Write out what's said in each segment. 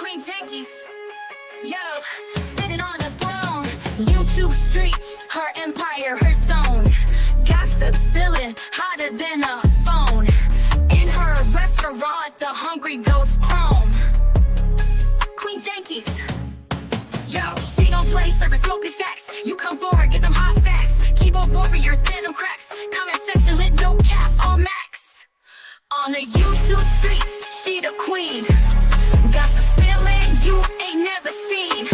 Queen Jinkies, yo, sitting on a throne. YouTube streets, her empire, her zone. Gossip spilling hotter than a phone. In her restaurant, the hungry ghost chrome. Queen Jinkies, yo, she don't play, serving smoking stacks. You come forward, get them hot facts. Keyboard warriors, denim cracks. Comment section lit, no cap, all max. On the YouTube streets, she the queen. Got the feeling you ain't never seen.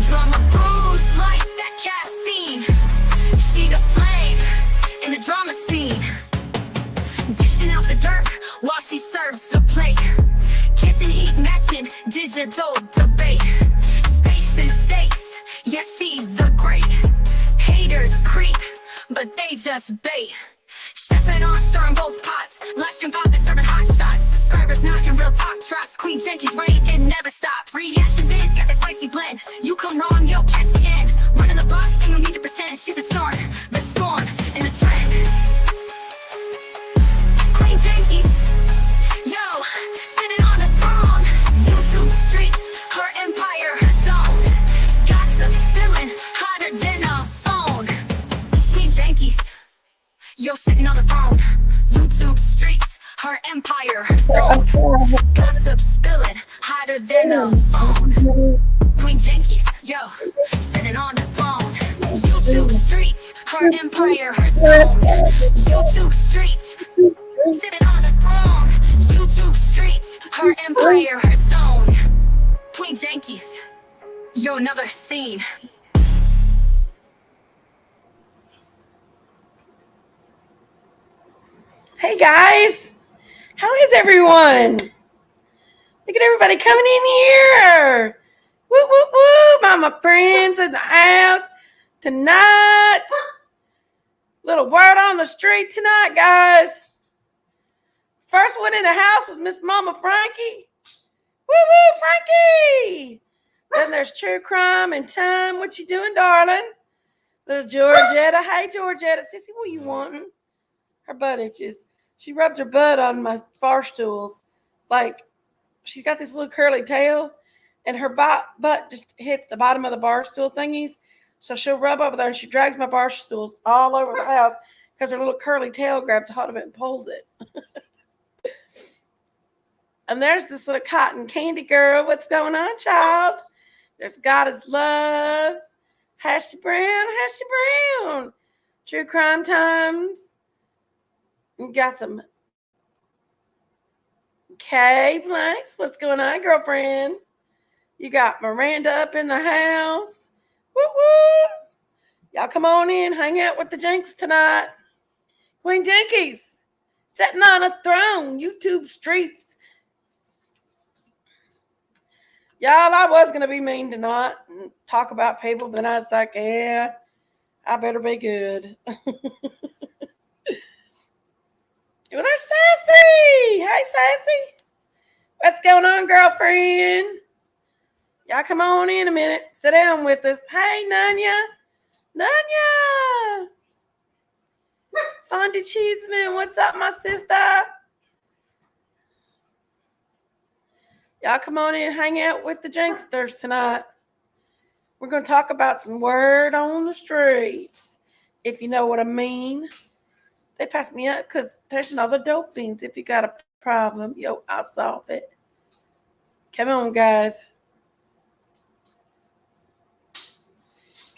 Drama brews like that caffeine. She the flame in the drama scene. Dishing out the dirt while she serves the plate. Kitchen heat matching digital debate. Steaks and steaks, yeah, she the great. Haters creep, but they just bait. Chefing on, stirring both pots. Live stream popping, serving hot shots. Subscribers knocking, real talk drops. Queen Jinkies reign, it never stops. Reaction vids, got that spicy blend. You come wrong, yo, catch the end. Running the box, ain't no need to pretend. She's the storm, the storm, and the trend. Queen Jinkies, yo, sitting on the throne. YouTube streets, her empire, her zone. Gossip spilling hotter than a phone. Queen Jinkies, yo, sitting on the throne. YouTube streets, her empire, her zone. Gossip spilling hotter than a phone. Queen Jinkies, yo, sitting on the throne. YouTube streets, her empire, her zone. YouTube streets, sitting on the throne. YouTube streets, her empire, her zone. Queen Jinkies, yo, another scene. Hey guys, how is everyone? Look at everybody coming in here. Woo, woo, woo. My friends in the house tonight. Little word on the street tonight, guys. First one in the house was Miss Mama Frankie. Woo, woo, Frankie. Then there's True Crime and Time. What you doing, darling? Little Georgetta. Hey, Georgetta. Sissy, what you wanting? Her butt itches. She rubs her butt on my bar stools. Like, she's got this little curly tail, and her butt just hits the bottom of the bar stool thingies. So she'll rub over there, and she drags my bar stools all over the house because her little curly tail grabs hold of it and pulls it. And there's this little cotton candy girl. What's going on, child? There's God is Love. Hashy Brown. True Crime Times. We got some K Blanks. What's going on, girlfriend? You got Miranda up in the house. Woo woo. Y'all come on in, hang out with the Jinks tonight. Queen Jinkies, sitting on a throne, YouTube streets. Y'all, I was going to be mean tonight and talk about people, but I was like, yeah, I better be good. Well, there's Sassy. Hey, Sassy. What's going on, girlfriend? Y'all come on in a minute. Sit down with us. Hey, Nanya. Fondy Cheeseman. What's up, my sister? Y'all come on in and hang out with the Jinksters tonight. We're going to talk about some word on the streets, if you know what I mean. They passed me up because there's another dope beans. If you got a problem, yo, I'll solve it. Come on, guys.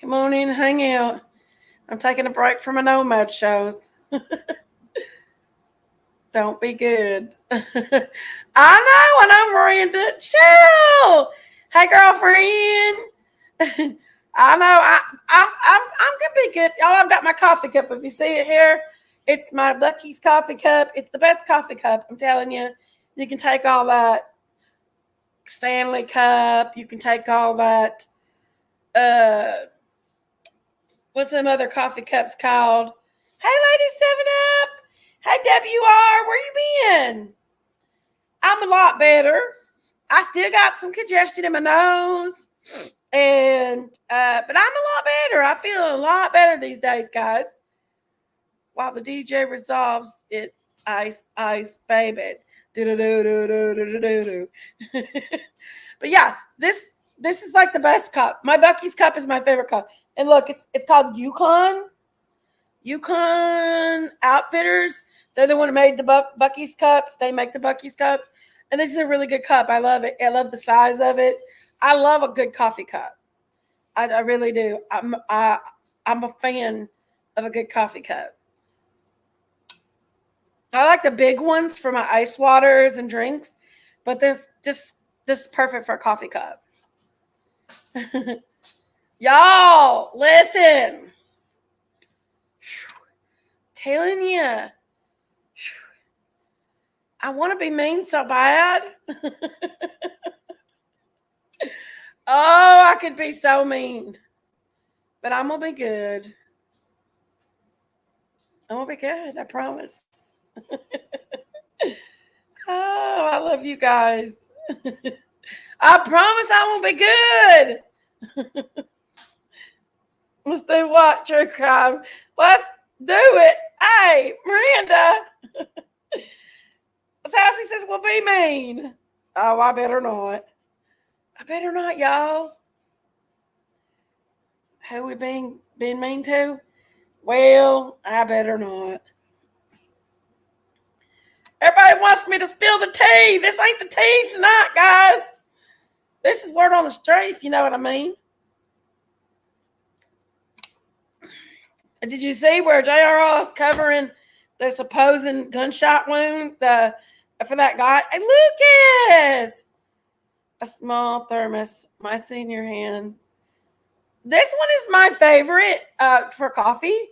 Come on in and hang out. I'm taking a break from my nomad shows. Don't be good. I know, and I'm Miranda. Cheryl. Hey, girlfriend. I know. I'm gonna be good. Y'all, I've got my coffee cup. If you see it here, it's my Lucky's coffee cup. It's the best coffee cup. I'm telling you. You can take all that Stanley cup. You can take all that. What's some other coffee cups called? Hey, ladies, 7-Up. Hey, WR, where you been? I'm a lot better. I still got some congestion in my nose, and but I'm a lot better. I feel a lot better these days, guys. While the DJ resolves it, ice, baby. Do-do-do-do-do-do-do-do. But yeah, this is like the best cup. My Bucky's cup is my favorite cup. And look, it's called Yukon Outfitters. They're the one who made the Bucky's cups. They make the Bucky's cups, and this is a really good cup. I love it. I love the size of it. I love a good coffee cup. I really do. I'm a fan of a good coffee cup. I like the big ones for my ice waters and drinks, but this is perfect for a coffee cup. Y'all, listen. Telling you, I want to be mean so bad. Oh, I could be so mean, but I'm gonna be good. I'm gonna be good. I promise. Oh, I love you guys. I promise I won't be good. Let's do what? True crime. Let's do it. Hey, Miranda. Sassy says we'll be mean. Oh, I better not. I better not, y'all. Who we being mean to? Well, I better not. Everybody wants me to spill the tea. This ain't the tea tonight, guys. This is word on the street, if you know what I mean. Did you see where JRL is covering the supposed gunshot wound for that guy? Hey, Lucas! A small thermos, my senior hand. This one is my favorite for coffee.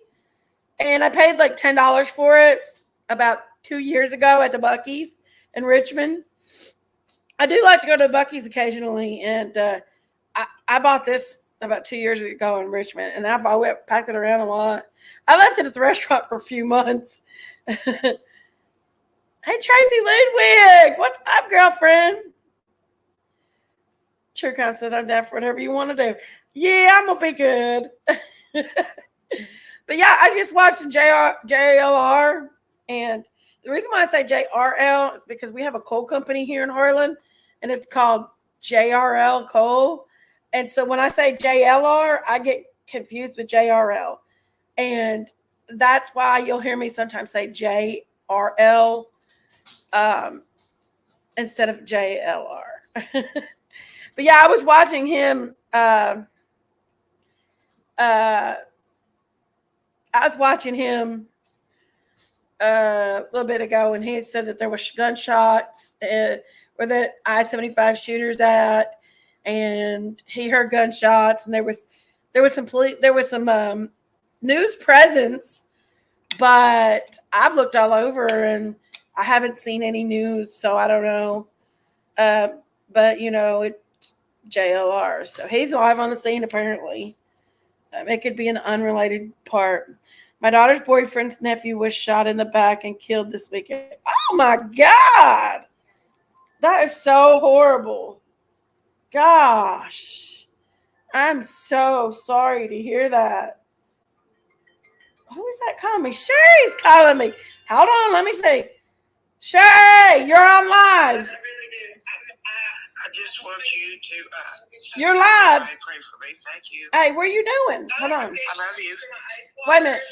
And I paid like $10 for it about 2 years ago at the Buc-ee's in Richmond. I do like to go to Buc-ee's occasionally, and I bought this about 2 years ago in Richmond, and I've always packed it around a lot. I left it at the restaurant for a few months. Hey, Tracy Ludwig, what's up, girlfriend? True Crime said I'm down for whatever you want to do. Yeah, I'm gonna be good. But yeah, I just watched JLR, and the reason why I say JRL is because we have a coal company here in Harlan, and it's called JRL Coal. And so when I say JLR, I get confused with JRL. And that's why you'll hear me sometimes say JRL instead of JLR. But yeah, I was watching him. A little bit ago, and he had said that there was gunshots where the I-75 shooters at, and he heard gunshots, and there was some news presence, but I've looked all over and I haven't seen any news, so I don't know. But it's JLR, so he's live on the scene apparently. It could be an unrelated part. My daughter's boyfriend's nephew was shot in the back and killed this weekend. Oh my God. That is so horrible. Gosh. I'm so sorry to hear that. Who is that calling me? Sherry's calling me. Hold on, let me see. Sherry, you're on live. I just want you to. You're live. Pray for me. Thank you. Hey, what are you doing? Hold on. I love you. Wait a minute.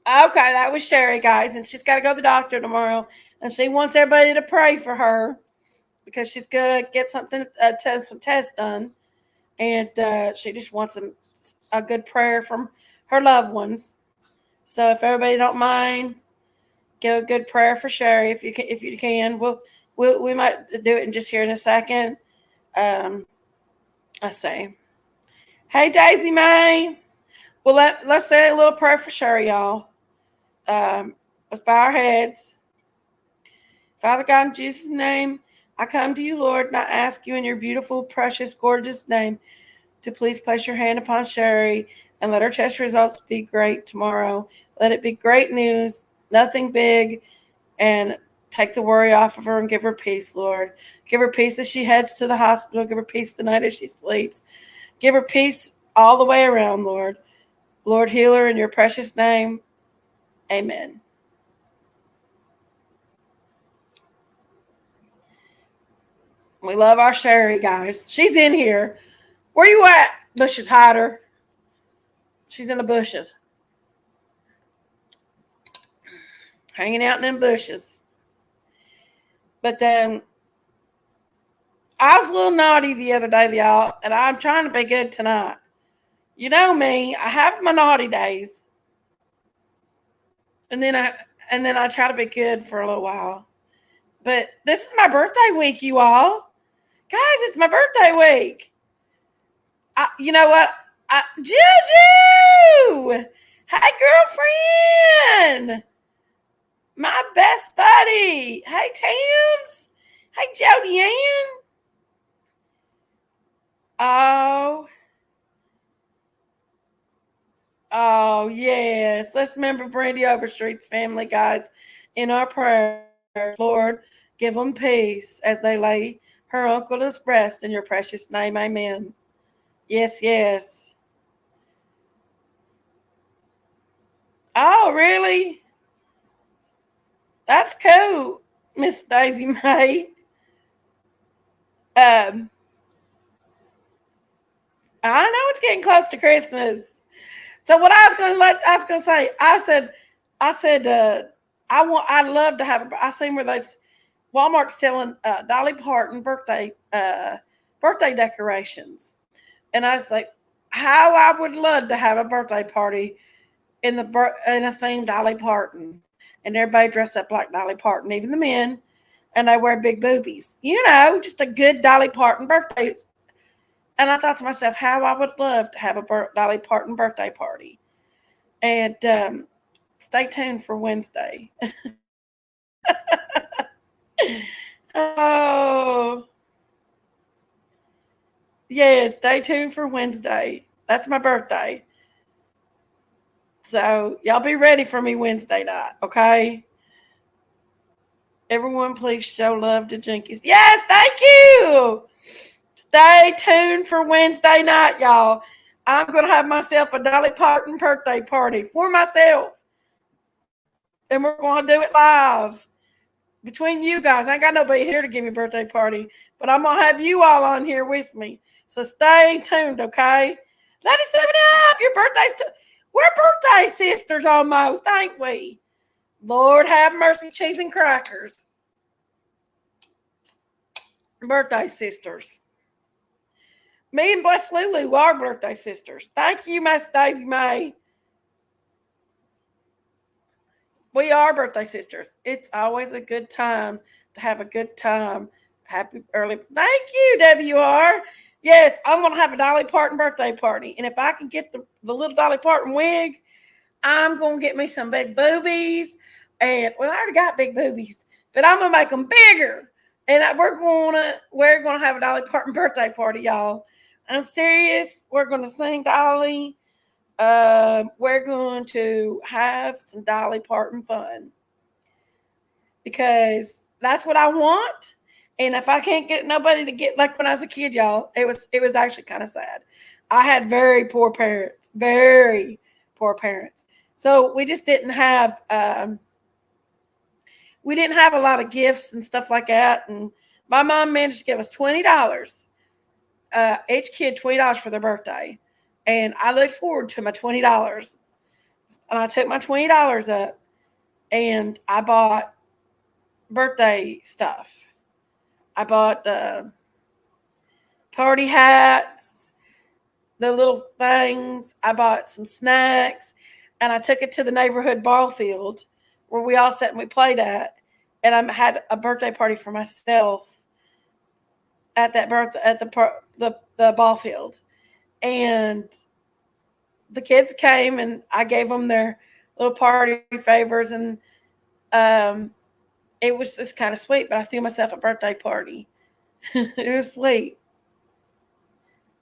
Okay, that was Sherry, guys, and she's got to go to the doctor tomorrow, and she wants everybody to pray for her because she's gonna get some tests done, and she just wants a good prayer from her loved ones. So if everybody don't mind, give a good prayer for Sherry if you can. We might do it in just here in a second. Let's see. Hey, Daisy Mae. Well, let's say a little prayer for Sherry, y'all. Let's bow our heads. Father God, in Jesus' name, I come to you, Lord, and I ask you in your beautiful, precious, gorgeous name to please place your hand upon Sherry and let her test results be great tomorrow. Let it be great news, nothing big, and take the worry off of her and give her peace, Lord. Give her peace as she heads to the hospital. Give her peace tonight as she sleeps. Give her peace all the way around, Lord. Lord, heal her in your precious name. Amen. We love our Sherry, guys. She's in here. Where you at, bushes hider? She's in the bushes. Hanging out in them bushes. But then I was a little naughty the other day, y'all, and I'm trying to be good tonight. You know me, I have my naughty days. And then I try to be good for a little while. But this is my birthday week, you all. Guys, it's my birthday week. You know what? Juju! Hey, girlfriend! My best buddy. Hey, Tams. Hey, Jody Ann. Oh, yes. Let's remember Brandy Overstreet's family, guys, in our prayers. Lord, give them peace as they lay her uncle to rest in your precious name. Amen. Yes, yes. Oh, really? That's cool, Miss Daisy May. Um, I know it's getting close to Christmas. So what I was gonna say, I said, I'd love to have. I seen where they Walmart selling Dolly Parton birthday decorations, and I was like, how I would love to have a birthday party in a theme Dolly Parton, and everybody dress up like Dolly Parton, even the men, and they wear big boobies. You know, just a good Dolly Parton birthday. And I thought to myself, how I would love to have a Dolly Parton birthday party. And stay tuned for Wednesday. Oh, yeah, stay tuned for Wednesday. That's my birthday. So y'all be ready for me Wednesday night, okay? Everyone, please show love to Jinkies. Yes, thank you. Stay tuned for Wednesday night, y'all. I'm going to have myself a Dolly Parton birthday party for myself. And we're going to do it live. Between you guys, I ain't got nobody here to give me a birthday party, but I'm going to have you all on here with me. So stay tuned, okay? Lady 7 up, your birthday's we're birthday sisters almost, ain't we? Lord have mercy, cheese and crackers. Birthday sisters. Me and Bless Lulu are birthday sisters. Thank you, Miss Daisy May. We are birthday sisters. It's always a good time to have a good time. Happy early. Thank you, WR. Yes, I'm going to have a Dolly Parton birthday party. And if I can get the little Dolly Parton wig, I'm going to get me some big boobies. And, well, I already got big boobies, but I'm going to make them bigger. And we're going to have a Dolly Parton birthday party, y'all. I'm serious. We're going to sing Dolly. We're going to have some Dolly Parton fun because that's what I want. And if I can't get nobody to get, like when I was a kid, y'all, it was actually kind of sad. I had very poor parents, very poor parents. So we just didn't have a lot of gifts and stuff like that. And my mom managed to give us $20, each kid $20 for their birthday. And I looked forward to my $20. And I took my $20 up and I bought birthday stuff. I bought the party hats, the little things. I bought some snacks and I took it to the neighborhood ball field where we all sat and we played at. And I had a birthday party for myself at the ball field. And the kids came and I gave them their little party favors and it was just kind of sweet, but I threw myself a birthday party. It was sweet.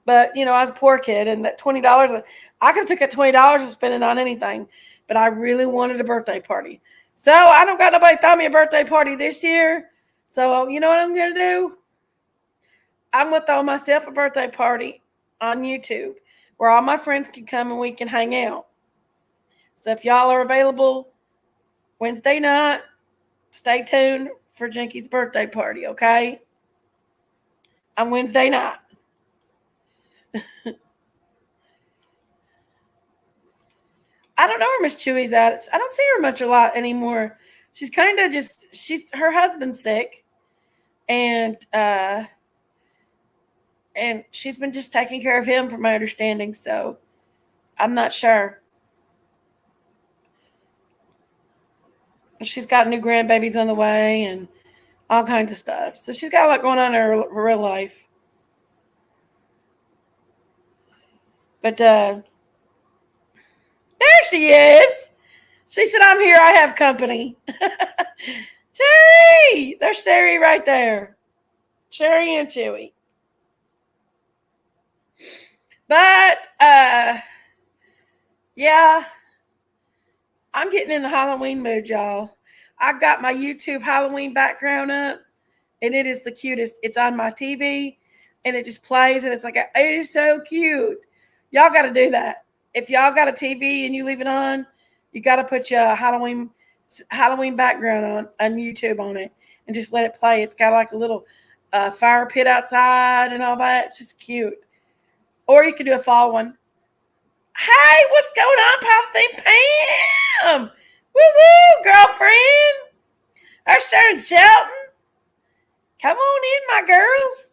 But I was a poor kid, and that $20, I could have took that $20 and spent it on anything. But I really wanted a birthday party, so I don't got nobody throw me a birthday party this year. So you know what I'm gonna do? I'm gonna throw myself a birthday party on YouTube, where all my friends can come and we can hang out. So if y'all are available Wednesday night, stay tuned for Jinky's birthday party. Okay, on Wednesday night. I don't know where Miss Chewy's at. I don't see her much a lot anymore. She's kind of she's her husband's sick, and she's been just taking care of him, from my understanding. So I'm not sure. She's got new grandbabies on the way and all kinds of stuff. So she's got a lot going on in her real life. But there she is. She said, "I'm here. I have company." Cherry! There's Cherry right there. Cherry and Chewy. But yeah, I'm getting in the Halloween mood, y'all. I've got my YouTube Halloween background up, and it is the cutest. It's on my TV, and it just plays, and it's like, it is so cute. Y'all got to do that. If y'all got a TV and you leave it on, you got to put your Halloween background on YouTube on it, and just let it play. It's got like a little fire pit outside and all that. It's just cute. Or you could do a fall one. Hey, what's going on, Pop Pam? Woo woo, girlfriend. There's Sharon Shelton. Come on in, my girls.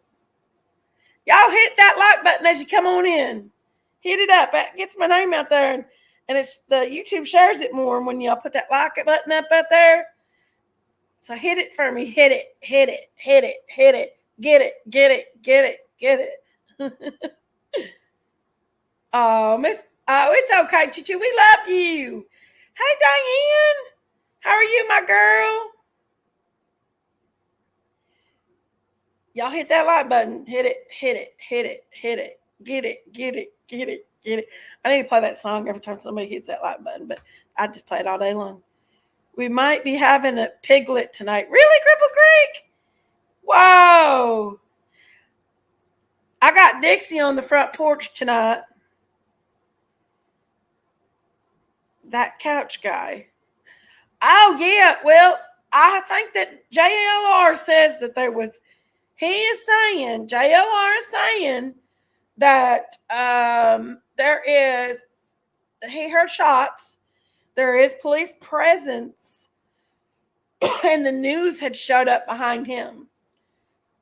Y'all hit that like button as you come on in. Hit it up. That gets my name out there. And it's the YouTube shares it more when y'all put that like button up out there. So hit it for me. Hit it. Hit it. Hit it. Hit it. Get it. Get it. Get it. Get it. Oh, it's okay, Chichu. We love you. Hey, Diane. How are you, my girl? Y'all hit that like button. Hit it. Hit it. Hit it. Hit it. Get it. Get it. Get it. Get it. I need to play that song every time somebody hits that like button, but I just play it all day long. We might be having a piglet tonight. Really, Cripple Creek? Wow. I got Dixie on the front porch tonight. That couch guy. Oh, yeah. Well, I think that JLR says that JLR is saying that he heard shots. There is police presence, and the news had showed up behind him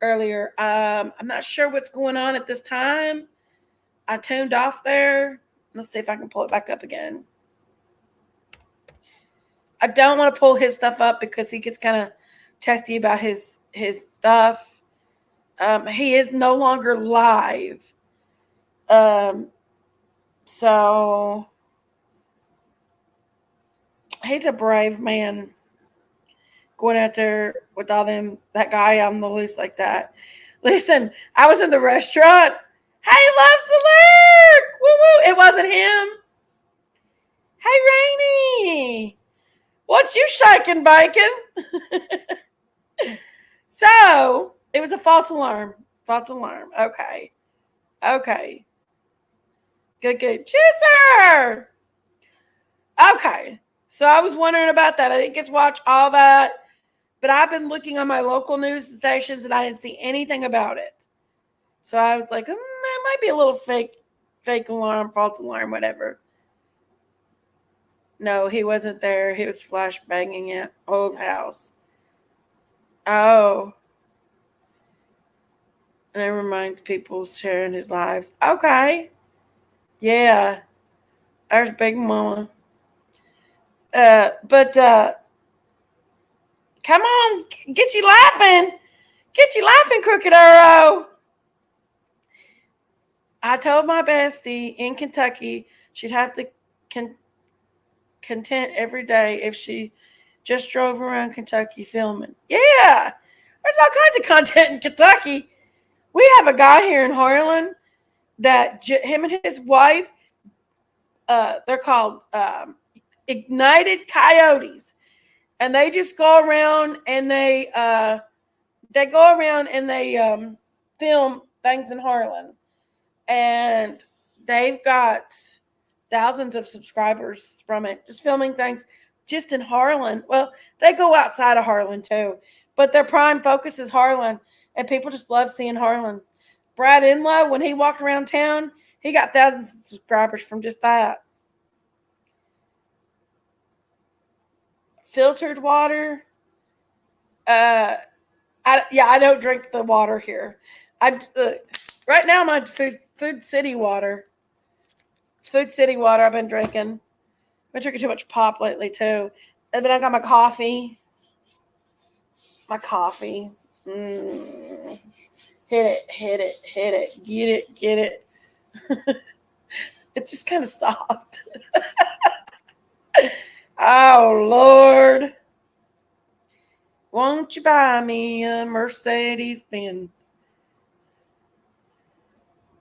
earlier. I'm not sure what's going on at this time. I tuned off there. Let's see if I can pull it back up again. I don't want to pull his stuff up because he gets kind of testy about his stuff. He is no longer live. So he's a brave man going out there with all that guy on the loose like that. Listen, I was in the restaurant. Hey, loves the lurk. Woo woo. It wasn't him. Hey, Rainy. What you shaking, bacon? So it was a false alarm. False alarm. Okay. Okay. Good, good. Cheers, okay. So I was wondering about that. I didn't get to watch all that, but I've been looking on my local news stations and I didn't see anything about it. So I was like, that might be a little fake alarm, false alarm, whatever. No, he wasn't there. He was flash banging at old house. Oh. And it reminds people sharing his lives. Okay. Yeah. There's Big Mama. But come on, get you laughing. Get you laughing, Crooked Arrow. I told my bestie in Kentucky she'd have to content every day if she Just drove around Kentucky filming. Yeah, there's all kinds of content in Kentucky. We have a guy here in Harlan that him and his wife, they're called Ignited Coyotes, and they just go around and they go around and they film things in Harlan, and they've got thousands of subscribers from it, just filming things just in Harlan. Well, they go outside of Harlan too, but their prime focus is Harlan, and people just love seeing Harlan. Brad Inlow, when he walked around town, he got thousands of subscribers from just that. Filtered water. I don't drink the water here. Right now mine's Food City water. It's Food City water I've been drinking. I've been drinking too much pop lately too. And then I got my coffee. My coffee. Hit it. Get it. It's just kind of soft. Oh, Lord. Won't you buy me a Mercedes Benz?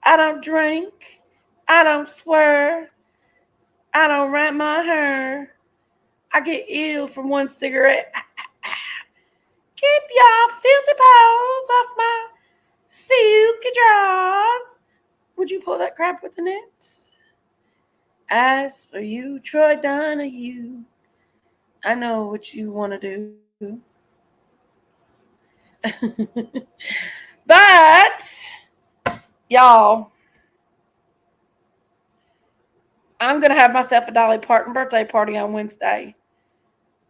I don't drink. I don't swear. I don't rat my hair. I get ill from one cigarette. Keep your filthy paws off my silky drawers. Would you pull that crap with the nets? As for you, Troy Donahue, I know what you want to do. But, y'all, I'm going to have myself a Dolly Parton birthday party on Wednesday.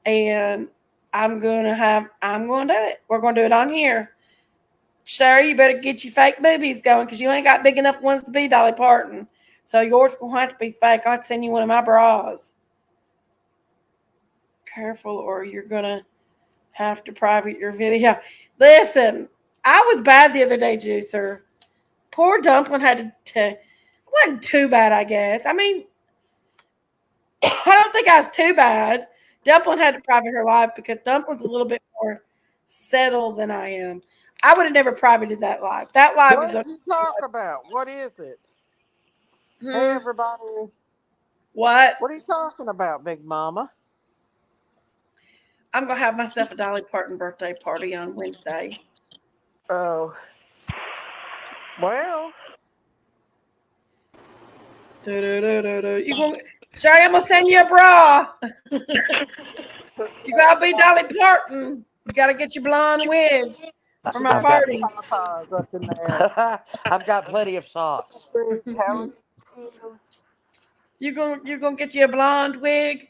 And I'm going to do it. We're going to do it on here. Sarah, you better get your fake boobies going because you ain't got big enough ones to be Dolly Parton. So yours going to have to be fake. I'd send you one of my bras. Careful or you're going to have to private your video. Listen, I was bad the other day, Juicer. Poor Dumpling had to it wasn't too bad, I guess. I mean, I don't think I was too bad. Dumpling had to private her live because Dumpling's a little bit more settled than I am. I would have never privated that live. That live What is did you talk about? What is it? Hey, everybody. What? What are you talking about, Big Mama? I'm gonna have myself a Dolly Parton birthday party on Wednesday. Oh. Well. You gonna sorry, I'm gonna send you a bra. You gotta be Dolly Parton. You gotta get your blonde wig for my party. Up in there. I've got plenty of socks. You gonna get you a blonde wig?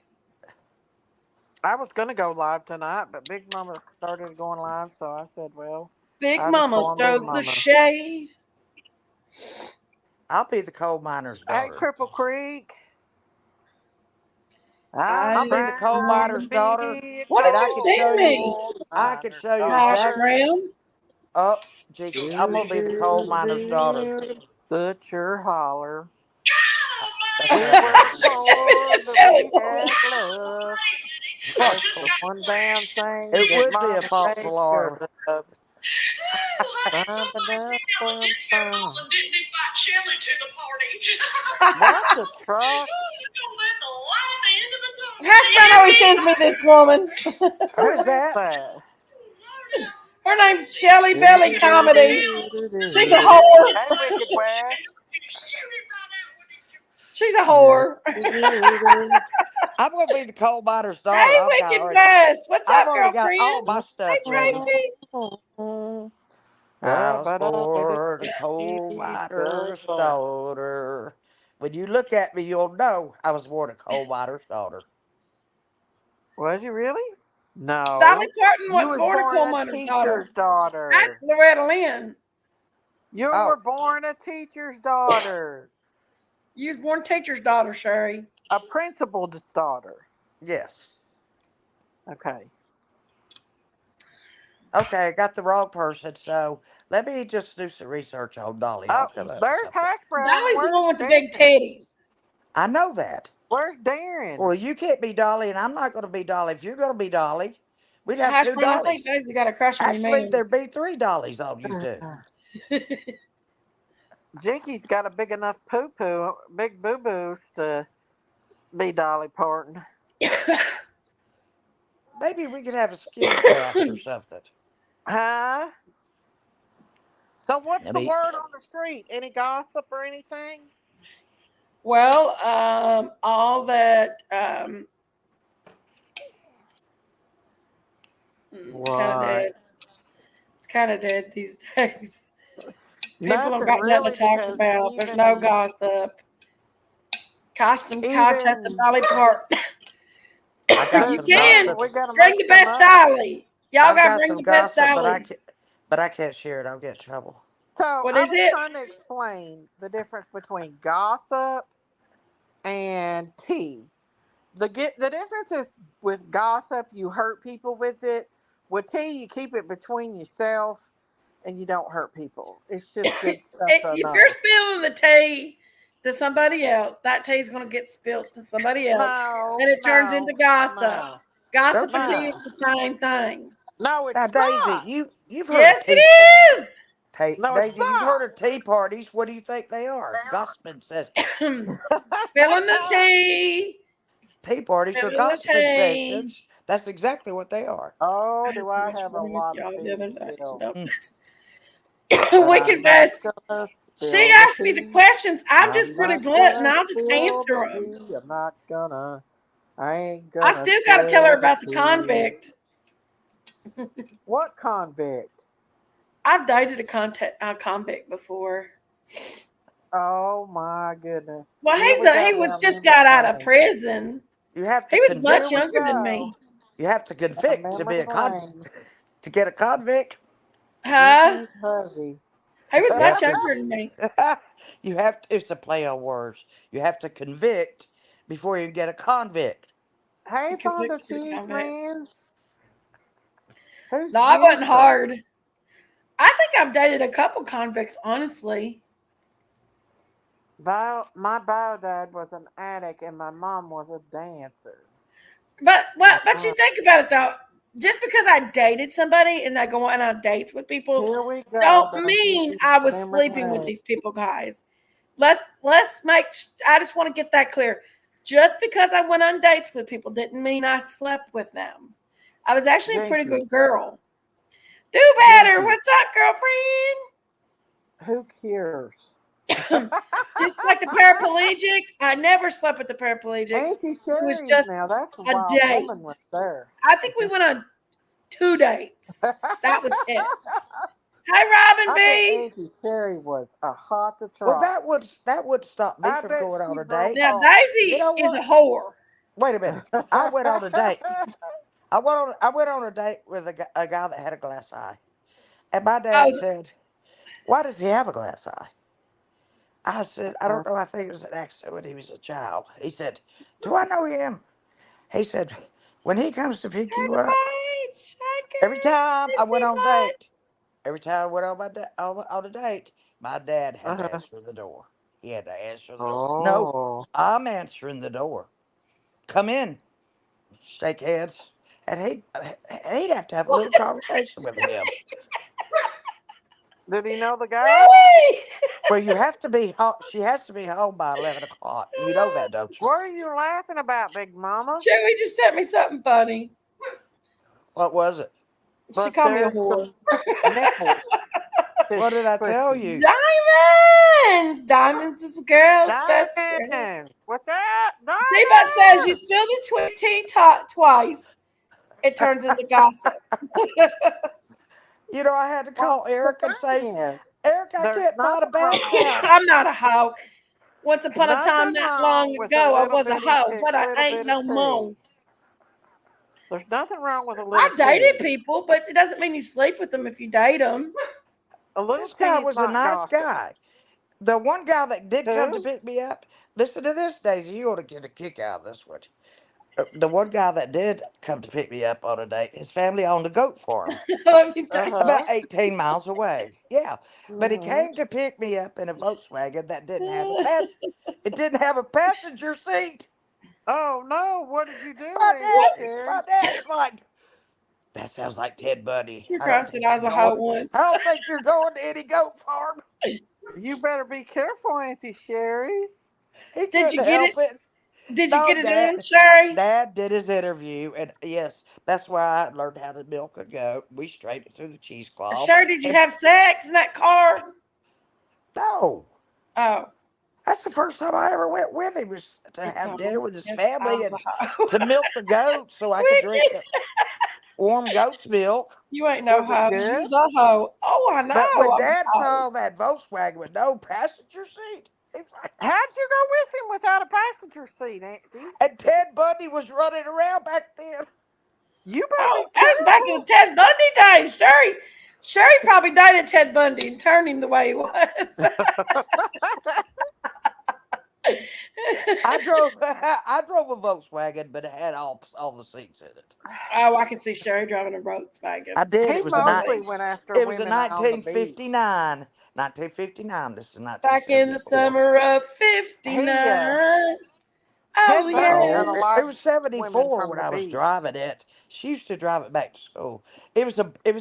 I was gonna go live tonight, but Big Mama started going live, so I said, "Well, Big I Mama throws the shade." I'll be the coal miner's Hey, daughter. Cripple Creek. I'll be the coal miner's daughter. What and did I you can send show me? you. I can show you Hash exactly. brown. Oh, gee, I'm gonna be the coal miner's daughter. Butcher holler. That's We right. were told that we had love. One damn thing. It that would be a Mama false made alarm. sure of. What the truck? Hash brown always sends me this woman. Who's that? Her name's Shelly Belly Comedy. She's a whore. Hey, Wicked West. She's a whore. I'm gonna be the coal miner's daughter. Hey, Wicked West. What's I've up, already got girlfriend? all my stuff Hey, ready. Tracy. I was born a coal miner's daughter. When you look at me, you'll know I was born a coal miner's daughter. Was you really? No. Dolly Parton You was was born a coal born a miner's teacher's daughter. That's Loretta Lynn. You Oh. were born a teacher's daughter. You was born teacher's daughter, Sherry. A principal's daughter. Yes. Okay. Okay, I got the wrong person, so let me just do some research on Dolly. Oh, there's hash brown. Dolly's the one with the big titties. I know that. Where's Darren? Well, you can't be Dolly, and I'm not going to be Dolly. If you're going to be Dolly, we'd have Hash two brown, I think Dollies. Daisy got a crush on your Actually, man. there'd be three Dollies on you two. Jinky's got a big enough poo poo, big boo boos to be Dolly Parton. Maybe we could have a skin craft or something. Huh? So what's I the mean, word on the street? Any gossip or anything? Well, all that kind of What? dead. It's kind of dead these days. People don't Nothing got nothing really, to talk because about. There's no gossip. Costume contest of even Dolly Parton. I got You some can gossip. we gotta bring make the some best up. Dolly. Y'all I've got to got bring some the best gossip, Dolly. but I can't share it. I'll get in trouble. So What I is was it? trying to explain the difference between gossip and tea. The difference is with gossip, you hurt people with it. With tea, you keep it between yourself and you don't hurt people. It's just good stuff to If you're know. spilling the tea to somebody else, that tea's going to get spilled to somebody else, No, and it turns into no, gossip. no, Gossip Don't and you? tea is no. the same thing. No, Now, it's Daisy, not. you've heard of Yes, tea. it is. No, it's Daisy, you've heard not. of tea parties. What do you think they are? Gossiping sessions. Spilling the tea. Tea parties are Spilling the gossiping tea. sessions. That's exactly what they are. Oh, I had do so I much have a fun with lot of y'all the tea other day. still? Nope. Mm. But Wicked I'm not best. gonna She spill the asked me the tea. questions. I'm I'm just pretty not blunt, and gonna I'll just spill the answer them. tea. I'm not gonna. I ain't I gonna still got to tell her spill the about the tea. convict. What convict? I've dated a convict before. Oh my goodness. Well, Here we go he was down just memory got out of lane. prison. You have to He was much Here we convict. younger than go me. You have to down convict to be memory a lane. to get a convict. Huh? Jinky's Huzzy. He was You much have to. younger than me. You have to. It's a play on words. You have to convict before you get a convict. Hey, You Fonda convicted a Cheese convict. Man. Who's No, I wasn't Jennifer? hard. I think I've dated a couple convicts, honestly. My bio dad was an addict and my mom was a dancer. But you Uh, think about it though. Just because I dated somebody and I go on dates with people, Here we go don't down mean Jinky's I was memory sleeping with lane. these people, guys. Let's make. I just want to get that clear. Just because I went on dates with people didn't mean I slept with them. I was actually a pretty Jinky, good girl. Do better. Jinky, What's up, who cares? girlfriend? Just like the paraplegic, I never slept with the paraplegic. Auntie It was Sherry's just now, that's a a wild date. woman right there. I think we went on 2 dates. That was it. Hi, Robin I bet B. Auntie Sherry was a hot to Well, trot. that would stop me I from bet going she on a broke date. Now off. You Daisy know is a what? whore. Wait a minute. I went on a date. I went on a date with a guy that had a glass eye, and my I dad was said, "Why does he have a glass eye?" I said, "I don't know. I think it was an accident when he was a child." He said, "Do I know him?" He said, "When he comes to pick on you the up, page. Hi, every girl. time I went Missy on a date, Mutt. every time I went on on a date, my dad had to Uh-huh. answer the door. He had to answer the door. No, Oh. I'm answering the door. Come in, shake hands, and he'd have to have a What little is conversation with him. Did he know the guy? that? Well, you have to be home. She has to be home by 11 o'clock. You know that, don't you? What are you laughing about, Big Mama? Joey just sent me something funny. What was it? She But called me a there's whore. some nipples to What did I tell pussy. you? Diamonds! Diamonds is the girl's best friend. Diamond! What's up? Neighbor says you Diamond! spill the tea twice. It turns into gossip. You know, I had to Well, call the Eric and say, thing is, Eric, I there's can't find a nothing wrong. bathtub. I'm not a hoe. Once upon a time, Nothing not long wrong with a ago, I little was a bitty hoe, but I little ain't bit of no more. tea. There's nothing wrong with a little I've dated tea. people, but it doesn't mean you sleep with them if you date them. A little This tea guy is was a not nice gossip. guy. The one guy that did come to Who? pick me up, listen to this, Daisy. You ought to get a kick out of this one. The one guy that did come to pick me up on a date, his family owned a goat farm I love you, Uh date. about huh. 18 miles away. Yeah, but he Mhm. came to pick me up in a Volkswagen that didn't have a it didn't have a passenger seat. Oh no! What did you do, My Auntie dad, Sherry? my dad's like, that sounds like Ted Bundy. She I don't probably think said I was you're a hoe going. once. I don't think you're going to any goat farm. You better be careful, Auntie Sherry. He Did you couldn't get it? help it. Did you No, get it done, Dad. Sherry? Dad did his interview, and yes, that's where I learned how to milk a goat. We straightened it through the cheesecloth. Sherry, did you And have sex in that car? no, Oh, that's the first time I ever went with him was to have dinner don't. with his Yes, I family was and a hoe. to milk the goat so I could drink the warm goat's milk. You ain't no Was it hoe. good? You the hoe. Oh, I know. But when I'm Dad a hoe. saw that Volkswagen with no passenger seat, he was like, How'd you go with him without a passenger seat, Auntie? and Ted Bundy was running around back then. You better Oh, be that was back in the careful. Ted Bundy days. Sherry probably dated Ted Bundy and turned him the way he was. I drove a Volkswagen, but it had all the seats in it. Oh, I can see Sherry driving a Volkswagen. I did. He It was a mostly went after it was a women on the beach. 1959. 1959. This is Back in the 1974. summer of He 59. Oh, Ted Bundy yeah. done No, a it lot of was women 74 from when the I was beach. driving it. She used to drive it back to school. It was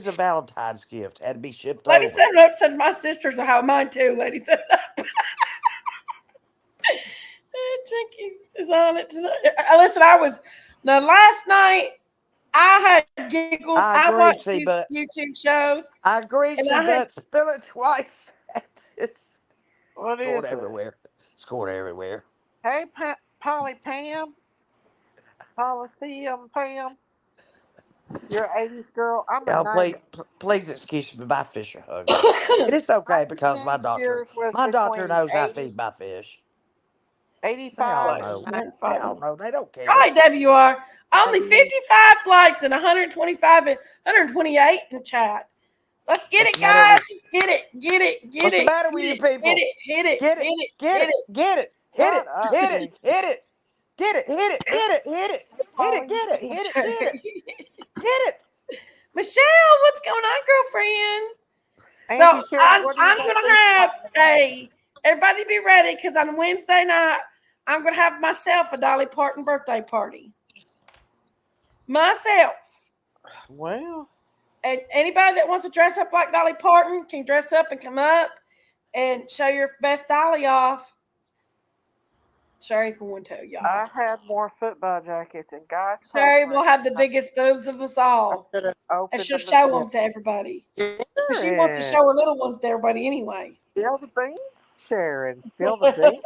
a Valentine's gift. Had to be shipped Lady over. 7 Up says my sister's a hoe. Mine too, Lady 7 Up. Jinkies is on it tonight. Listen, now last night I had giggled. I I agree, watched see, these but YouTube shows I agree, and see, I had but spill it twice. It's What going is it? everywhere. It's going everywhere. Hey, Polly Pam, Polytheum Pam, you're an 80s girl. I'm a Y'all, 90s. please excuse me. My fish are hungry. And it's I okay can because my guess doctor, yours was my doctor between knows I feed my fish. They all 85 likes and know. 90. 105. They don't care. Hi, WR. Only 80. 55 likes and 125 and 128 in the chat. Let's get What's it, the matter guys. with Let's get it. Get it. Get What's the it. matter with Get you it. Hit people? it. Hit it. Get it, Hit it. get Hit it, it. get it, hit Shut it, up, hit it, Jinx. hit it, get it, hit it, hit it, hit it, hit it, Polly. get it, hit it, get it, get it. Michelle, what's going on, girlfriend? So Auntie Sherry, what do you I'm want gonna this have time? a everybody be ready because on Wednesday night I'm gonna have myself a Dolly Parton birthday party. Myself. Well, And anybody that wants to dress up like Dolly Parton can dress up and come up and show your best Dolly off. Sherry's going to, y'all. I had more football jackets and guys' Sherry clothes. will have the biggest boobs of us I all. could have And opened she'll them show up. them to everybody. Because she wants to Sharon. show her little ones to everybody anyway. Spill the beans, Sharon. Spill the beans.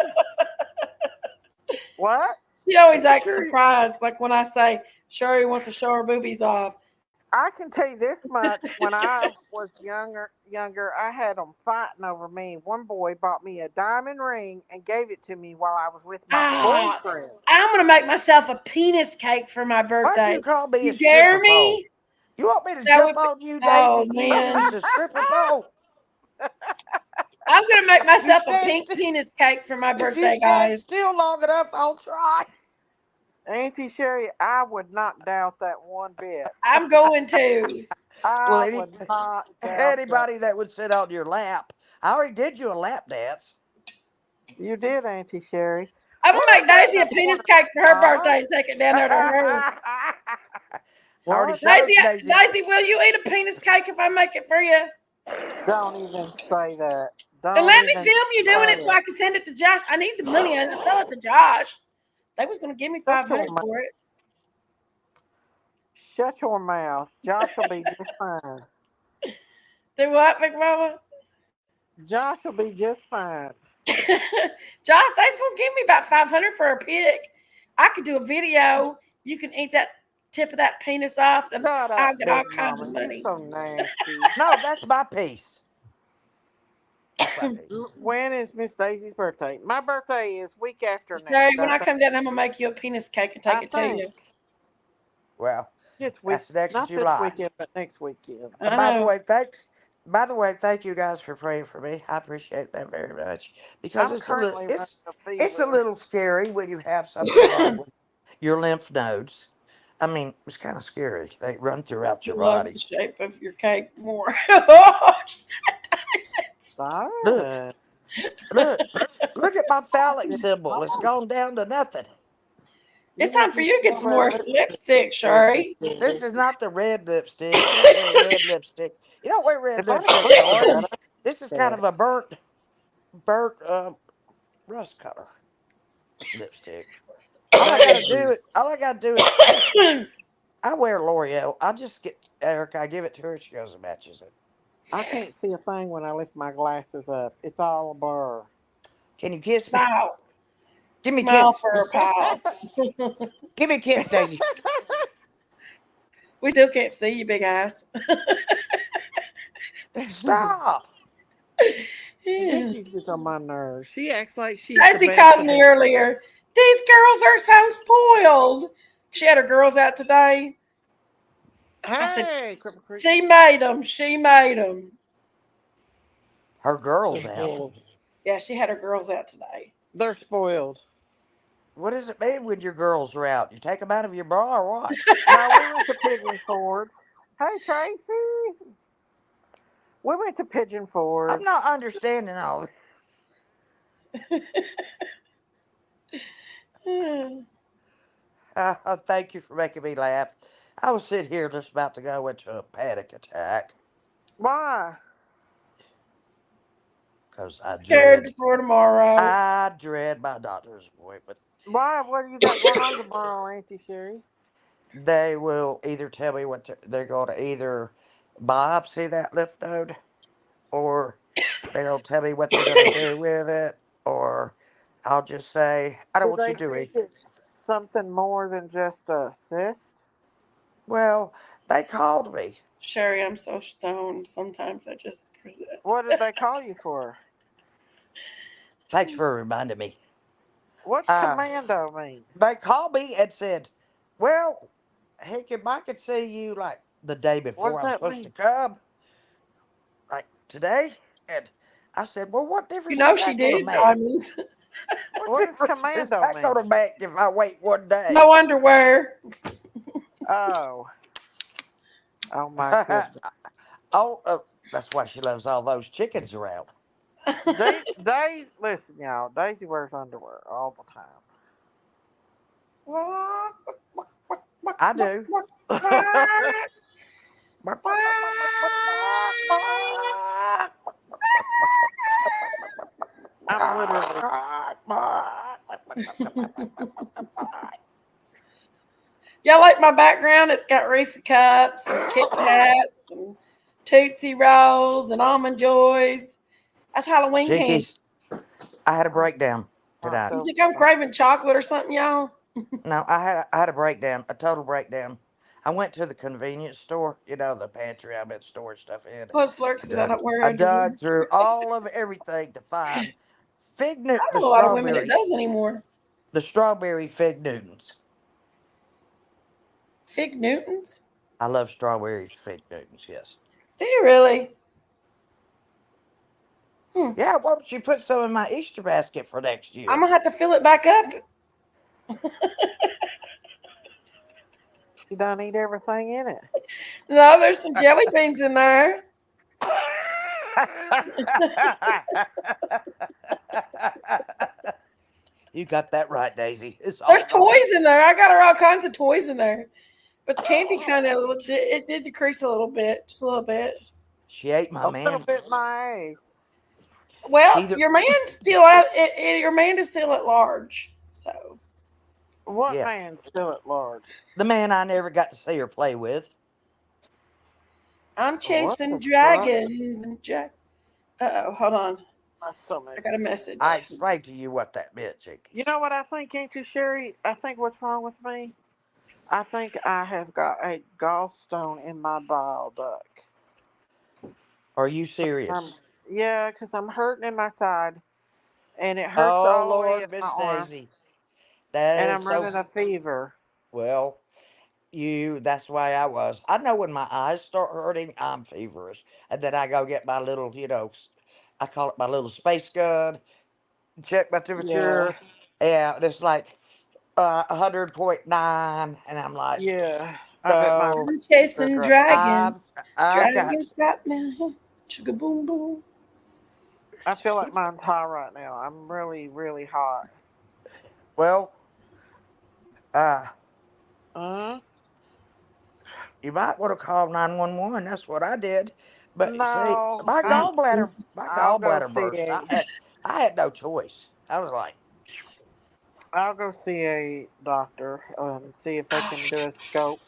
What? She always acts Sure. surprised, like when I say Sherry wants to show her boobies off. I can tell you this much. When I was younger, I had them fighting over me. One boy bought me a diamond ring and gave it to me while I was with my Ah, boyfriend. I'm gonna make myself a penis cake for my Why'd birthday. you call me a You dare stripper pole? me? You want me to That jump would be, on you, oh Daisy, and use man. the stripper pole? I'm gonna make You myself a stand pink penis cake for my if you birthday, stand guys. still long enough, I'll try. Auntie Sherry, I would not doubt that one bit. I'm going to. Well, I would not doubt that. anybody that would sit on your lap. I already did you a lap dance. You did, Auntie Sherry. I'm What gonna make is that Daisy in a the penis corner? cake for her Huh? birthday and take it down there to her. I already What? showed Daisy, Daisy. Daisy, will you eat a penis cake if I make it for you? Don't even say that. And Don't let me even film you doing say it so it. I can send it to Josh. I need the money and sell it to Josh. They was gonna give me Shut your 500 mouth. for it. Shut your mouth. Josh will be just fine. Do what, Big Mama? Josh will be just fine. Josh, they's gonna give me about 500 for a pig. I could do a video. You can eat that tip of that penis off, and Shut I'll up, get all Big kinds Mama. of You're money. so nasty. No, that's my piece. That's my piece. When is Miss Daisy's birthday? My birthday is week after Sherry, next, when I I think. come down, I'm gonna make you a penis cake and take I it to think. you. Well, It's week, that's next not this July. weekend, but next weekend. I By the know. way, thanks. By the way, thank you guys for praying for me. I appreciate that very much because I'm it's a little currently running a it's a fever. little scary when you have something wrong with your lymph nodes. I mean, it's kind of scary. They run throughout your You love the body. shape of your cake more. Oh, Look, Stop. look, look at my phallic symbol. It's gone down to nothing. It's time for you to get some more lipstick, Sherry. This is not the red lipstick. You don't wear red lipstick. You don't wear red If I lipstick, look at George. that, This is kind of a burnt rust color lipstick. All I gotta do is I wear L'Oreal. I just get Erica. I give it to her. She goes and matches it. I can't see a thing when I lift my glasses up. It's all a blur. Can you kiss me? Smile. Give me a Smile kiss. for her pal. Give me a kiss, Daisy. We still can't see you, big ass. Stop. Dixie gets on my nerves. She acts like she's the Daisy best. calls me earlier. These girls are so spoiled. She had her girls out today. I said, Hey, Cripple Creek. she made them. She made them. Her They're girl's out. spoiled. Yeah, she had her girls out today. They're spoiled. What does it mean when your girls are out? You take them out of your bra or what? No, we went to Pigeon Forge. Hey, Tracy. We went to Pigeon I'm Forge. not understanding all this. Thank you for making me laugh. I was sitting here just about to go into a panic attack Why? because Scared for tomorrow. I dread my doctor's appointment. Why? What do you got going on tomorrow, Auntie Sherry? They will either tell me what they're going to either biopsy that lymph node, or they'll tell me what they're going to do with it, or I'll just say, I don't Do want they you doing. think it's something more than just a cyst? Well, they called me. Sherry, I'm so stoned. Sometimes I just present. What did they call you for? Thanks for reminding me. What's Uh, commando mean? They called me and said, well, hey, if I could see you like the day What before does I'm that supposed to mean? come, like today. And I said, well, what You difference know is she that going to did, make? Diamonds. What What does difference is commando that going to mean? make if I wait one day? No underwear. Oh. Oh my goodness. That's why she loves all those chickens around. Daisy, listen, y'all. Daisy wears underwear all the I do. time. I'm literally. Y'all like my background? It's got Reese cups and Kit Kats and Tootsie Rolls and Almond Joys. That's Halloween candy. Jinkies, I had a breakdown tonight. You think I'm craving chocolate or something, y'all? No, I had a breakdown, a total breakdown. I went to the convenience store, you know, the pantry I've been storing stuff in. Plus lurks because I don't wear I underwear. dug through all of everything to find I know a lot of women that does anymore. the strawberry fig Newtons. Fig Newtons? I love strawberry fig Newtons. Yes. Do you really? Yeah. Why don't you put some in my Easter basket for next year? I'm gonna have to fill it back up. She don't eat everything in it. No, there's some jelly beans in there. You got that right, Daisy. It's all There's right. toys in there. I got her all kinds of toys in there. But the candy kind of it did decrease a little bit, just a little bit. She ate my A little man. bit my ass. Well, Either your man's still out. Your man is still at large. So What Yeah. man's still at large? the man I never got to see her play with. I'm What chasing the dragons and Jack. Uh-oh, hold on. My stomach. I got a message. I explained to you what that meant, Jinkies. You know what I think, Auntie Sherry? I think what's wrong with me? I think I have got a gallstone in my bile duct. Are you serious? Yeah, because I'm hurting in my side, and it hurts Oh all the way Lord, up my Miss arm, Daisy. That and is I'm so running a fever. well. That's why I was. I know when my eyes start hurting, I'm feverish. And then I go get my little, I call it my little space gun, check my Yeah, temperature. Yeah, and it's like 100.9. And I'm like, yeah. I bet my no, I'm chasing sugar. dragons. I've got, Dragons got me. Chugga boom boom. I feel like mine's hot right now. I'm really, really hot. well, Uh, Uh, you might want to call 911. That's what I did. But you see, no, my I'll go gallbladder see burst. a I had no choice. I was like, I'll go see a doctor and see if they can do a scope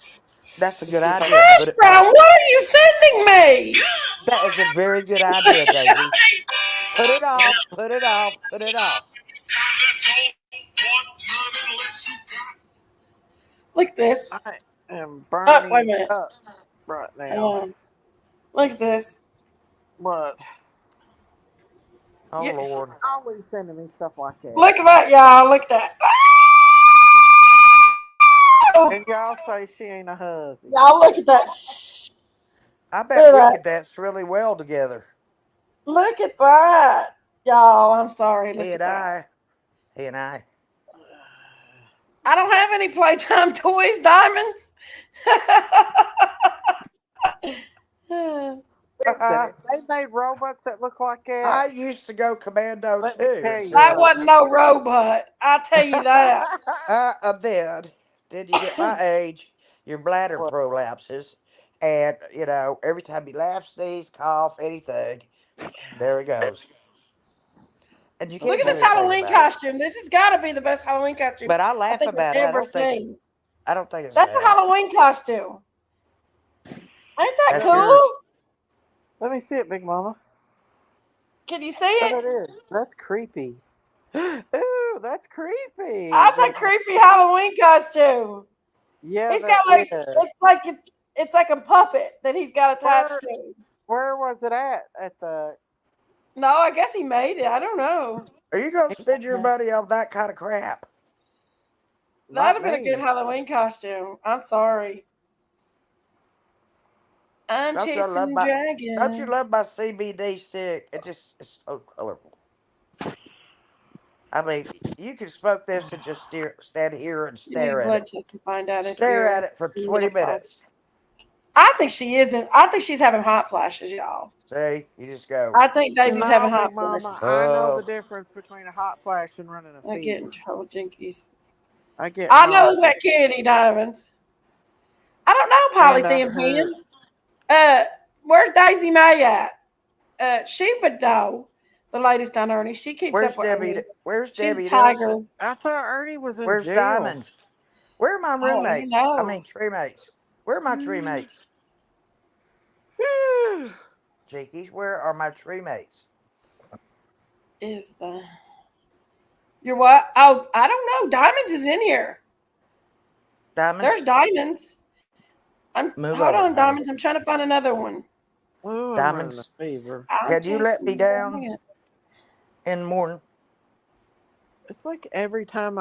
that's a to good see if I idea. can. Gosh, Brown, what are you sending me? That is a very good idea, Daisy. Put it off. Put it off. Put it off. Look at this. I am Oh, wait a burning minute. up right Hang now. on. Look at this. But Oh yeah, Lord. she's always sending me stuff like that. Look at that, y'all. Look at that. Oh, And y'all say she ain't a hussy. y'all, look at that. Shh. I Look bet at we that. could dance really well together. Look at that. Y'all, I'm sorry. Look He at and that. I. He and I. I don't have any playtime toys, diamonds. Listen, if they made robots that look like I that, used to go commando let me too tell you That until wasn't no robot. I'll tell you that. then you get my age, your bladder What? prolapses, and every time you laugh, sneeze, cough, anything, there it goes. And you Look can't at do this anything Halloween about it. costume. This has got to be the best Halloween costume But I I laugh think I've about it. ever seen. I don't think it's That's a bad. Halloween costume. Ain't that That's Let me yours. cool? let me see it, Big Mama. Can you see But it? it is. That's creepy. Ooh, that's creepy. That's a Big Mama. creepy Halloween costume. Yeah, He's that got like is. it's like a puppet that he's got attached Where to. where was it at? At the No, I guess he made it. I don't know. Are you gonna spend your money on that kind of crap? That'd not have been a good me. Halloween costume. I'm sorry. I'm Don't you love chasing my don't you dragons. love my CBD stick? It's so colorful. I mean, you can smoke this and just stand here and You need a stare at blood it. test to find out if Stare you're at it for 20 menopause. minutes. I think she isn't. I think she's having hot flashes, y'all. See, you just go, I think Daisy's having No, hot Big flashes. Mama. I know the oh, difference between a hot flash and running a I get in fever. trouble, Jinkies. I get I know that nauseous. kitty, Diamonds. I don't know, And I Polythene hurt. Pen. Uh, where's Daisy May at? She would know. The latest on Ernie. She keeps up where's with Debbie? Ernie. Where's She's a Debbie Dillson? tiger. I thought Ernie was in Where's jail. Diamond? Where are my Oh, I don't roommates? I know. mean, tree mates. Where are my tree Hmm, mates? Jinkies, where are my tree mates? is the you're what? Oh, I don't know. Diamonds is in here. There's Diamonds, diamonds. I'm move hold over, on, honey. diamonds. I'm trying to find another one. Ooh, I'm running a Diamonds, fever. I'm can you let me chasing down dragons. in the morning? It's like every time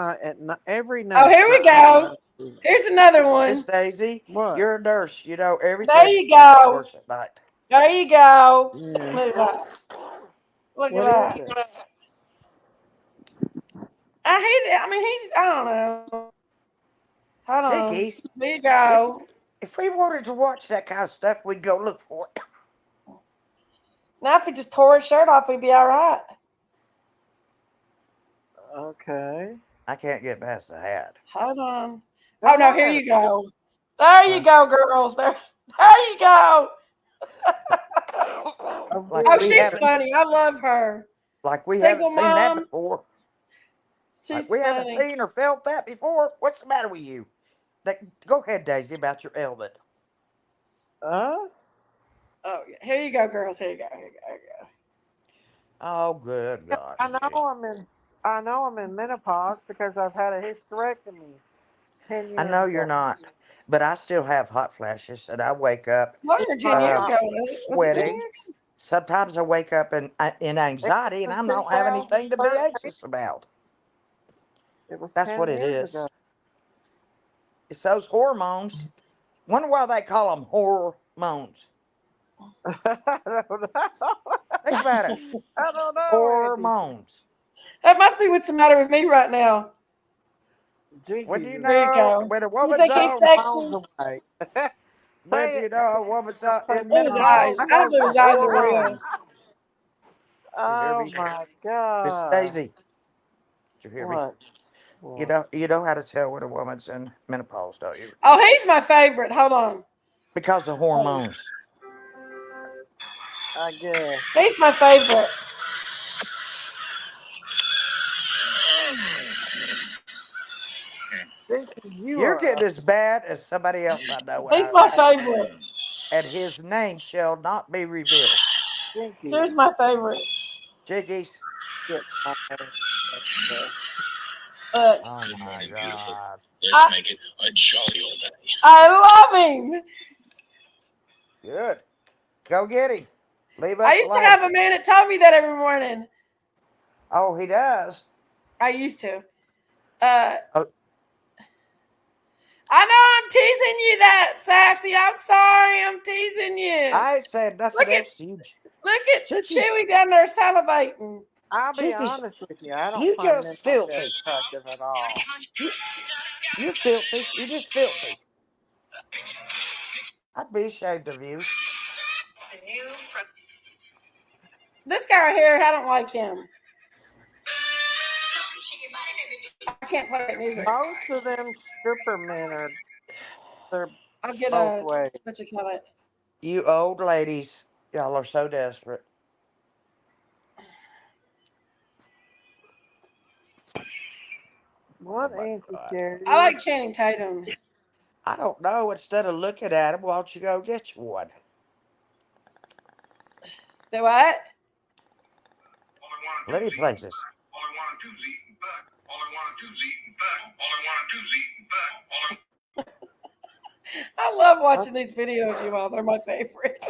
every Oh, night here we my I run go. a fever. Here's another Miss one. Daisy, What? you're a nurse. You know There everything you makes it go. worse at night. There you go. Yeah. Look at that. Look at What is that. it? I hate it. I mean, I don't know. Hold on. Jinkies, There you if go. if we wanted to watch that kind of stuff, we'd go look for it. Now, if he just tore his shirt off, he'd be all right. Okay. I can't get past the hat. Hold on. Oh, Don't no. worry Here about you go. There you Huh? go, girls. There you go. it. I'm like Oh, we doing she's haven't it. funny. I love her. like we haven't Single seen that mom. before. Like She's we haven't funny. seen or felt that before. What's the matter with you? Go ahead, Daisy, about your ailment. Uh, Oh, yeah. Here you go, girls. Here you go. Here you go. Here you Oh, good yeah, gosh. I know I'm in menopause because I've had a hysterectomy 10 I years know you're ago. not, but I still have hot flashes, and I wake up go. Longer It's than my 10 years uh, ago. Was it 10 sweating. years? Sometimes I wake up in it anxiety, and was I in don't have anything to be 2013. anxious about. It was That's what 10 it years is. ago. It's those hormones. Wonder why they call them hormones. I don't know. Think about it. I don't know, Auntie. Hormones. That must be what's the matter with me right now. When do Jinkies you is There you know go. when a You woman's think he's on? miles sexy? away. When Say do it. you know a woman's Say in Look at his menopause? eyes. miles I don't Because know if the his eyes are away. real. hormones. Did you hear Oh me, my Miss God. Daisy? Did you hear me? What? You know how to tell when a woman's in menopause, don't you? Oh, he's my favorite. Hold on. Because of hormones. I guess. He's my favorite. Vicky, you You're are getting as bad as somebody else I know, He's my favorite. and his name shall not be revealed. Vicky. Here's my favorite. Jiggies. Get my nerves. Look, Oh my God. I, Make it a jolly old day. I love him. Good. Go get him. Leave I us used to alone. have a man that told me that every morning. Oh, he does. I used to. Uh, Oh, I know I'm teasing you that, Sassy. I'm sorry. I'm teasing you. I ain't said nothing Look at else to you. Jiggies. Chewy down there salivating. I'll be Jiggies. honest with you. I don't You find men just like that filthy. attractive at all. You, you're filthy. You're just filthy. I'd be ashamed of you. This guy right here, I don't like him. I can't play that music. Most of them stripper men they're I'll get both a ways. what you call it. You old ladies. Y'all are so desperate. Oh What my Auntie God. Carrie? I like Channing Tatum. I don't know. Instead of looking at him, why don't you go get you one? The what? Plenty of places. All I want to do is eat and fuck. All I want to do is eat and fuck. All I want to do is eat and fuck. I love watching these videos, you all. They're my favorites.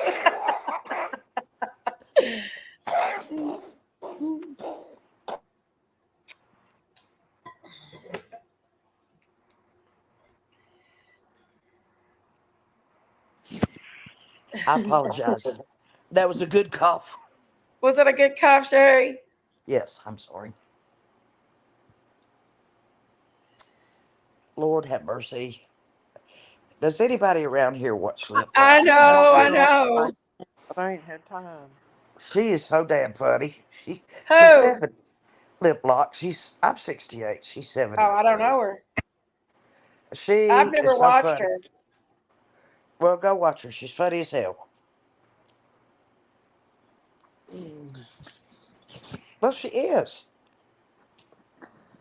I apologize. That was a good cough. Was it a good cough, Sherry? Yes, I'm sorry. Lord have mercy. Does anybody around here watch Slip I Knot? know, I know. I ain't had time. She is so damn funny. She's Who? Lip Lock. I'm 68. She's Oh, I don't 73. know her. I've She never is so watched funny. her. Well, go watch her. She's funny as hell. Well, she is.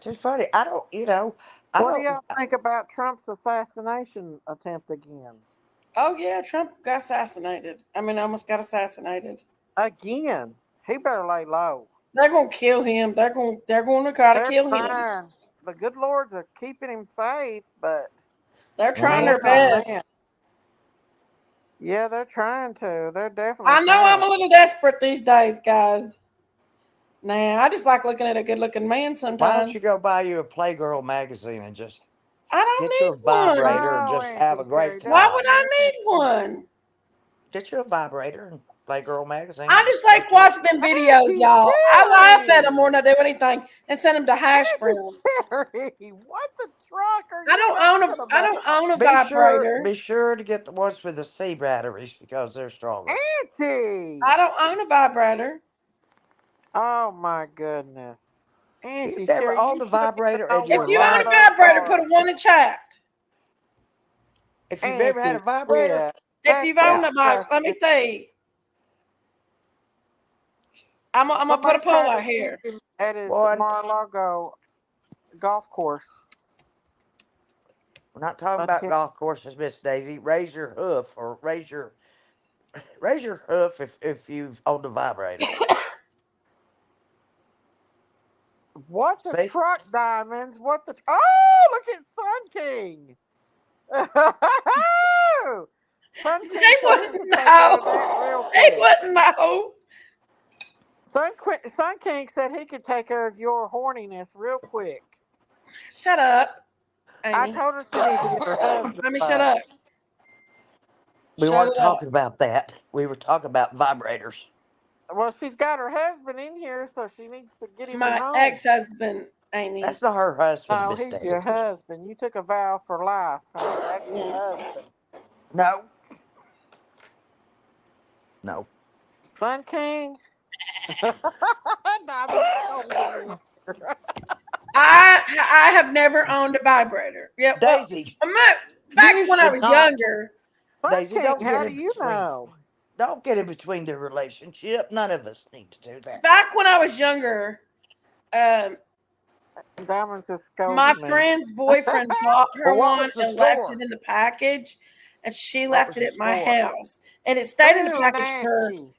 She's funny. I don't, I What do don't. y'all think about Trump's assassination attempt again? Oh yeah, Trump got assassinated. I mean, almost got assassinated. Again, he better lay low. They're gonna kill him. They're gonna try to They're kill him. trying. The good Lord's are keeping him safe, but They're trying Mhm. their best. Yeah, they're trying to. They're definitely I know trying. I'm a little desperate these days, guys. Nah, I just like looking at a good-looking man Why don't sometimes. you go buy you a Playgirl magazine and just I don't get need your vibrator and No, just have a Auntie Carrie, great one. Why don't time? would do I that. need one? Get you a vibrator and Playgirl magazine. I And just go like to it. watching them videos, Auntie y'all. I laugh at them more Carrie! than I do anything and send them to hash Auntie brown. Carrie! What the truck are I you don't own a talking I about? don't own a Be sure, vibrator. be sure to get the ones with the C batteries because they're stronger. Auntie! I don't own a vibrator. Oh my goodness. You've Auntie never Sherry, you owned a shouldn't even vibrator know in If your what you own one of a life. those vibrator, put are. a one in chat. If you've ever had Auntie, a vibrator, yeah. If That's you've owned yeah. a vibrator, let me disgusting. see. I'm gonna put a Somebody poll tried out to shoot here. him at his One, Mar-a-Lago golf course. we're not talking about Attempt. golf courses, Miss Daisy. Raise your hoof or raise your hoof if you've owned a vibrator. What the See? truck diamonds? What the? Oh, look at Sun King. Sun They King said he wouldn't could take care of know. that real They quick. wouldn't know. Sun King said he could take care of your horniness real quick. Shut up, I Amy. told her she needs to get her husband Let me shut back. up. We Shut weren't it up. talking about that. We were talking about vibrators. Well, she's got her husband in here, so she needs to get him at My home. ex-husband, Amy. That's not her husband, No, Miss he's your Daisy. husband. You took a vow for life, honey. That's your husband. No, no. Sun King. Diamond told me. I have never owned a vibrator. Yeah, well, Daisy, back you when I should was not. younger. Sun Daisy, King, don't get how do in you between. know? Don't get in between the relationship. None of us need to do that. Back when I was younger, um, Diamonds is my scolding me. friend's boyfriend bought her Well, what one was the and left it score? in the package, and she What left was it the at my score? house. And it stayed in the Ooh, package for. nasty.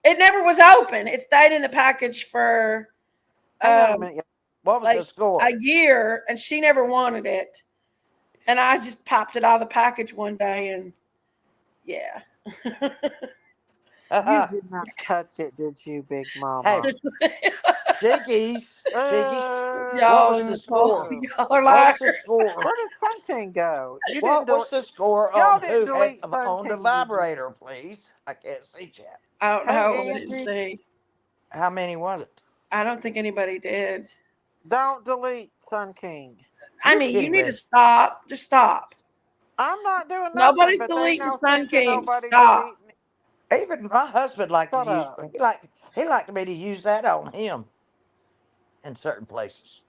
It never was open. It stayed in the package for Hang on a um, minute. What was the like score? a year, and she never wanted it. And I just popped it out of the package one day, and yeah. You did not touch it, did you, Big Hey, Mama? Jinkies, Jinkies. What Y'all was are the score? y'all are What was the liars. score? Where did Sun King go? You didn't What was delete. the score Y'all on didn't who had delete Sun owned a King, did you? vibrator, please? I can't see chat. I don't know. Hey, I didn't Angie, see. How many was it? I don't think anybody did. don't delete Sun King. I You're mean, you kidding need to me. stop. Just stop. I'm not doing nothing, Nobody's but there's deleting no Sun sense in King. nobody Stop. deleting it. Even my husband liked to Shut use. up. He liked me to use that on him in certain places.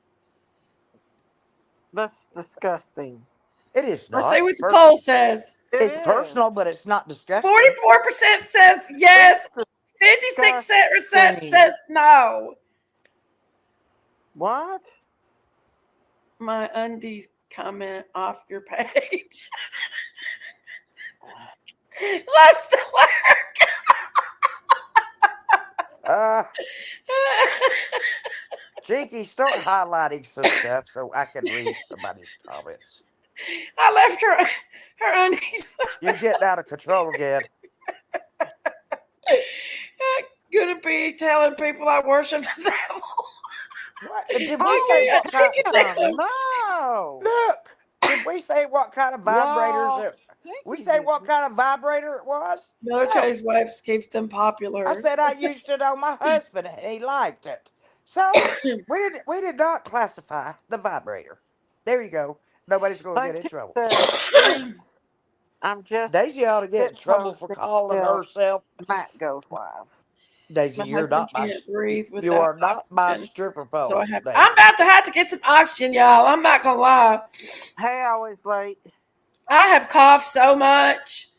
That's disgusting. It is Let's see not. what the poll says. It It's is. personal, but it's not disgusting. 44% says It's yes. 56% disgusting. says no. What? My undies comment off your page. Loves to Uh, work. Jinky, start highlighting some stuff so I can read somebody's comments. I left her undies. You're getting out of control again. Gonna be telling people I worship the devil. What did we I say? Oh, can't What kind? take it Pam, down. no. Look, did we say what kind of vibrators? Y'all, We Jinkies say is. what kind of vibrator it was? No, Military's wife keeps them I popular. said I used it on my husband and he liked it. So we did not classify the vibrator. There you go. Nobody's gonna Sun get in King trouble. says, sweet. I'm just Daisy ought to get in shit trouble for posting calling till herself. Matt goes live. Daisy, My you're husband not my can't breathe you without are not my oxygen, stripper so I pole, have. I'm Daisy. about to have to get some oxygen, y'all. I'm not gonna lie. Hey, always late. I have coughed so much,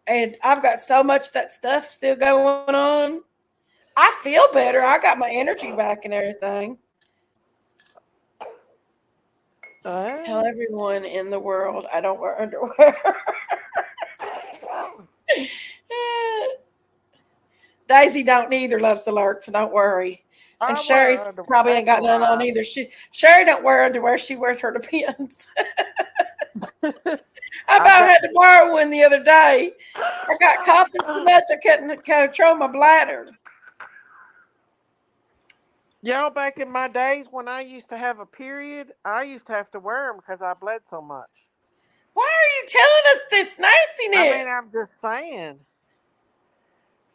and I've got so much that stuff still going on. I feel better. I got my energy back and everything. Tell Uh, everyone in the world I don't wear underwear. Daisy don't either. Loves to lurk, so don't worry. And I Sherry's wear underwear. probably ain't That's a got none on lie. either. Sherry don't wear underwear. She wears her depends. I I about got had to borrow one the other day. I got coughing so much I couldn't control my bladder. Y'all, back in my days when I used to have a period, I used to have to wear them because I bled so much. Why are you telling us this I nastiness? mean, I'm just saying.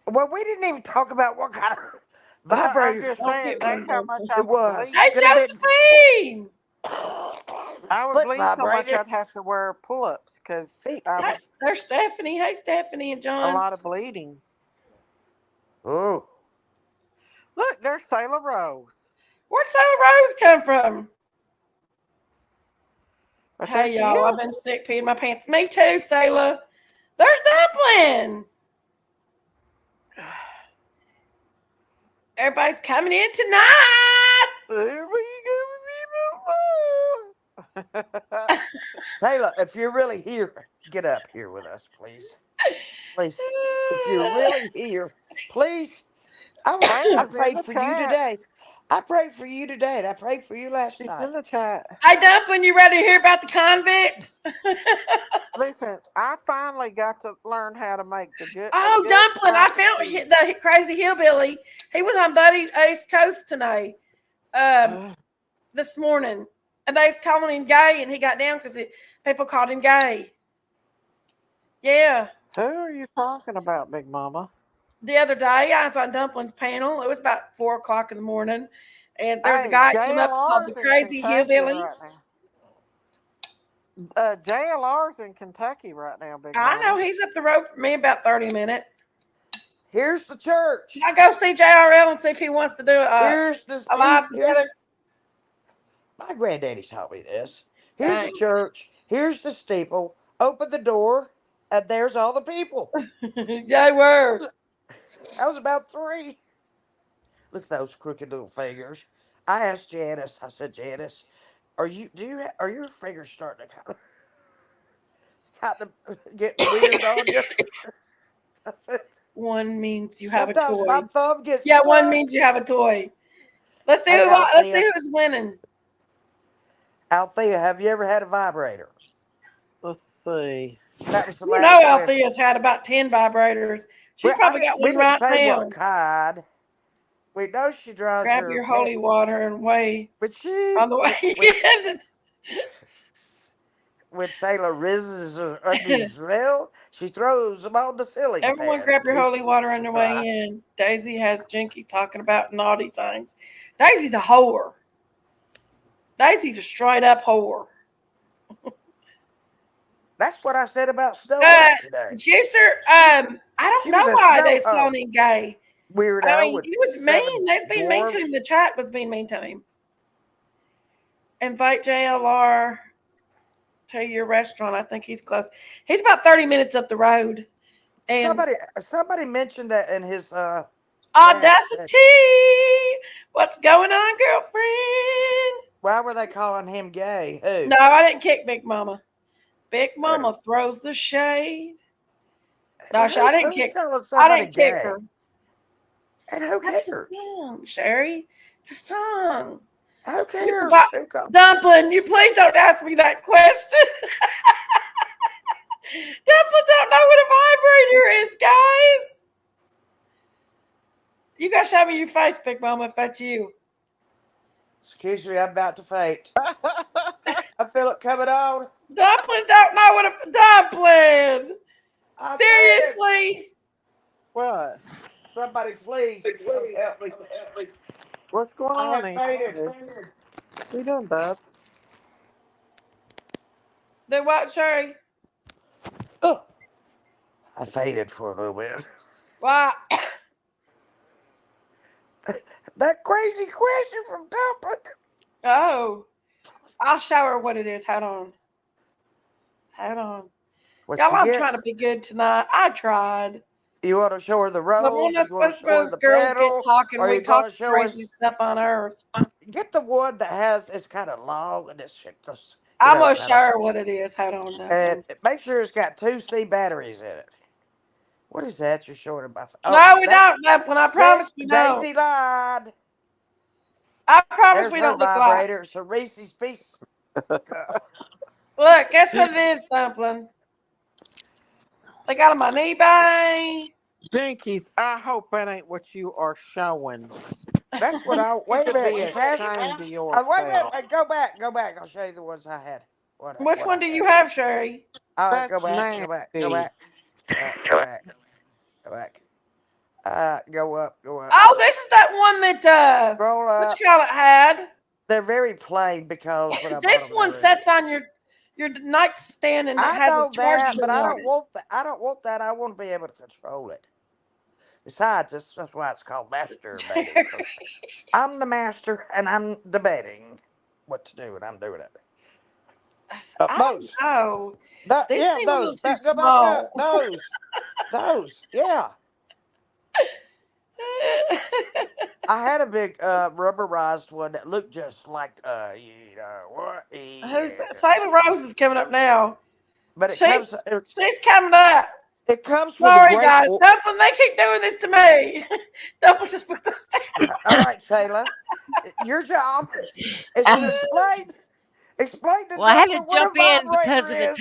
well, we didn't even talk about what kind of I'm vibrator just Don't saying. get That's one, how much Duncan. I it would was. Hey, bleed. Could have been Josephine. I would foot bleed so much vibrator. I'd have to wear pull-ups because Feet. I Hey, was there's Stephanie. Hey, Stephanie and a John. lot of bleeding. Oh, Look, there's Sailor Rose. Where'd Sarah Rose come from? But there Hey, she y'all. I've is. been sick peeing my pants. Me too, Sayla. There's Dumpling. Everybody's coming in tonight. There we go. Sailor, if you're really here, get up here with us, please. Please. If you're really here, please. I Sailor's in prayed the for you chat. today. I prayed for you today, and I prayed for you last She's night. in the chat. Hey, Dumpling, you ready to hear about the convict? Listen, I finally got to learn how to make a Oh, good Dumpling, I mac and found cheese. the crazy hillbilly. He was on Buddy East Coast tonight, this morning. And they was calling him gay, and he got down because people called him gay. Yeah. Who are you talking about, Big Mama? The other day, I was on Dumpling's panel. It was about 4 o'clock in the morning. And there was a Hey, guy that came up called the JLR's in Crazy Kentucky Hillbilly. right now. JLR's in Kentucky right now, Big I know Mama. he's up the road from me about 30 minutes. Here's the church. I go see JRL and see if he wants to do Here's the a live here's together. My granddaddy taught me this. Here's the Dang. church. Here's the steeple. Open the door, and there's all the people. They were. I was about 3. Look at those crooked little fingers. I asked Janice. I said, Janice, are your fingers starting to kind of getting weird on you? I said, One means you have a sometimes my toy. thumb gets Yeah, one stuck. means you have a toy. Let's see Hey, let's see Althea. who's winning. Althea, have you ever had a vibrator? Let's see. That was the You know last question. Althea's had about 10 vibrators. She's Well, probably got we one didn't right say now. what kind. We know she drives Grab her your pet, holy water and weigh but she on the way in. when Sailor rises her undies well, she throws them on the ceiling Everyone fan grab your to holy water on to your way dry. in. Daisy has Jinkies talking about naughty things. Daisy's a whore. Daisy's a straight up whore. That's what I said about Snow White today. Juicer, She I don't she was know a why snow they's calling hoe him gay. I weirdo mean, with he was 7 mean. They's being mean to dwarves. him. The chat was being mean to him. Invite JLR to your restaurant. I think he's close. He's about 30 minutes up the road. And Somebody mentioned that in his chat. Audacity. What's going on, girlfriend? Why were they calling him gay? Who? No, I didn't kick Big Mama. Big Uh, Mama throws the shade. No, I didn't who's kick. calling I somebody didn't kick gay? her. And who That's a cares? song, Sherry. It's a song. Who It's cares? about Who called? Dumpling. You please don't ask me that question. Dumpling don't know what a vibrator is, guys. You gotta show me your face, Big Mama, if that's you. Excuse me, I'm about to faint. I feel it coming on. Dumpling don't know what a dumpling. I fainted. Seriously. What? Somebody please come help me. What's going I on, have Nancy? fainted. What you doing, bub? The what, Sherry? Oh, I fainted for a little bit. Why? That crazy question from Dumpling. Oh. I'll show her what it is. Hold on. Hold on. What Y'all, you I'm get? trying to be good tonight. I tried. You want to show her the But we're rose? not You want to supposed to show her those the girls get petal? talking. Or We you talk going to show crazy us? stuff on earth. Get the one that has it's kind of long and it's I'm gonna kind show of. her what it is. Hold on, And Dumpling. make sure it's got 2C batteries in it. What is that you're showing about? Oh, No, we that's don't, Dumpling. I see, promise we don't. Daisy lied. I promise There's we her don't look like. vibrator. It's a Reese's piece. Look, guess what it is, Dumpling? They got them on eBay. Jinkies, I hope that ain't what you are showing. That's what I. You Wait a could minute. be You passed. ashamed of Wait a minute. yourself. Go back. Go back. I'll show you the ones I had. Which What one I do had. you have, Sherry? All right. Go That's back. Go back. Go nasty. back. Go back. Go back. Go back. Go up. Go up. Oh, this is that one that Scroll what up. you call it had. They're very plain because when I bought This them, they one were. sets on your nightstand and it I has a know that, charger but I on don't want that. I don't want that. I want to be able to control it. Besides, that's why it's called masturbating. it. 'Cause I'm the master, and I'm debating what to do, and I'm doing it. I don't Those, know. These yeah, seem a little those. too Go back small. up. Those, yeah. I had a big rubberized one that looked just like what? Who's Yeah. that? Sailor Rose is coming up now. But She's coming up. it comes with a Sorry, great. guys. Dumpling, they keep doing this to me. Dumpling just put those down. All right, Shayla, your job is to explain to Well, I had to Dumpling what a jump in because vibrator of is.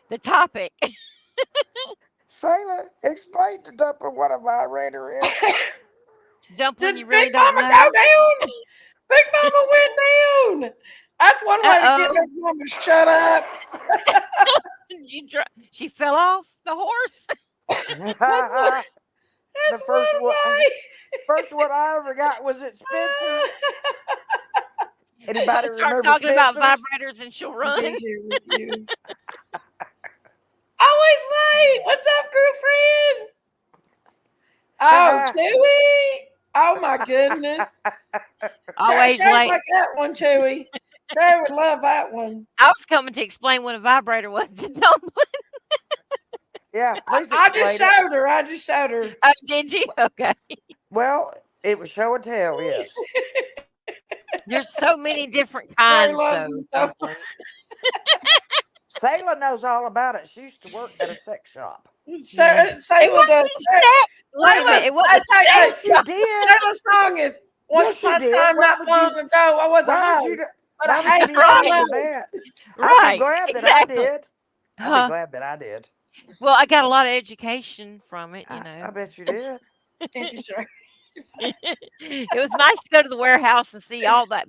the topic. Shayla, explain to Dumpling what a vibrator is. Dumpling, Did you Big really don't Mama go know? down? Big Mama went down. That's one way to get Uh-oh. Big Mama to shut up. She fell off the horse. That's one. the That's one way. first one I ever got was at Spencer's. Anybody Start remember talking about Spencer's? vibrators and she'll I'll run. be here with you. Always late. What's up, girlfriend? Oh, Chewy. Oh my goodness. Always Shake late. like that one, Chewy. They would love that one. I was coming to explain what a vibrator was. Don't. Yeah, please I just explain it. showed her. I just showed her. Oh, did you? Okay. Well, it was show and tell, yes. There's so many different Mary kinds, loves though. them so Dumpling. Sayla knows all about it. She used to work at a sex shop. Yes. It Sayla does. wasn't sex. Wait a minute. Sayla's, It wasn't I sex. Yes, you tell did. Sayla's song is Once Yes, you Upon a did. Time, Not Long Ago, I was a Why would hoe, you? but Why I would you hate be to ashamed know. of that? I'd be Right. glad that I Exactly. did. I'd be Huh. glad that I did. Well, I got a lot of education from it, you I know. bet you did. Auntie Sherry. It was nice to go to the warehouse and see all that.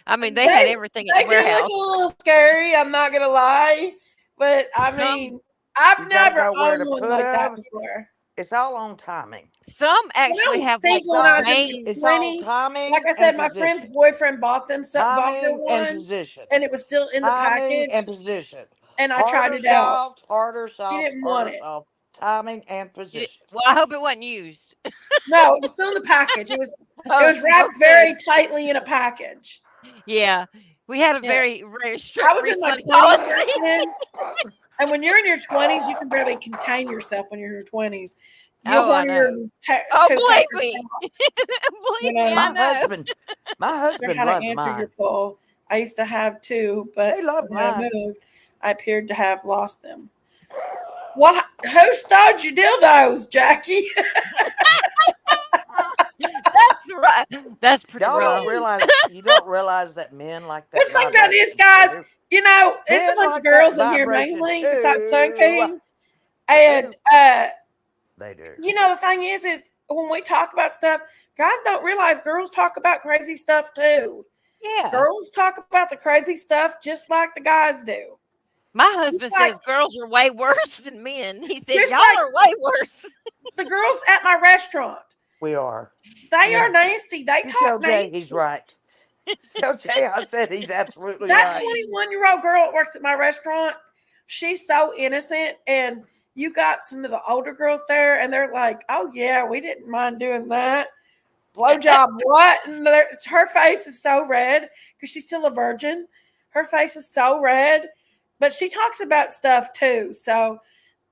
I mean, they had everything at the They do look warehouse. a little scary, I'm not gonna lie. But I Some mean, I've You gotta never know where to owned one put like that them. before. It's all on timing. some When I actually was have like single and I was in my veins. It's all 20s, like timing I and said, my friend's position. boyfriend bought her Timing and one, position. and it was still in the Timing and package, position. and I tried Harder it out. soft, harder She soft, didn't want harder it. soft. Timing and You position. Well, I hope it wasn't used. No, it was still in the package. It Oh, was wrapped okay. very tightly in a package. Yeah. We had a Yeah. very I strict was in my refund 20s back policy. then. And when you're in your 20s, you can barely contain yourself when you're in your 20s. You'll Oh, I horn your know. Oh, two believe peppers me. out. Believe You me, I know, My know. my sure husband how to loves answer your mine. poll. I used to have two, They but love when I mine. moved, I appeared to have lost them. What? Who stole your dildos, Jackie? That's right. That's pretty Y'all don't rough. realize you don't realize that men like that Let's think about this, vibration guys. too. You know, it's a Men bunch of like that girls in here vibration mainly, besides Sun too. King. They And do. They do. you know, the thing is when we talk about stuff, guys don't realize girls talk about crazy stuff too. Yeah. Girls talk about the crazy stuff just like the guys do. My Just husband like, says girls are way worse than men. He said, just y'all like are way worse. the girls at my restaurant. We are. They Yeah. are nasty. They You talk tell Jay nasty. he's right. Tell Jay I said he's absolutely That right. 21-year-old girl that works at my restaurant, she's so innocent. And you got some of the older girls there, and they're like, oh, yeah, we didn't mind doing that. Blowjob, what? And her face is so red because she's still a virgin. Her face is so red, but she talks about stuff too. So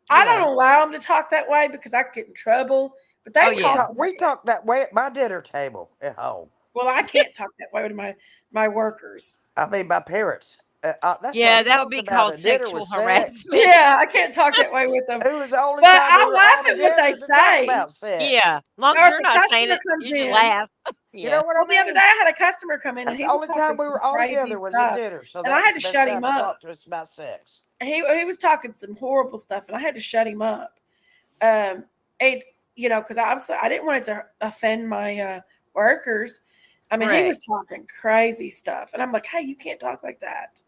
I Yeah. don't allow them to talk that way because I get in trouble. But they Oh, talk yeah. that We way. talk that way at my dinner table at home. Well, I can't talk that way to my workers. I mean, my parents. That's what Yeah, we that would talked be about called at dinner sexual was sex. harassment. Yeah, I can't talk that way with them. It was the only But time we I were laugh all at what they together to talk say. about sex. Yeah. As long Or as if you're a not saying customer it, comes you can in, laugh. You know Yeah. what well, I the other mean? day I had a customer come in and That's he the was only talking time we some were all crazy together was at stuff, dinner. So and that I was had the to best shut him time to up. talk to us about sex. He was talking some horrible stuff, and I had to shut him up. And because I didn't want it to offend my workers. I mean, he was Correct. talking crazy stuff, and I'm like, hey, you can't talk like that.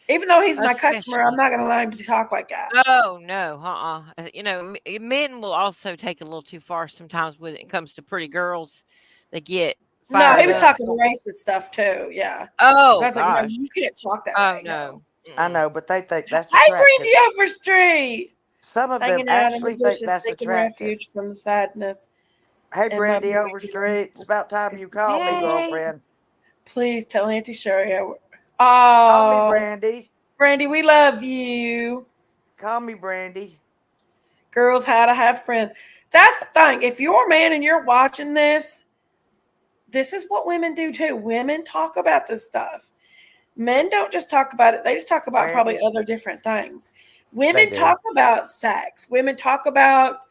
Even though he's my customer, I'm Especially. not going to allow him to talk like that. Oh, no. You know, men will also take a little too far sometimes when it comes to pretty girls. They get No, They he fired was do. up. talking racist stuff too. Yeah, and Oh, I was like, no, gosh. you can't talk that Oh, way. no. No. I Mm-mm. know, but they think that's Hey, attractive. Brandy Overstreet, Some of them hanging out in the actually think bushes, that's seeking attractive. refuge from the sadness Hey, in my Brandy brain. Overstreet, it's about time you called me, Hey. girlfriend. Please tell Auntie Sherry. Call me, Oh, Brandy. Brandy, we love you. Call me, Brandy. Girls, how to have friends. That's the thing. If you're a man and you're watching this is what women do too. Women talk about this stuff. Men don't just talk about it, they just talk about probably Brandy, other different things. they Women do. talk about sex. Women talk about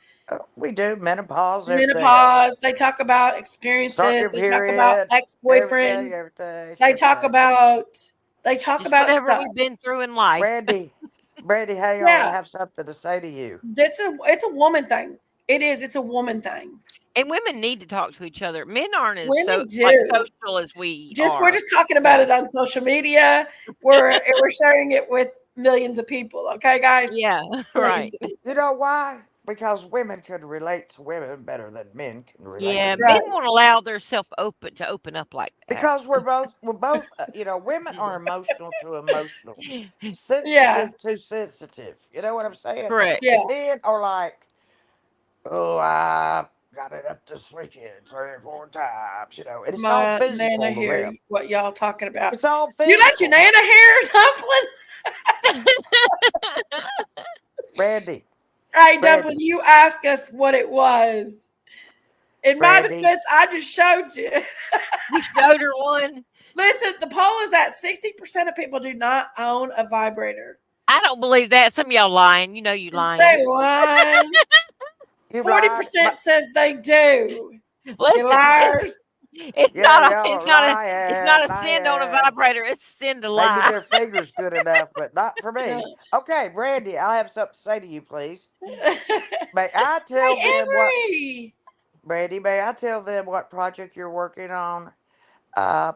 We do menopause, everything else. menopause. They talk about Start experiences. your They talk about period, ex everything, boyfriends. everything, They talk everything. about they talk Just about whatever stuff. we've been through in life. Brandy, Brandy, hey, y'all, I Yeah, have something to say to you. it's a woman thing. It is. It's a woman thing. And women need to talk to each other. Men aren't as Women like do. social as we We're are. just talking about No, it on social media. We're sharing it with millions of people. Okay, guys, Yeah, right. millions of you people. know why? Because women can relate to women better than men can relate Yeah, to men men. Right. won't allow their self open up like that. Because we're both, women are emotional to emotional, Yeah. sensitive to sensitive. You know what I'm saying? Correct. Yeah. Men are like, oh, got it up this weekend 3 or 4 times, and it's all My nana physical to here, them. what y'all talking about? It's all You let your physical. nana hear dumpling? Brandy, Hey, dumpling, Brandy, you ask us what it was. In my Brandy. defense, I just showed you. You showed her one. Listen, the poll is at 60% of people do not own a vibrator. I don't believe that. Some of y'all lying. You know you lying. They lying. You lied. 40% says they do. You Listen, liars. it's Yeah, not a y'all it's are not a it's not lying, a sin on a lying. vibrator. It's a sin to Maybe lie. their finger's good enough, but not for me. Okay, Brandy, I have something to say to you, please. May I tell Hey, them what, Emery. Brandy? May I tell them what project you're working on? Uh,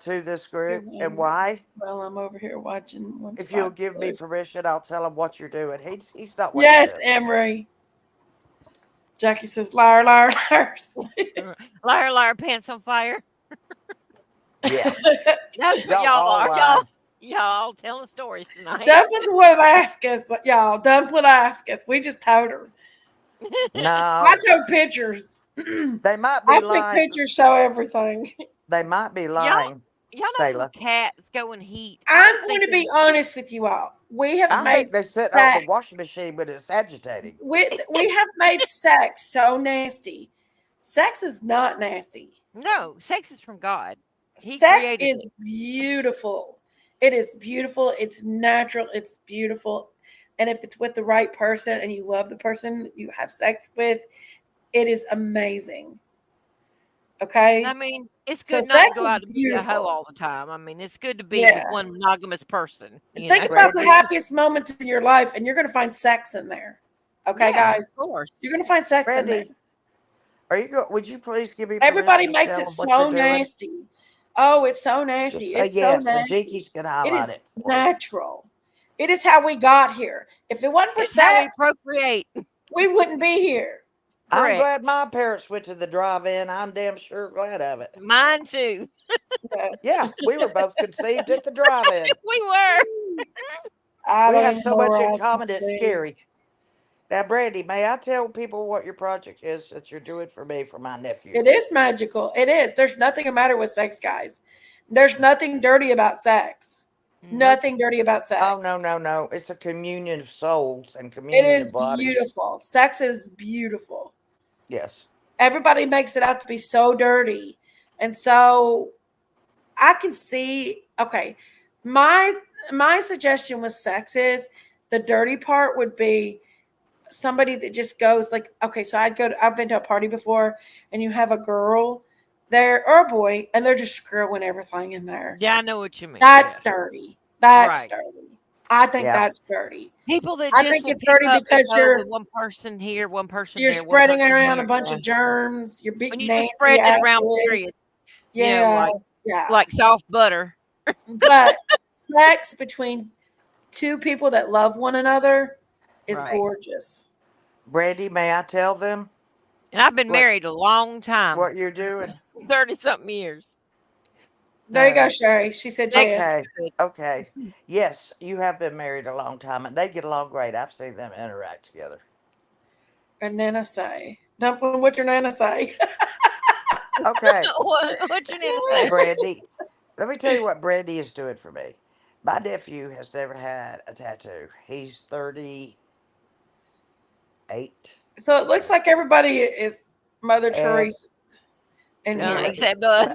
to this group and why? Well, I'm over here watching one If you'll five. give me permission, I'll tell him what you're doing. He's not what you Yes, think. Emery. Jackie says, liar, liar, liars. Liar, liar, pants on fire. Yeah, That's what y'all y'all all are. lying. Y'all telling stories tonight. Dumplings would ask us, y'all. Dumpling asked us. We just told her. I No, took pictures. they might I be think lying. pictures show everything. They might be y'all lying, y'all know them Sailor. cats go in heat. I I'm was going to be thinking, honest with you all. We have I made think they sit on the sex. washing machine when it's agitating. We have made sex so nasty. Sex is not nasty. no, sex is from God. He Sex created is it. beautiful. It is beautiful. It's natural. It's beautiful. And if it's with the right person and you love the person you have sex with, it is amazing. I Okay? mean, it's So good not to sex go is out to be a hoe beautiful. all the time. I mean, it's good to be Yeah. with one monogamous person, And you think know? about the Brandy, happiest moments in your life, and you're going to find sex in there. Okay, Yeah, of guys? course. You're going to find sex in there. Brandy, are you go? Would you please give me Everybody permission to makes tell it them what you're so doing? nasty. Oh, it's so Just nasty. say It's so yes, and nasty. Jinkies can It highlight is it for me. natural. It is how we got here. If it wasn't for It's how we sex, procreate. we wouldn't be here. I'm Correct. glad my parents went to the drive-in. I'm damn sure glad of it. Mine too. Yeah. Yeah, we were both conceived at the drive-in. We were. I We don't have even so know much where in I was common. It's conceived. scary. Now, Brandy, may I tell people what your project is that you're doing for me for my nephew? It is magical. It is. There's nothing the matter with sex, guys. There's nothing dirty about sex. Nope. Nothing dirty about Oh sex. no, no, no! It's a communion of souls and It communion of is bodies. beautiful. Sex is beautiful. Yes, Everybody makes it out to be so dirty. And so I can see, okay, my my suggestion with sex is the dirty part would be somebody that just goes like, okay, so I've been to a party before and you have a girl there or a boy and they're just screwing everything in there. Yeah, I know what you mean. That's Yes. dirty. That's Right. dirty. I think yeah. that's dirty. People that I just think will it's pick dirty up and because go with one person here, one person you're there, one spreading person around a here. bunch Yeah. of germs. You're When big you just nasty spread it around, acid. period. You know, Yeah, yeah. like soft butter. But sex between two people that love one another is Right. gorgeous. Brandy, may I tell them And I've been what married a long time, you're doing? 30 something years. There you go, So Sherry. She said sex yes. is Okay, good. okay. Yes, you have been married a long time, and they get along great. I've seen them interact together. And Nana say, Dumpling, what your Nana say? Okay, What you need to say? Brandy. Let me tell you what Brandy is doing for me. My nephew has never had a tattoo. He's 38. So it looks like everybody is Mother And Teresa in here. let me, Except us.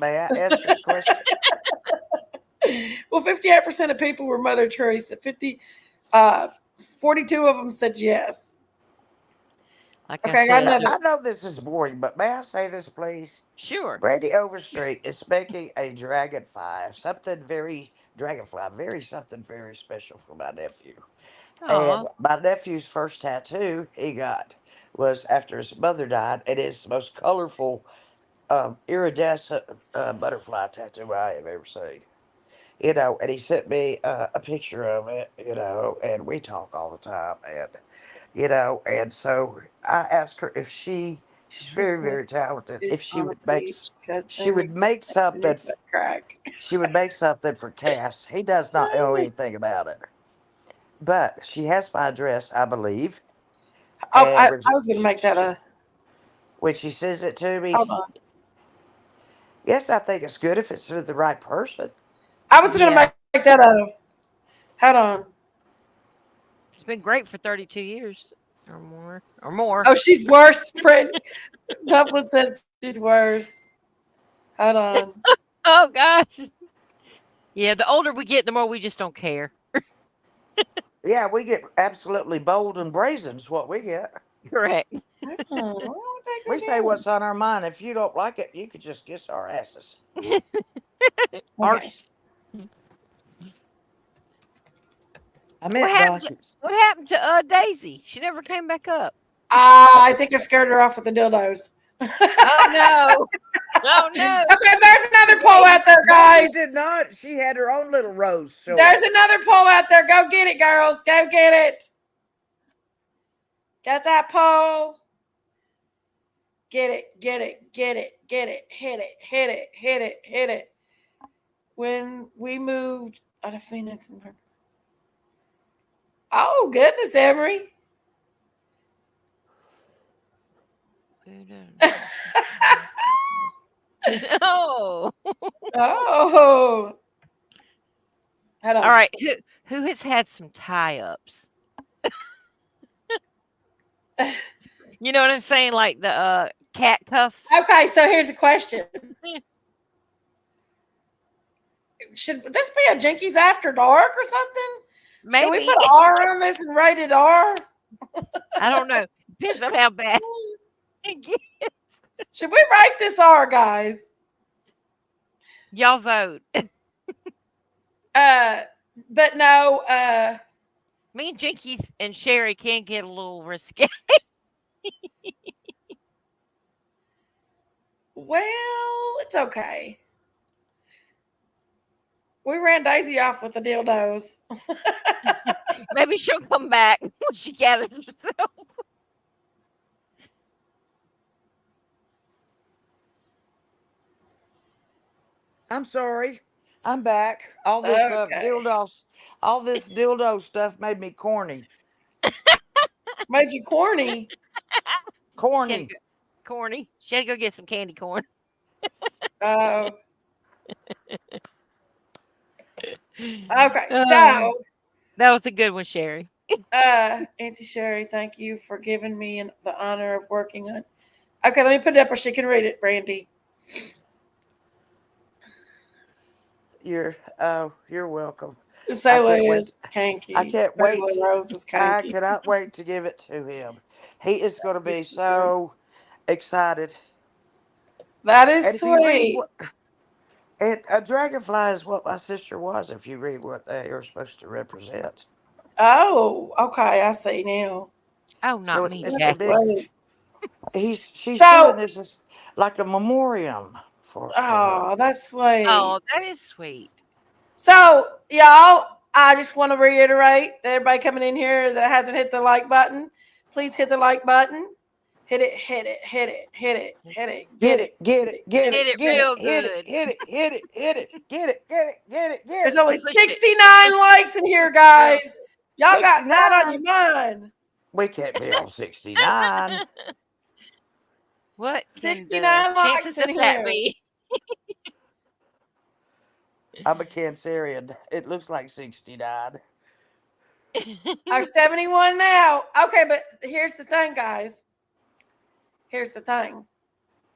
may I answer the question? Well, 58% of people were Mother Teresa. 42 of them said yes. Like I Okay, I got Now, said, another. I know this is boring, but may I say this, please? sure. Brandy Overstreet is making a dragonfly, very something very special for my nephew. And Aw. my nephew's first tattoo he got was after his mother died, and it's the most colorful, iridescent butterfly tattoo I have ever seen. And he sent me a picture of it, and we talk all the time, and so I asked her if she's She very, said very talented, if it's on a beach because she would Emery make gets something, beneath the crack. she would make something for Cass. He does not know anything about it, but she has my address, I believe, Oh, I, And I was gonna make that a. when she says it to me, Hold on. yes, I think it's good if it's with the right person. I was gonna Yeah, make that a. Hold on. it's been great for 32 years or more. Or more. Oh, she's worse, friend. Dublin said she's worse. Hold on. Oh gosh. Yeah, the older we get, the more we just don't care. Yeah, we get absolutely bold and brazen is what we get. Correct. Oh, what was that We say girl doing? what's on our mind. If you don't like it, you could just kiss our asses. Okay. Harsh. I What meant happened to buckets. what happened to Daisy? She never came back up. I think I scared her off with the dildos. Oh no. Oh no. Okay, there's another poll out there, No, we guys. did not. She had her own little rose There's showing. another poll out there. Go get it, girls. Go get it. Got that poll? Get it, get it, get it, get it. Hit it, hit it, hit it, hit it. When we moved out of Phoenix. Oh, goodness, Emery. Oh. Oh. Hold on. All right. Who has had some tie-ups? You know what I'm saying? Like the cat cuffs. Okay, so here's a question. Should this be a Jinkies After Dark or something? Should we Maybe. put R on this and rated R? I don't know. Depends on how bad. Should we rate this R, guys? Y'all vote. But no, Me and Jinky and Sherry can get a little risque. well, it's okay. We ran Daisy off with the dildos. Maybe she'll come back when she gathers herself. I'm sorry. I'm back. All this Okay. all this dildo stuff made me corny. Made you corny. She had to Corny. go, corny. She had to go get some candy corn. Okay, Oh, so that was a good one, Sherry. Auntie Sherry, thank you for giving me the honor of working on. Okay, let me put it up where she can read it, Brandy. You're welcome. Say can't wait. Liz, kanky. I can't Say wait. Rose is I kanky. cannot wait to give it to him. He is going to be so excited. That And is if you read sweet. what and a dragonfly is what my sister was, if you read what they are supposed to represent. Oh, okay, I see now. Oh, So not it's me, it's a That's Jackie. big. sweet. She's doing So, this as like a memoriam for her. oh, that's sweet. Oh, that is sweet. So, y'all, I just want to reiterate that everybody coming in here that hasn't hit the like button, please hit the like button. Hit it, hit it, hit it, hit it, hit it, Get get it, it, get get it, it, get get it, it. Hit it get it, real hit it, good. hit it, hit it, hit it, get it, get it, get it, get it, There's get only it. Push it. 69 likes in here, guys. Y'all got that on your 69. mind. We can't be on 69. What can the 69 likes chances in of that here. be? I'm a Cancerian. It looks like 69. Are 71 now. Okay, but here's the thing, guys. Here's the thing.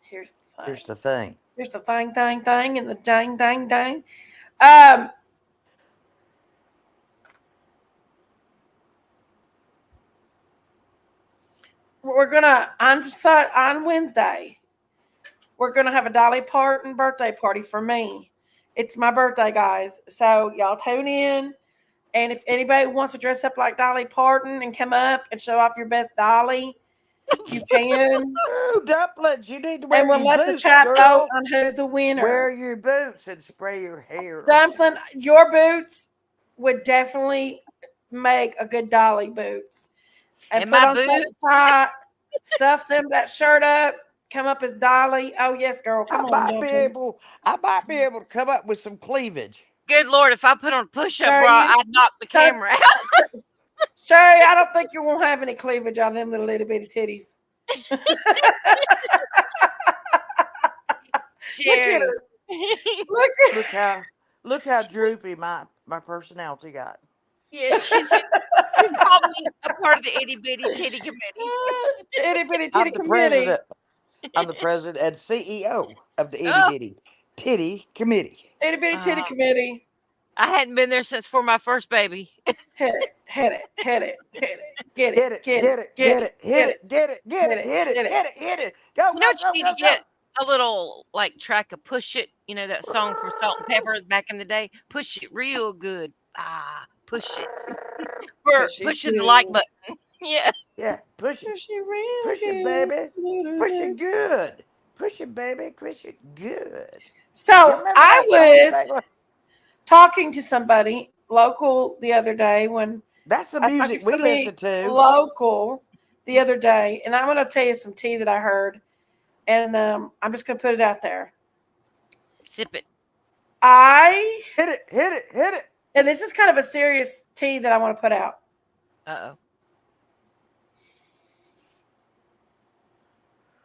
Here's the thing. Here's the thing. Here's the thing, and the dang. Um, we're gonna on Wednesday. We're gonna have a Dolly Parton birthday party for me. It's my birthday, guys. So y'all tune in. And if anybody wants to dress up like Dolly Parton and come up and show off your best Dolly, you can. Ooh, dumplings. You need to And wear we'll your let the boots, chat vote girl. on who's the winner. Wear your boots and spray your hair. Dumpling, your boots would definitely make a good Dolly boots. And And put my on something boots. tight, stuff that shirt up, come up as Dolly. Oh yes, girl, I come on, might be Dumpling. able I might be able to come up with some cleavage. Good Lord, if I put on a push-up Girl, bra, you I'd knock the so, camera out. Sherry, I don't think you won't have any cleavage on them little itty bitty titties. Look at Cherry. her. Look at Look how droopy my personality got. Yeah, she called me a part of the itty bitty titty committee. the itty bitty I'm titty the committee. president. I'm the president and CEO of the Itty Oh, Bitty Titty Committee. Itty bitty uh, titty committee. I hadn't been there since for my first baby. Hit it, hit it, hit it, hit it. Get it, Get it, get it, get it, get get it, it, hit get it, it, get it, get hit it, it, hit it, get it. hit it, hit it. Go, You know go, what you go, need go, to go. get? A little like track of Push It. You know that song from Salt and Pepper back in the day? Push it real good. Ah, push it. For Push it pushing the like good. button. Yeah. Yeah, Push it real push it, baby, push good. it good, push it, baby, push it good. You So remember I that song, was Shayla? talking to somebody local the other day when That's the I was talking music to we somebody listen to. local the other day, and I'm going to tell you some tea that I heard, and I'm just going to put it out there. Sip it. I Hit it, hit it, hit it. and this is kind of a serious tea that I want to put out. Uh oh.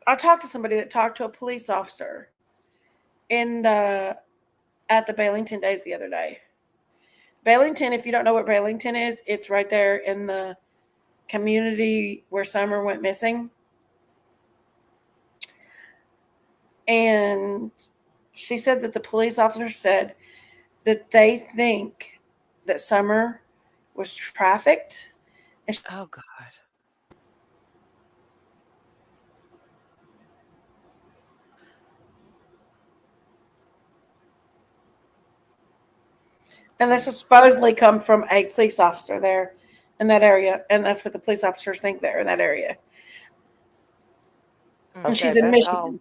I talked to somebody that talked to a police officer in at the Bailington Days the other day. Bailington, if you don't know what Bailington is, it's right there in the community where Summer went missing. And she said that the police officer said that they think that Summer was trafficked. Oh God. And this has supposedly come from a police officer there in that area. And that's what the police officers think there in that area. And Mm. Okay, she's in that's all. Michigan.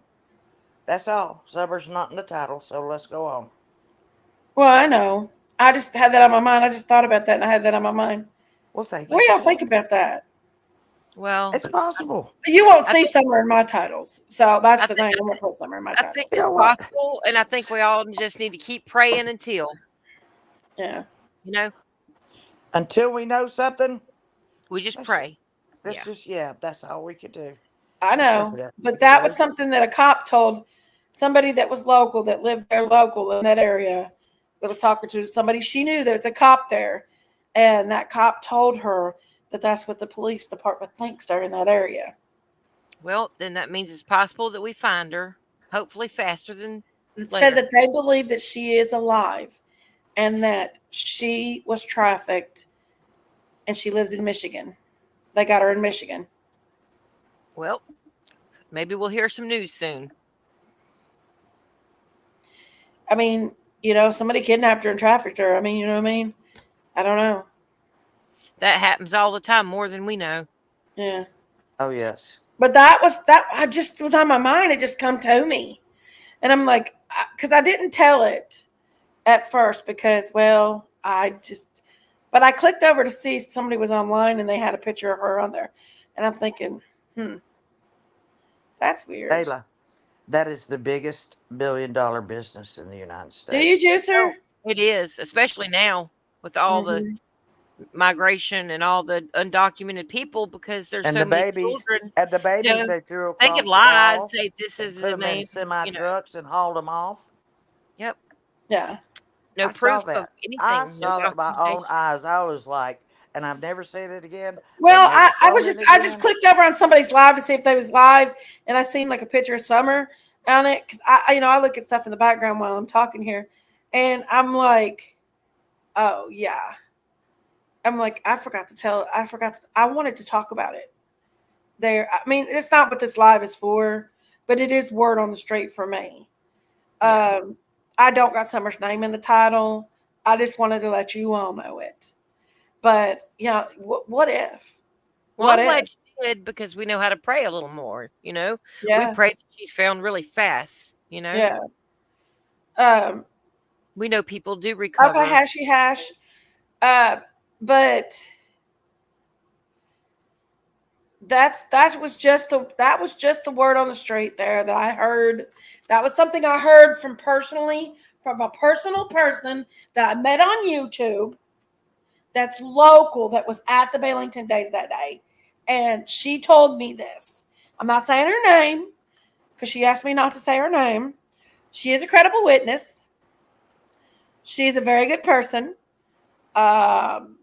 That's all. Summer's not in the title, so let's go on. Well, I know. I just had that on my mind. I just thought about that and I had that on my mind. Well, thank you What do for y'all think saying about that? Well, it's possible. You won't I see think Summer in my titles. So that's I the think thing. I won't put Summer in my I think You titles. it's know what? possible, and I think we all just need to keep praying until Yeah. you know Until we know something, we just let's pray. let's Yeah. just that's all we can do. I There's nothing know. else we But can that was do. something that a cop told somebody that was local, that lived there local in that area, that was talking to somebody she knew. There's a cop there. And that cop told her that that's what the police department thinks there in that area. Well, then that means it's possible that we find her, hopefully faster than It said later. that they believe that she is alive and that she was trafficked and she lives in Michigan. They got her in Michigan. Well, maybe we'll hear some news soon. I mean, somebody kidnapped her and trafficked her. I mean, you know what I mean? I don't know. That happens all the time, more than we know. Yeah. Oh yes. But that I just was on my mind. It just come to me. And I'm like, because I didn't tell it at first because, well, but I clicked over to see if somebody was online and they had a picture of her on there. And I'm thinking, that's weird. Shayla, that is the biggest $1 billion business in the United Do you, States. Juicer? Oh, it is, especially now with all the Mm-hmm. migration and all the undocumented people because there's And so many children. the You babies know, they threw they could across the lie and wall say this and is put the them in name. semi trucks and hauled them off. Yep. Yeah. No I saw proof of that. I anything. No saw that with my own documentation. eyes. I was like, and I've never seen it again. They've Well, never I shown was it I just again. clicked over on somebody's live to see if they was live, and I seen like a picture of Summer on it because I look at stuff in the background while I'm talking here, and I'm like, oh yeah, I'm like I wanted to talk about it there. I mean, it's not what this live is for, but it is word on the street for me. Yeah. I don't got Summer's name in the title. I just wanted to let you all know it. But yeah, what if? Well, What I'm if? glad you did because we know how to pray a little more. We Yeah, pray that she's found really fast. yeah. Um, We know people do okay, recover. hashy hash. Uh, but that was just the word on the street there that I heard. That was something I heard from a personal person that I met on YouTube. that's local that was at the Billington Days that day. And she told me this. I'm not saying her name because she asked me not to say her name. She is a credible witness. She's a very good person. Um,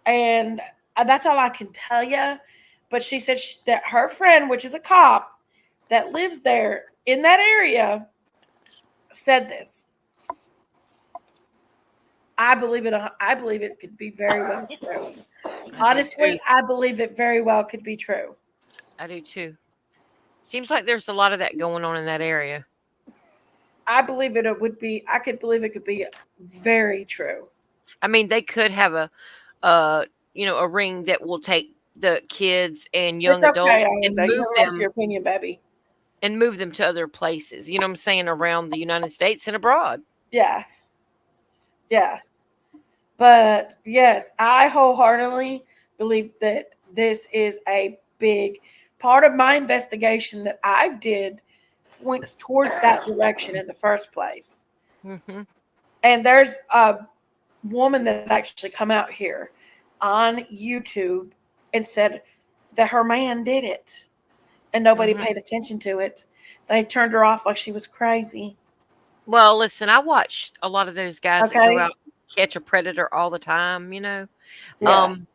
and that's all I can tell you. But she said that her friend, which is a cop that lives there in that area, said this. I believe it. I believe it could be very well true. I do too. Honestly, I believe it very well could be true. I do too. Seems like there's a lot of that going on in that area. I believe it would be. I could believe it could be very true. I mean, they could have uh, a ring that will take the kids and It's young okay, adults Isaiah. You have a right to your opinion, baby. and move them to other places. You know what I'm saying? Around the United States and abroad. Yeah, yeah. But yes, I wholeheartedly believe that this is a big part of my investigation that I've did points towards that direction in the first place. Hmm. And there's a woman that actually come out here on YouTube and said that her man did it and nobody Hmm. paid attention to it. They turned her off like she was crazy. Well, listen, I watched a lot of those guys that go Okay? out and catch a predator all the time. Yeah. Um,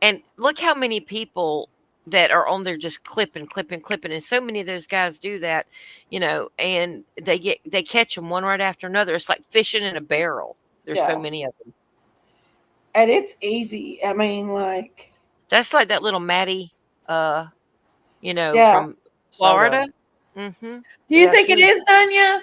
and look how many people that are on there just clipping, clipping, clipping, and so many of those guys do that, and they catch them one right after another. It's like fishing in a barrel. There's so Yeah. many of them. And it's easy. I mean, like, That's like that little Maddie, uh, yeah. from Soto. Florida. Hmm. Do you Yeah, think it is, Dunya?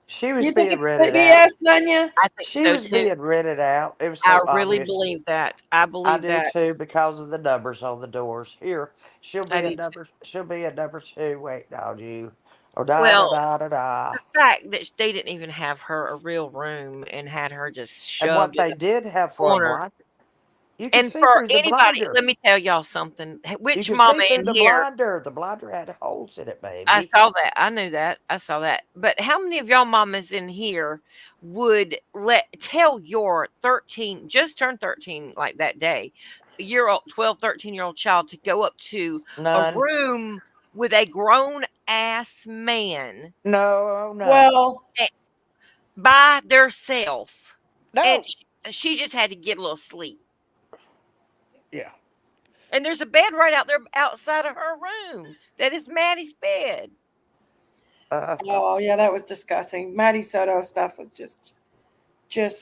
she Do was you think being it's rented out. BS, Dunya? I think She so was too. being rented out. It was I so really obvious. believe that. I I believe do that. too because of the numbers on the doors. Here, she'll I be a do too. number. She'll be a number two waiting on you. Or da da Well, da da da. the fact that they didn't even have her a real room and had her just And what shoved in they a did have for a corner. blind, you can And see for through the anybody, blinder. let me tell y'all something. You Which can see mama through in the here? blinder. The blinder had holes in it, I baby. saw that. I knew that. I saw that. But how many of y'all mamas in here would tell your 13, just turned 13 like that day, year old 12, 13-year-old child to go up to a None. room with a grown ass man No, none. Well, eh, by theirself, and No. she just had to get a little sleep. Yeah. And there's a bed right out there outside of her room. That is Maddie's bed. Uh, oh yeah, that was disgusting. Maddie Soto stuff was just, So,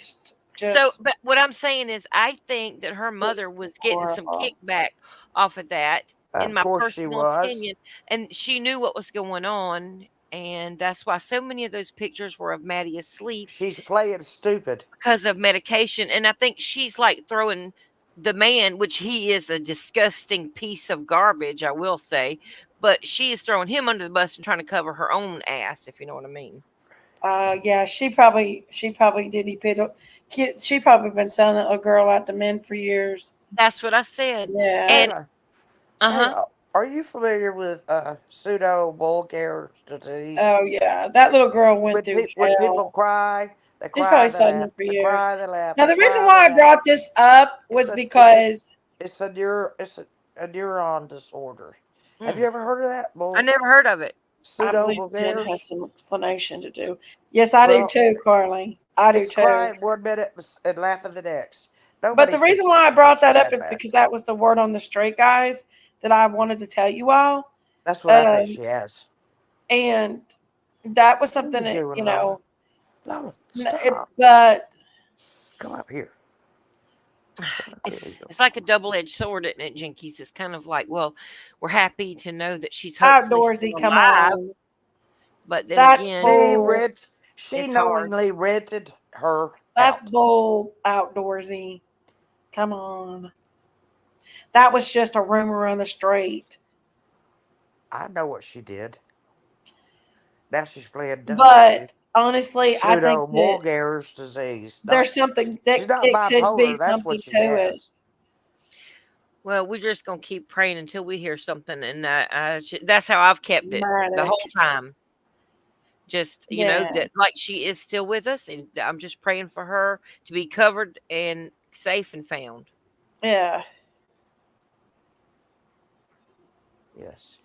just, but what I'm saying is, I think that her mother just was getting some horrible. kickback off of that, in of my course she personal was. opinion, and she knew what was going on, and that's why so many of those pictures were of Maddie asleep She's playing stupid. because of medication, and I think she's like throwing the man, which he is a disgusting piece of garbage, I will say, but she is throwing him under the bus and trying to cover her own ass, if you know what I mean. Yeah, she probably did. She probably been selling that little girl out to men for years. That's what I said. Yeah. And Shayla, uh-huh. Shayla, are you familiar with pseudo Bulgar's disease? Oh yeah, that little girl went through When people hell. cry, they She's cry probably and they selling them laugh. for They years. cry, they laugh. Now They the reason cry, they why I laugh. brought this up It's was a it's a because a neuron disorder. Have you Mm, ever heard of that? I Bull never heard of it. I pseudo believe Jen has Bulgars. some explanation to do. Yes, I do Well, too, Carly. I do it's too. crying 1 minute and laughing the next. But Nobody the reason thinks why I that brought that she's up that is bad. because that was the word on the street, guys, that I wanted to tell you all. That's what I think Um, she has. and that was What are something you that, doing, Lola? Lola, it, stop. but Come up here. Come up here, you It's like a double-edged sword, isn't it, Jinkies? It's kind of like, well, we're happy to know that she's hopefully still outdoorsy, come alive, on. but then That's again, bull. She it's hard. knowingly rented her That's out. bull outdoorsy. Come on. That was just a rumor on the street. I know what she did. Now she's playing dumb, see? But honestly, I think Pseudo that Morgar's disease. Not there's something she's that not it could be bipolar, that's what something she to it. has. Well, we're just gonna keep praying until we hear something, and that's how I've kept it the Manic. whole time. Just, Yeah. that like she is still with us, and I'm just praying for her to be covered and safe and found. Yeah. Yes.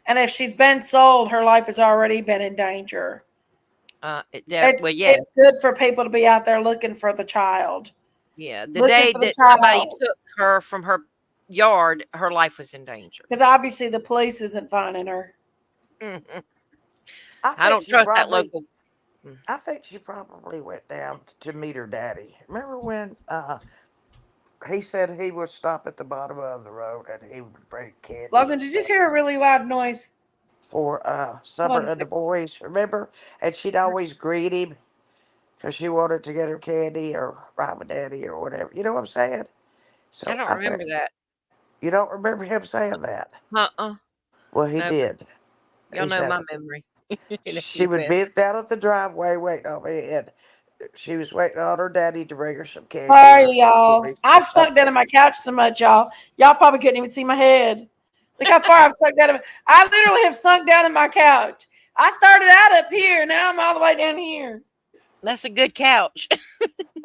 And if she's been sold, her life has already been in danger. Well, yeah, It's good for people to be out there looking for the child. yeah. The Looking day for the that somebody child. took her from her yard, her life was in danger. Because obviously the police isn't finding her. Mhm. I I think don't she trust that probably. local. Mm. I think she probably went down to meet her daddy. Remember when he said he would stop at the bottom of the road and he would bring candy Logan, and did you just stuff hear a really loud noise? for Hold on Summer a and the second. boys? Remember? And she'd always greet him because she wanted to get her candy or ride with daddy or whatever. You know what I'm saying? I So don't I think remember that. you don't remember him saying that. Uh-uh. Well, he Nope. did. Y'all He know said my memory. You know she the would best. be down at the driveway waiting on me, and she was waiting on her daddy to bring her some candy or Sorry, some y'all. toys or I've sunk down something. in my couch so much, y'all. Y'all probably couldn't even see my head. Look how far I've sunk down. I literally have sunk down in my couch. I started out up here. Now I'm all the way down here. That's a good couch.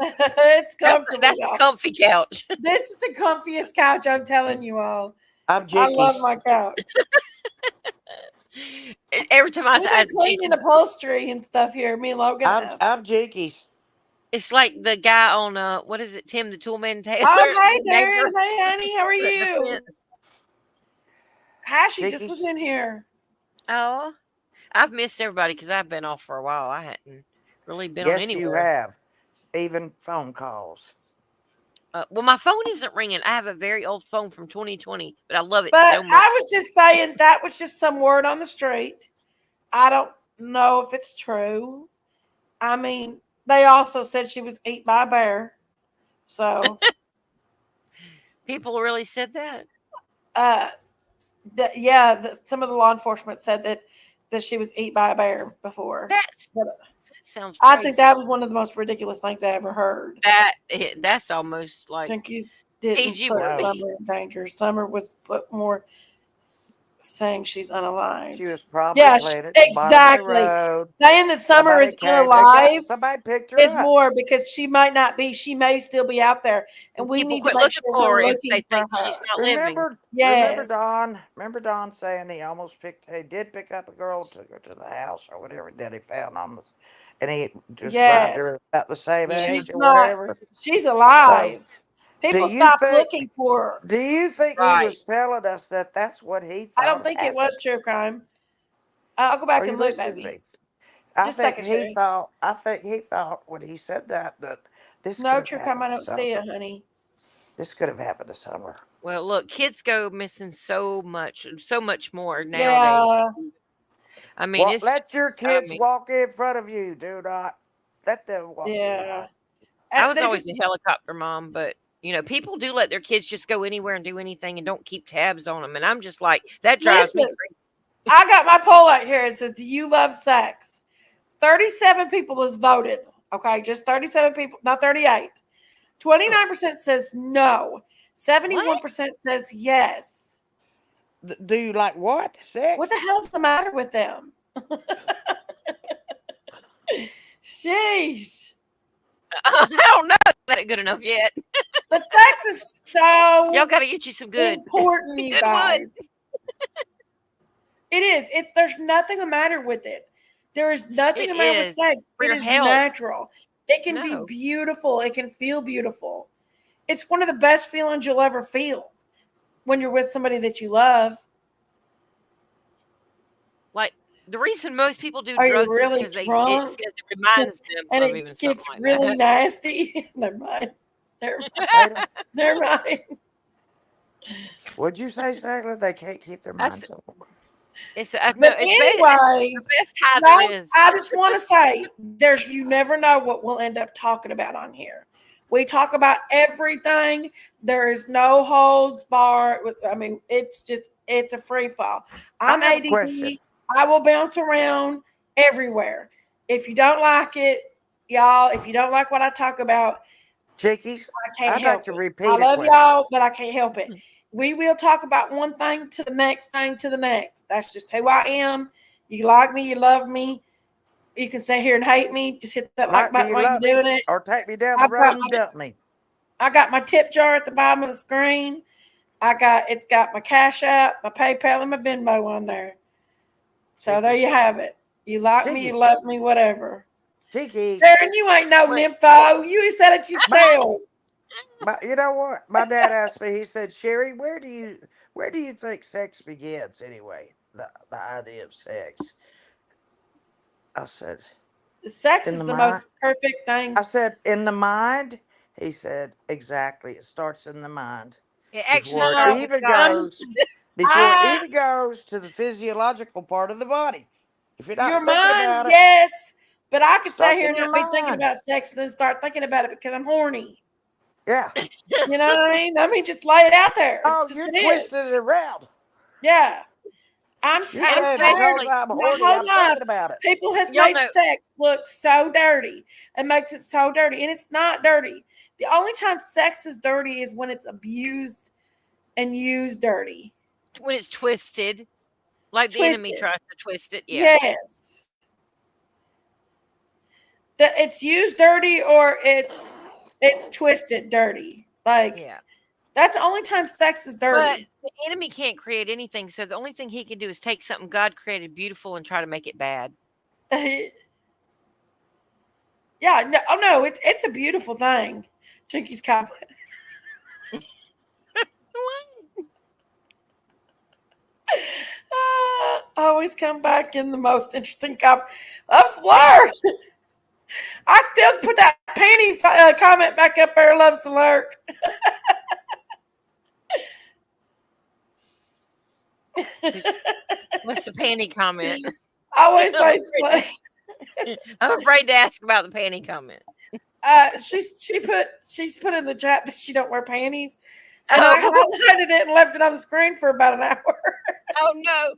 It's comfortable, That's a y'all. comfy couch. This is the comfiest couch, I'm telling you all. I'm I love Jinkies. my couch. Every time We've I been cleaning upholstery and stuff here. Me and Logan have. I'm Jinkies. it's like the guy on what is it, Tim the Toolman Taylor, Oh, hey, the neighbor Darren. Hey, honey. How are at the fence. you? Hashi just was Jinkies. in here. Oh, I've missed everybody because I've been off for a while. I hadn't really been on Yes, you anywhere. have. Even phone calls. Well, my phone isn't ringing. I have a very old phone from 2020, but I love it But so much. I was just saying that was just some word on the street. I don't know if it's true. I mean, they also said she was eaten by a bear. So, People really said that. uh, yeah, some of the law enforcement said that she was eaten by a bear before. That's, But that sounds I think crazy. that was one of the most ridiculous things I ever heard. That's almost like Jinkies didn't PG put No, worthy. Summer in danger. Summer was put more saying she's she unalived. was probably Yeah, playing at the bottom of the exactly. road. Saying that Summer Somebody is came and unalive somebody picked her is up. more because she might not be. She may still be out there, and And we people need to quit make looking sure for we're her if looking they for think she's her. not living. Remember Yes, Don? Remember Don saying he did pick up a girl, took her to the house or whatever that he found on the, and he described yes. her about the same Yeah. age She's or not. whatever. She's So, alive. do People you stop think? looking for her. Do you think he Right. was telling us that that's what he I don't thought think it was happened? true crime. I'll go Are back you and look, listening to baby. me? I Just a think second, he Sherry. thought. I think he thought when he said that this could No, have true crime. happened I to don't see Summer. it, honey. This could have happened to Summer. Well, look, kids go missing so much more nowadays. Yeah, I mean, Well, it's let just, your I kids mean, walk in front of you. Do not let them walk yeah. behind. I was They're always just. a helicopter mom, but people do let their kids just go anywhere and do anything and don't keep tabs on them. And I'm just like, that drives me Listen, crazy. I got my poll out here. It says, "Do you love sex?" 37 people has voted. Okay, just 37 people, not 38. 29% says no. What? 71% says yes. Do you like what? What the Sex? hell's the matter with them? Sheesh. I don't know. That ain't good enough yet. But sex is Y'all so got to get you some important, you good wood. guys. It is. There's nothing the matter with it. There is nothing It the matter with is sex. for It your is health. natural. It can be No, beautiful. It can feel beautiful. It's one of the best feelings you'll ever feel when you're with somebody that you love. like the reason most people do Are you drugs is really because it drunk says it reminds them and of it even something gets like really that. nasty? Never mind. Never mind. Tatum, Never mind. would you say, Sagler, they can't keep their That's minds open? it's no, But it's the anyway, best high there y'all, is. I just want to say you never know what we'll end up talking about on here. We talk about everything. There is no holds bar. I mean, it's a free fall. I I'm have a question. ADD. I will bounce around everywhere. If you don't like it, y'all, if you don't like what I talk about, Chickies, I can't I'd like help to it. I repeat a love question. y'all, but I can't help it. We will talk about one thing to the next thing to the next. That's just who I am. You like me, you love me. You can sit here and hate me. Just hit that like Like me, button you while love you're me, doing it. or take me down the I've got road and dump me. my tip jar at the bottom of the screen. It's got my Cash App, my PayPal, and my Venmo on there. So there Cheeky. you have it. You like me, you Cheeky. love me, whatever. Cheeky. Darren, you ain't no Wait. nympho. You said it yourself. You know what? My dad asked me. He said, "Sherry, where do you think sex begins anyway? The idea of sex." I said, Sex "In is the the mind." most perfect thing. I said, "In the mind." He said, "Exactly. It starts in the mind It actually before it starts No, with even God. I'm, goes before it I even goes to the physiological part of the body. If you're your not thinking mind, about it, yes, but I could sit starts here in and your not be thinking mind. about sex and then start thinking about it because I'm horny. Yeah. You know what I mean? I mean, just lay it out there. It's Oh, just you're it is. twisting it around. Yeah. You're And I'm saying tired. because especially, I'm My horny, whole I'm life, thinking about it. people has y'all made know, sex look so dirty and makes it so dirty, and it's not dirty. The only time sex is dirty is when it's abused and used dirty, when it's twisted, like the enemy twisted. tries to twist it. Yeah. Yes, that it's used dirty or it's twisted dirty. Like Yeah. that's the only time sex is But dirty. the enemy can't create anything. So the only thing he can do is take something God created beautiful and try to make it bad. Yeah, no, oh no, it's a beautiful thing. Jinky's comment. Always come back in the most interesting comment. Loves the lurk. I still put that painting comment back up there. Loves the lurk. What's the panty comment? Always I'm thinks funny. afraid to ask about the panty comment. She's put in the chat that she don't wear panties, and I Oh, highlighted it and left it on the screen for about an hour. oh no.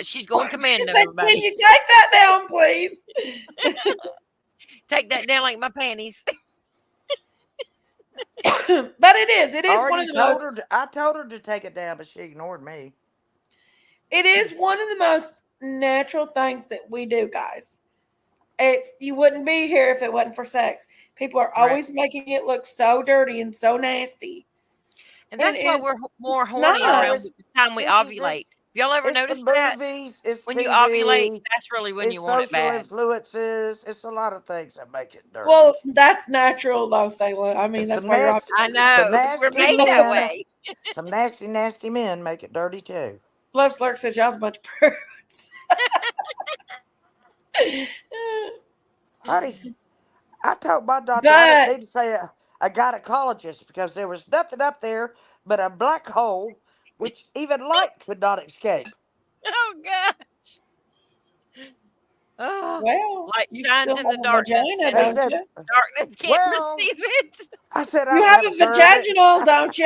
She's going She commando, said, "Can everybody. you take that down, please?" Take that down like my panties. But it is. It is one of Already the told most. her. I told her to take it down, but she ignored me. It is one of the most natural things that we do, guys. It's you wouldn't be here if it wasn't for sex. People are Right. always making it look so dirty and so nasty, And and that's why we're more it's horny No, not. around it's the time we Jinkies. ovulate. Y'all ever It's the notice that? movies. It's When you ovulate, TV. that's really when It's you want it social bad. influences. It's a lot of things that make it dirty. Well, that's natural, though, Sayla. I mean, And that's why you're I some know. We're nasty made that men, way. some nasty men make it dirty too. Love Slurk says y'all's a bunch of prudes. Honey, I told my doctor I didn't But need to say a gynecologist because there was nothing up there but a black hole which even light could not escape. Oh God. Oh, well, light you shines still in the have a darkness, vagina, and They the don't said, you? darkness can't well, perceive it. I said I You don't have have a a cervix. vaginal, don't you?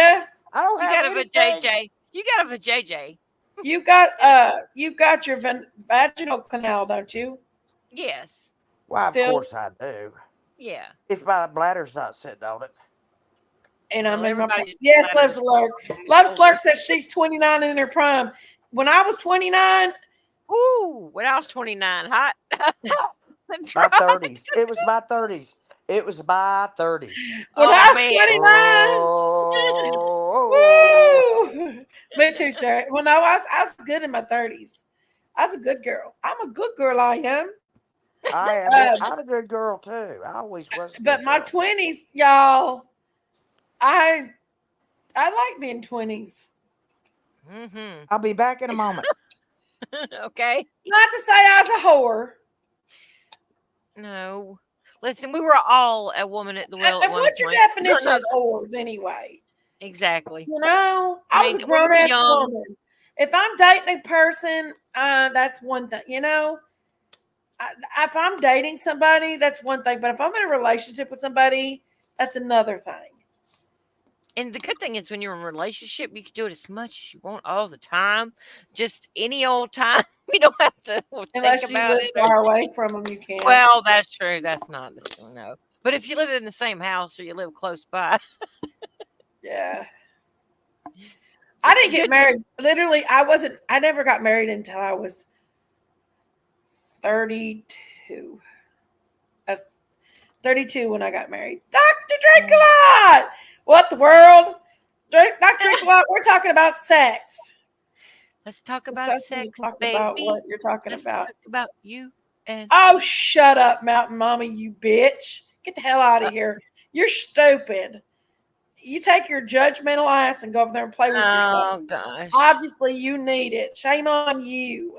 I don't You have got a anything. vajayjay. You got a vajayjay. You got your vaginal canal, don't you? Yes. Why, of Phil, course I do. Yeah. If my bladder's not sitting on it. and I'm Well, in my everybody's yes, Love bladder's Slurk. Love older. Slurk says she's 29 in her prime. When I was 29, Ooh, when I was 29, hot. That's My right. 30s. It was my 30s. It was my 30s. when Oh I was man. 29, Oh, woo! Me too, Sherry. Well, no, I was good in my 30s. I was a good girl. I'm a good girl. I am. I am. Um, I'm a good girl too. I always was a but good my girl. 20s, y'all, I I like being 20s. Mm-hmm. I'll be back in a moment. Okay. Not to say I was a whore. No. Listen, we were all a woman at the well at And one what's your point. Or definition another. of whores anyway? Exactly. You know, I I was a mean, when grown you're ass young, woman. If I'm dating a person, that's one thing. You know, if I'm dating somebody, that's one thing. But if I'm in a relationship with somebody, that's another thing. and the good thing is when you're in a relationship, you can do it as much as you want all the time. Just any old time. You don't have to think Unless you about live it. far away from them, you can't. Well, that's true. That's not no. But if you live in the same house or you live close by, Yeah. I didn't get good. married. Literally, I wasn't. I never got married until I was 32. I was 32 when I got married. Dr. Drink a lot. What the world? Dr. Drink a lot. We're talking about sex. Let's talk So about Stacy, sex, talk about baby. what you're talking Let's about. talk about you and Oh, shut up, Mountain Mama, you bitch. Get the hell out of here. You're stupid. You take your judgmental ass and go over there and play with yourself. oh gosh. Obviously, you need it. Shame on you.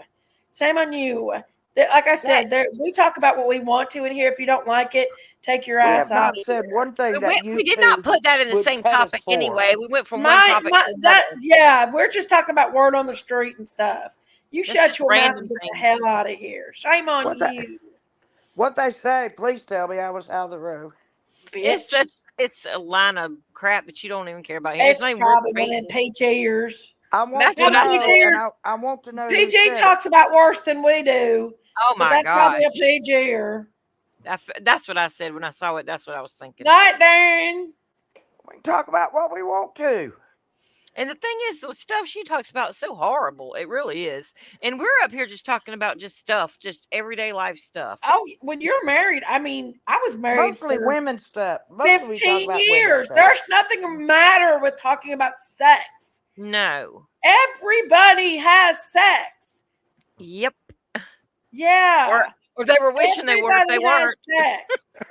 Shame on you. Like I said, we talk about what we want to in here. If you don't like it, take your We ass have out not of said here. one thing that you We did not two put that in the would same cut us topic for. anyway. We went from one topic to That another. yeah, we're just talking about word on the street and stuff. You That's shut just your mouth random and get the things. hell out of here. Shame on What they, you, what they say, please tell me I was out of the room. bitch. It's a line of crap that you don't even care about here. It's It's not even worth probably one of them reading. peach ears. I want That's to what I know, said. and I want to know who PG said it. talks about worse than we do, Oh but my that's probably a gosh. PG ear. That's what I said when I saw it. That's what I was thinking. Night, Darren. We can talk about what we want to. And the thing is, the stuff she talks about is so horrible. It really is. And we're up here just talking about just stuff, just everyday life stuff. Oh, when you're married, I mean, I was married Mostly for women's stuff. Mostly we talk 15 about women's years. stuff. There's nothing matter with talking about sex. No. Everybody has sex. Yep. Yeah. Or they were wishing they were if they Everybody has weren't. sex.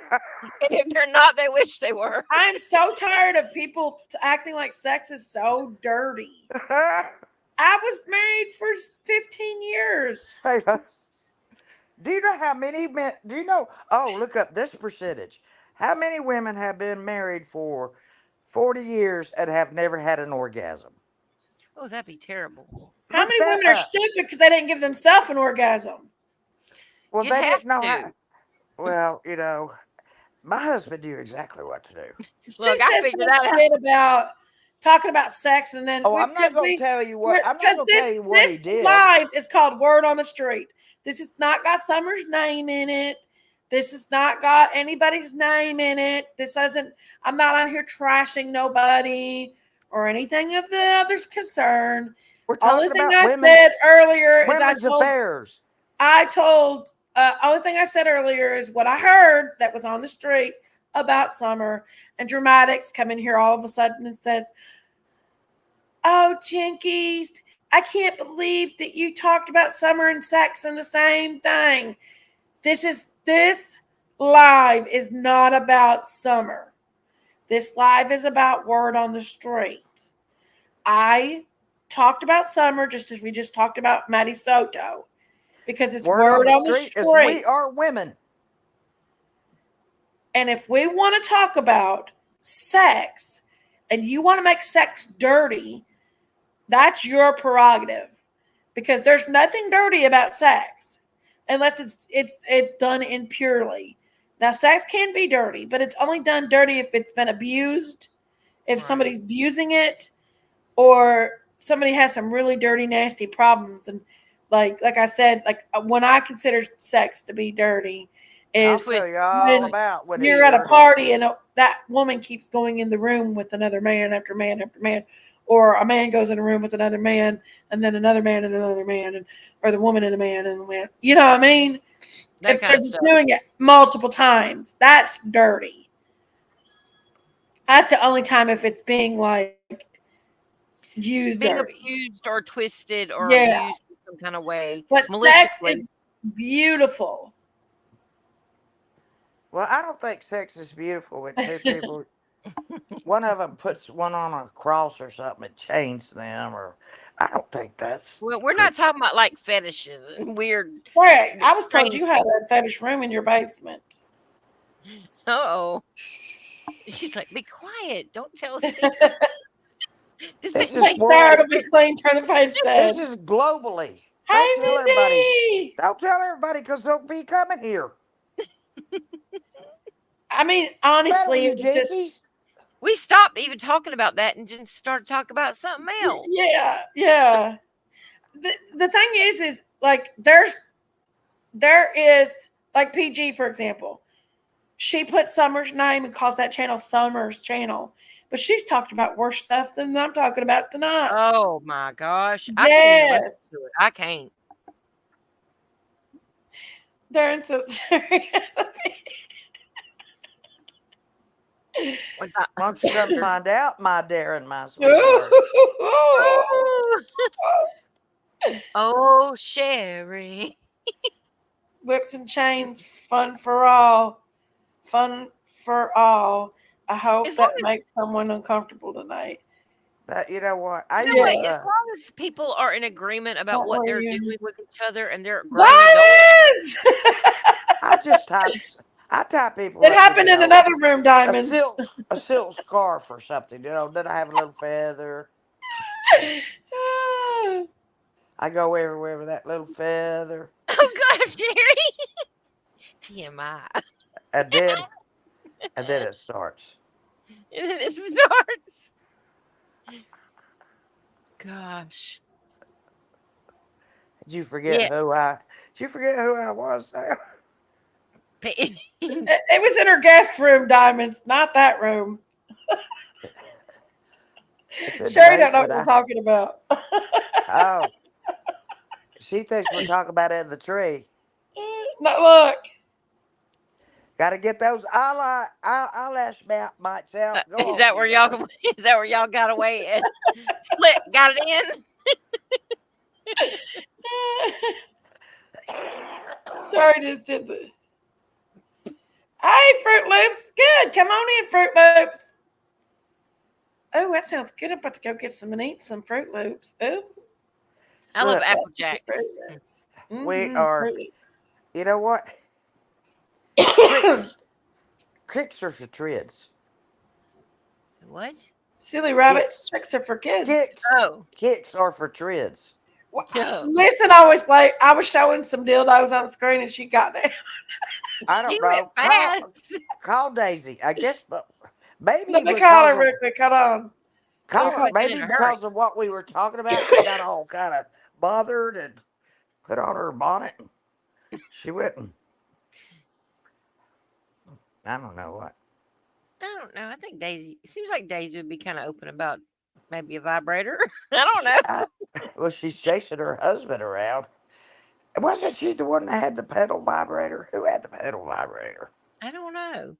And if they're not, they wish they were. I'm so tired of people acting like sex is so dirty. I was married for 15 years. Do you know how many men? Do you know? Oh, look up this percentage. How many women have been married for 40 years and have never had an orgasm? Oh, that'd be terrible. How Look many that women are up. stupid because they didn't give themselves an orgasm? Well, You'd they have didn't know to. how. Well, my husband knew exactly what to do. She Look, I said figured some that out. shit about talking about sex, and then Oh, I'm not going to tell you what. I'm not going to tell you what he this did. live is called Word on the Street. This has not got Summer's name in it. This has not got anybody's name in it. This doesn't. I'm not on here trashing nobody or anything of the others concerned. We're Only talking thing about I said earlier is women's affairs. only thing I said earlier is what I heard that was on the street about Summer, and Dramatics come in here all of a sudden and says, "Oh, Jinkies, I can't believe that you talked about Summer and sex and the same thing. This live is not about Summer. This live is about Word on the Street. I talked about Summer just as we just talked about Maddie Soto because it's Word on the Street is Street. we are women. And if we want to talk about sex and you want to make sex dirty, that's your prerogative because there's nothing dirty about sex unless it's done impurely. Now, sex can be dirty, but it's only done dirty if it's been abused, if Right. somebody's abusing it, or somebody has some really dirty, nasty problems. And like I said, like when I consider sex to be dirty, I'll is tell you all when about when you're at a party and that woman keeps going in the room with another man after man after man, or a man goes in a room with another man and then another man and another man, or the woman and a man and a man. You know what I mean? That If kind they're of just stuff. doing it multiple times, that's dirty. That's the only time if it's being like used Being dirty. abused or twisted or Yeah. abused in some kind of way. But sex Maliciously. is beautiful. Well, I don't think sex is beautiful when two people. One of them puts one on a cross or something and chains them, or I don't think that's. Well, we're not talking about like fetishes and weird. Right. I was told you had a fetish room in your basement. Oh. She's like, be quiet. Don't tell a secret. This This ain't is like Sarah to be clean, turn the page said. This is globally. Hey, Don't tell everybody. Mindy! Don't tell everybody because they'll be coming here. I mean, honestly, You it was just jinkies. we stopped even talking about that and just started talking about something else. yeah. The thing is like there is like PG, for example. She put Summer's name and calls that channel Summer's channel. But she's talked about worse stuff than I'm talking about tonight. Oh my gosh. I can't even listen Yes. to it. I can't. Darren says, What the- Once you come find out, my Darren, my sweetheart. Oh, Sherry. Whips and chains, fun for all. Fun for all. I hope As long that as makes someone uncomfortable tonight. But you know what? I you know what, use as long as people are in agreement about Not what where they're you- doing with each other and they're grown adults. Diamonds! I just type. I tie people It up with happened in another room, a Diamonds. silk scarf or something. Then I have a little feather. I go everywhere with that little feather, Oh gosh, Sherry. TMI. and then it starts. And then it starts. Gosh. Did you Yeah. forget who I? Did you forget who I was? Sarah? It was in her guest room, Diamonds, not that room. It's in the Sherry don't know what basement. we're talking about. Oh, she thinks we're talking about it in the tree. No, look. Got to get those eyelash mites out. Go Is on, that where y'all sweetheart. is that where y'all got away and split got it in? Sorry, just did the. Hey, Fruit Loops. Good. Come on in, Fruit Loops. Oh, that sounds good. I'm about to go get some and eat some Fruit Loops. Oh, I love Look, Apple Jacks. Fruit Loops. we are. Fruit You know what? Loops. Cricks are for trids. What? Silly rabbit Kicks. tricks are for kids. Oh. Kicks are for trids. Well, No. listen, I was showing some dildos on the screen and she got there. I She don't went know. fast. Call Daisy. I guess, but maybe Let me call her because real quick. Hold on. Call her quick and maybe in a because hurry. of what we were talking about, she got all kind of bothered and put on her bonnet. She went and I don't know what. I don't know. I think Daisy it seems like Daisy would be kind of open about maybe a vibrator. I don't know. Well, she's chasing her husband around. Wasn't she the one that had the pedal vibrator? Who had the pedal vibrator? I don't know.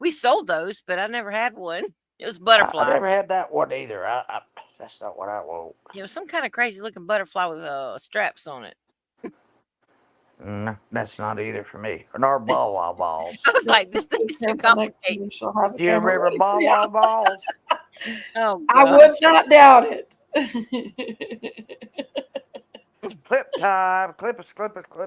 We sold those, but I never had one. It was I butterfly. never had that one either. That's not what I want. Some kind of crazy looking butterfly with straps on it. That's not either for me. Nor ball balls. I was like, this thing's too Careful next complicated. time she'll have a Do you camera remember ready for you. ball balls? Oh, I God. would not doubt it. Clip time. Clip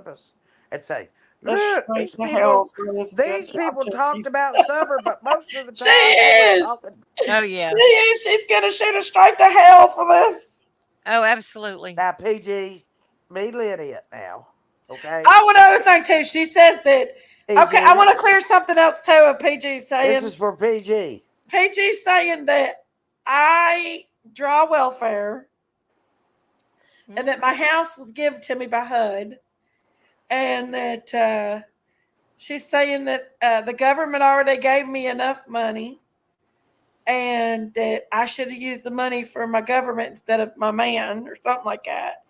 us. And say, Let's look, straight these to hell people, for this good these job, people talked Jesse. about summer, but most of the She time they were is. talking. Oh, She yeah. is. She's gonna shoot us straight to hell for this. Oh, absolutely. Now, PG, be lenient now. Okay? Oh, another thing too. She says that. Okay, I PG, want to clear something else too. Of PG this saying is for PG. PG saying that I draw welfare and that my house was given to me by HUD, and that she's saying that the government already gave me enough money, and that I should have used the money for my government instead of my man or something like that.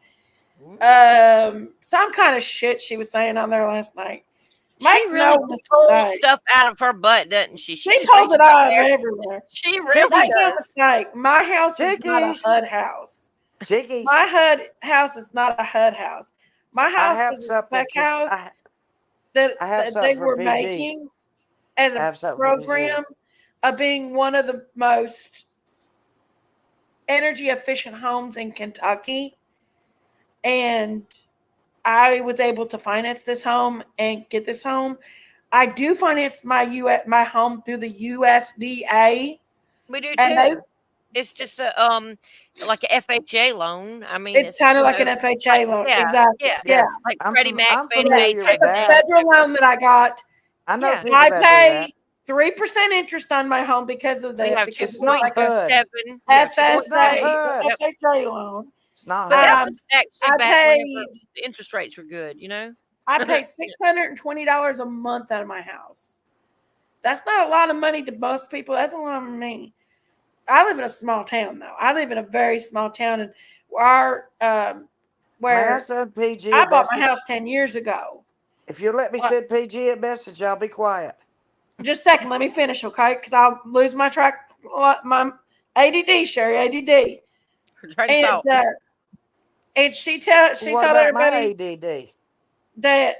Some kind of shit she was saying on there last night. She Make really no pulls mistake. stuff out of her butt, doesn't she? She just pulls reaches it up out of there. everywhere. She really Make no does. mistake. My house is not a Chickies. HUD house. Chickies. My HUD house is not a HUD house. My I house have was a something. spec house I that have they something for were PG. making as I a have something for PG. program of being one of the most energy efficient homes in Kentucky. And I was able to finance this home and get this home. I do finance my home through the USDA. We do And they, too. It's just a like a FHA loan. I mean, it's kind of like an FHA loan. yeah, Exactly. yeah, Yeah. like I'm Freddie Mac, I'm Fannie Yeah. Mae familiar type with It's a thing. that. federal loan that I got. I know Yeah. people I that do that. pay 3% interest on my home because of We that. have Because It's it's not like a HUD. 2.7. We have It's not 2.7. HUD. Yep. FHA loan. It's not But that HUD. was actually I back whenever paid the interest rates were good, you know? I pay $620 a month out of my house. That's not a lot of money to most people. That's a lot of money. I live in a small town though. I live in a very small town, and our My where son PG I a bought my message. house 10 years ago. If you let me send PG a message, I'll be quiet. Just a second, let me finish, okay? Because I'll lose my track. My ADD, Sherry, ADD, Trying to and talk. she What told about my everybody ADD? that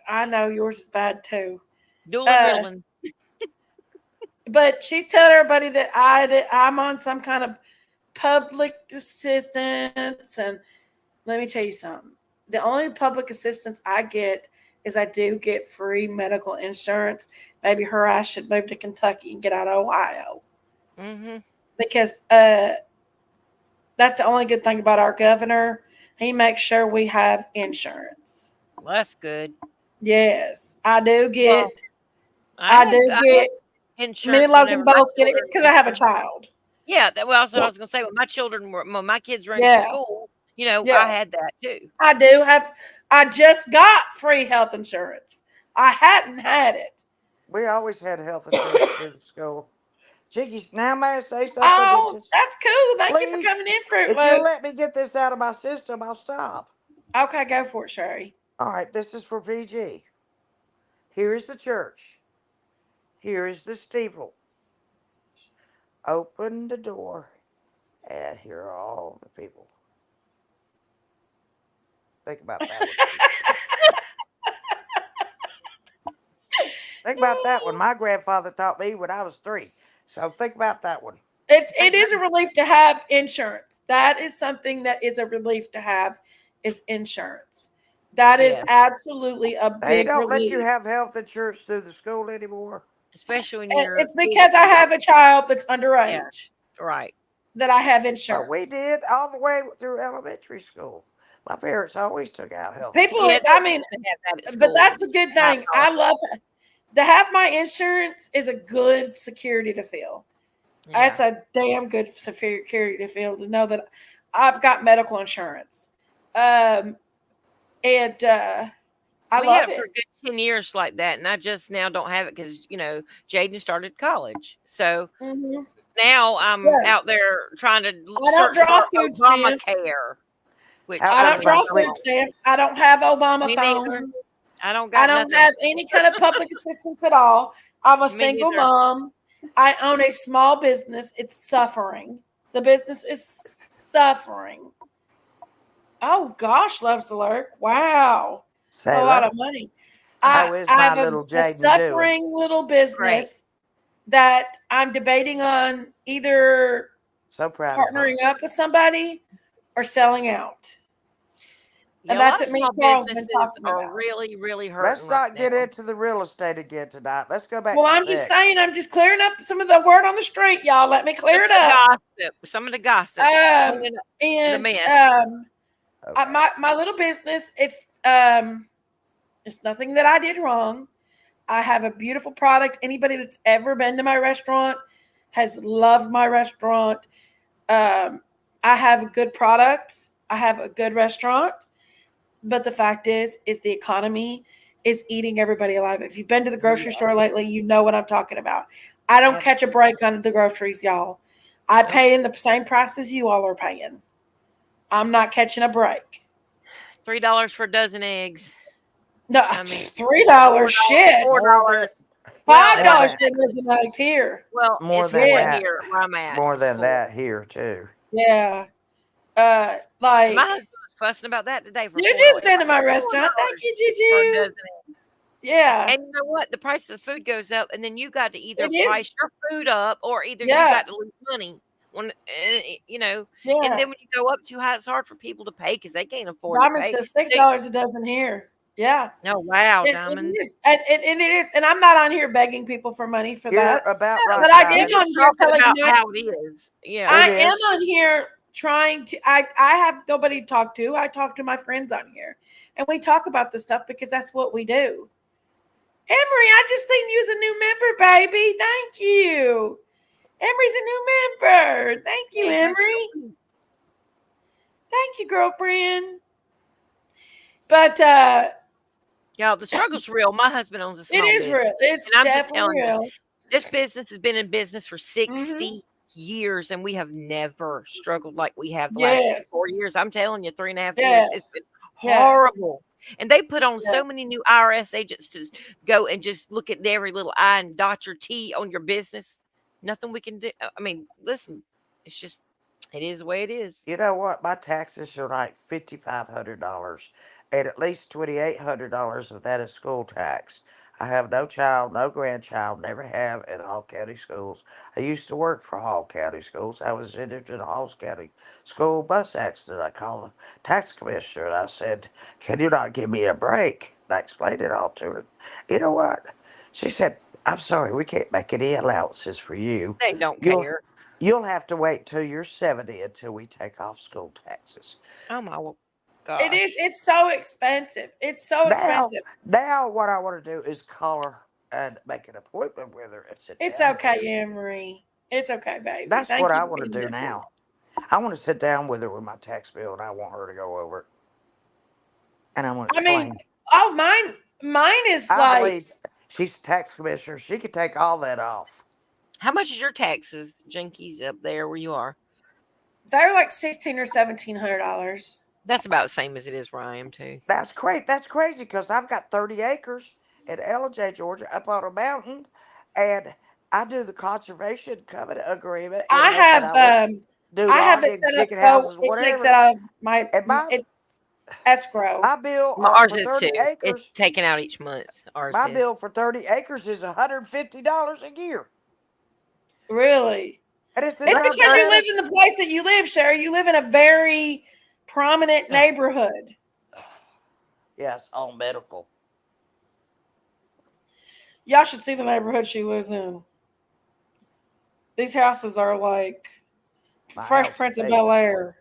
I know yours is bad too. Dueling, riddling. But she's telling everybody that I'm on some kind of public assistance, and let me tell you something. The only public assistance I get is I do get free medical insurance. Maybe her ass should move to Kentucky and get out of Ohio. Mm-hmm. Because that's the only good thing about our governor. He makes sure we have insurance. Well, that's good. Yes, I do get. Well, I I do had get. Me and insurance Logan whenever my both get it. children It's because were I have a young. child. Yeah, well, that's what I was going to say. When my children were, when my kids were in Yeah, school, yeah. I had that too. I do have. I just got free health insurance. I hadn't had it. We always had health insurance through the school. Jiggy, now may I say something that Oh, just, that's cool. Thank you for please? coming in, Fruit If you'll Loop. let me get this out of my system, I'll stop. Okay, go for it, Sherry. All right, this is for PG. Here is the church. Here is the steeple. Open the door, and here are all the people. Think about that one, PG. Think about that one. My grandfather taught me when I was 3. So think about that one. It is a relief to have insurance. That is something that is a relief to have is insurance. That is Yes, absolutely a They big don't let you relief. have health insurance through the school anymore. especially when And you're it's kids. because I have a child that's Yeah, underage right. that I have But insurance. we did all the way through elementary school. My parents always took out health People, Yeah, insurance. they I mean, used to have that at but school. that's a good Not thing. I love to have my insurance is a good security to feel. Yeah. That's a damn good security to feel to know that I've got medical insurance. Um, and I We had love it for a it. good 10 years like that, and I just now don't have it because, Jaden started college. So Hmm. now I'm Yeah, out there trying to I don't search draw for food stamps. Obamacare, which How I I don't about really draw my don't food sweet? want. stamps. I don't have Obama Me neither. phones. I don't I got don't nothing. have any kind of public assistance at all. I'm a Me single neither. mom. I own a small business. It's suffering. The business is suffering. Oh gosh, loves the lurk. Wow. It's a lot Sailor, of money. Uh, how is I my have little a Jaden doing? suffering little Great. business that I'm debating on either So proud of her. partnering up with somebody or selling out. And A that's lot of what me and small Carl's been businesses talking are about. really, really hurting Let's right not now. get into the real estate again tonight. Let's go back Well, to I'm just sex. saying, I'm just clearing up some of the word on the street, y'all. Let me Some clear of it the up. gossip, some of the gossip, Um, cleaning up the and mess. Okay. my little business, it's nothing that I did wrong. I have a beautiful product. Anybody that's ever been to my restaurant has loved my restaurant. Um, I have good products. I have a good restaurant. But the fact is the economy is eating everybody alive. If you've been to the grocery Yeah, store lately, you know what I'm talking about. I don't catch a absolutely. break on the groceries, y'all. I Nope. pay in the same price as you all are paying. I'm not catching a break. $3 for a dozen eggs. No, I mean, $3 shit. four More than dollars. Well, Five more dollars than for dozen eggs here. more it's than four Yeah, that. here where I'm at. More It's than four. that here too. yeah. And my Like husband was fussing about that today for Juju's $4. been to my Four restaurant. Thank dollars you, for a Juju. dozen. Yeah, And you know what? The price of the food goes up, and then you got to either it is. price your food up, or either you Yeah, got to lose money. When and yeah. then when you go up too high, it's hard for people to pay because they can't afford to Diamond pay. says six They, dollars a dozen here. Yeah, oh wow, it Diamond! is, and it is. And I'm not on here begging people for money for You're that. about No, right, But I you're am Diamond. on just here talking telling about you, how it is. Yeah, I It am is. on here trying to. I have nobody to talk to. I talk to my friends on here, and we talk about this stuff because that's what we do. Emery, I just seen you's a new member, baby. Thank you. Emery's a new member. Thank you, yeah, that's so Emery. cool. Thank you, girlfriend. But Y'all, the struggle's real. My husband owns a it small is business, real. It's and I'm just definitely telling you, real. this business has been in business for Hmm. 60 years, and we have never struggled like we have the last 4 years. Yes. I'm telling you, 3.5 years. It's Yes. been Yes. horrible. And they put on so Yes. many new IRS agents to go and just look at every little I and dot your T on your business. Nothing we can do. I mean, listen, it's just, it is the way it is. You know what? My taxes are like $5,500, and at least $2,800 of that is school tax. I have no child, no grandchild, never have in Hall County schools. I used to work for Hall County schools. I was injured in a Halls County school bus accident. I called the tax commissioner and I said, "Can you not give me a break?" And I explained it all to her. You know what? She said, "I'm sorry, we can't make any allowances for you. They don't You'll care. You'll have to wait till you're 70 until we take off school taxes." Oh my It is. gosh. It's so expensive. It's so Now, expensive. now what I want to do is call her and make an appointment with her and sit It's down with her. okay, Anne Marie. It's okay, baby. That's what Thank you I for want to being do here for me. now. I want to sit down with her with my tax bill and I want her to go over it. And I want to I mean, explain. oh, mine is I like believe she's a tax commissioner. She could take all that off. How much is your taxes, Jinkies, up there where you are? they're like $1,600 or $1,700. That's about the same as it is where I am too. That's great. That's crazy because I've got 30 acres in J, Georgia, up on a mountain, and I do the conservation covenant agreement I in it, and I would have do I have it logging, set up chicken so houses, it takes it whatever. out of my And it's escrow. my bill Ours for is 30 too. It's acres, taken out each month. Ours my is. bill for 30 acres is $150 a year, Really. and it's It's in Lucky my because us. you live credit. in the place that you live, Sherry. You live in a very prominent neighborhood. Yes, all medical. Y'all should see the neighborhood she lives in. These houses are like My Fresh house is Prince of paid Bel for. Air.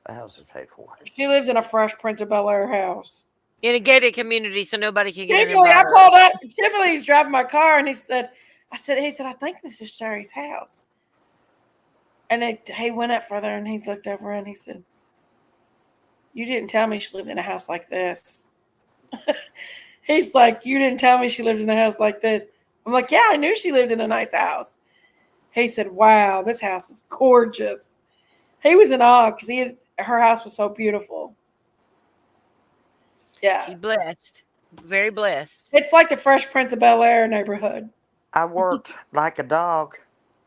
The house is paid for. She lives in a Fresh Prince of Bel Air house. In a gated community so nobody can get in and Typically, buy I her. pulled up. Typically, he's driving my car, and he said, I think this is Sherry's house. And he went up further, and he's looked over, and he said, "You didn't tell me she lived in a house like this." He's like, "You didn't tell me she lived in a house like this." I'm like, "Yeah, I knew she lived in a nice house." He said, "Wow, this house is gorgeous." He was in awe because her house was so beautiful. Yeah, She's blessed. Very blessed. it's like the Fresh Prince of Bel Air neighborhood. I worked like a dog.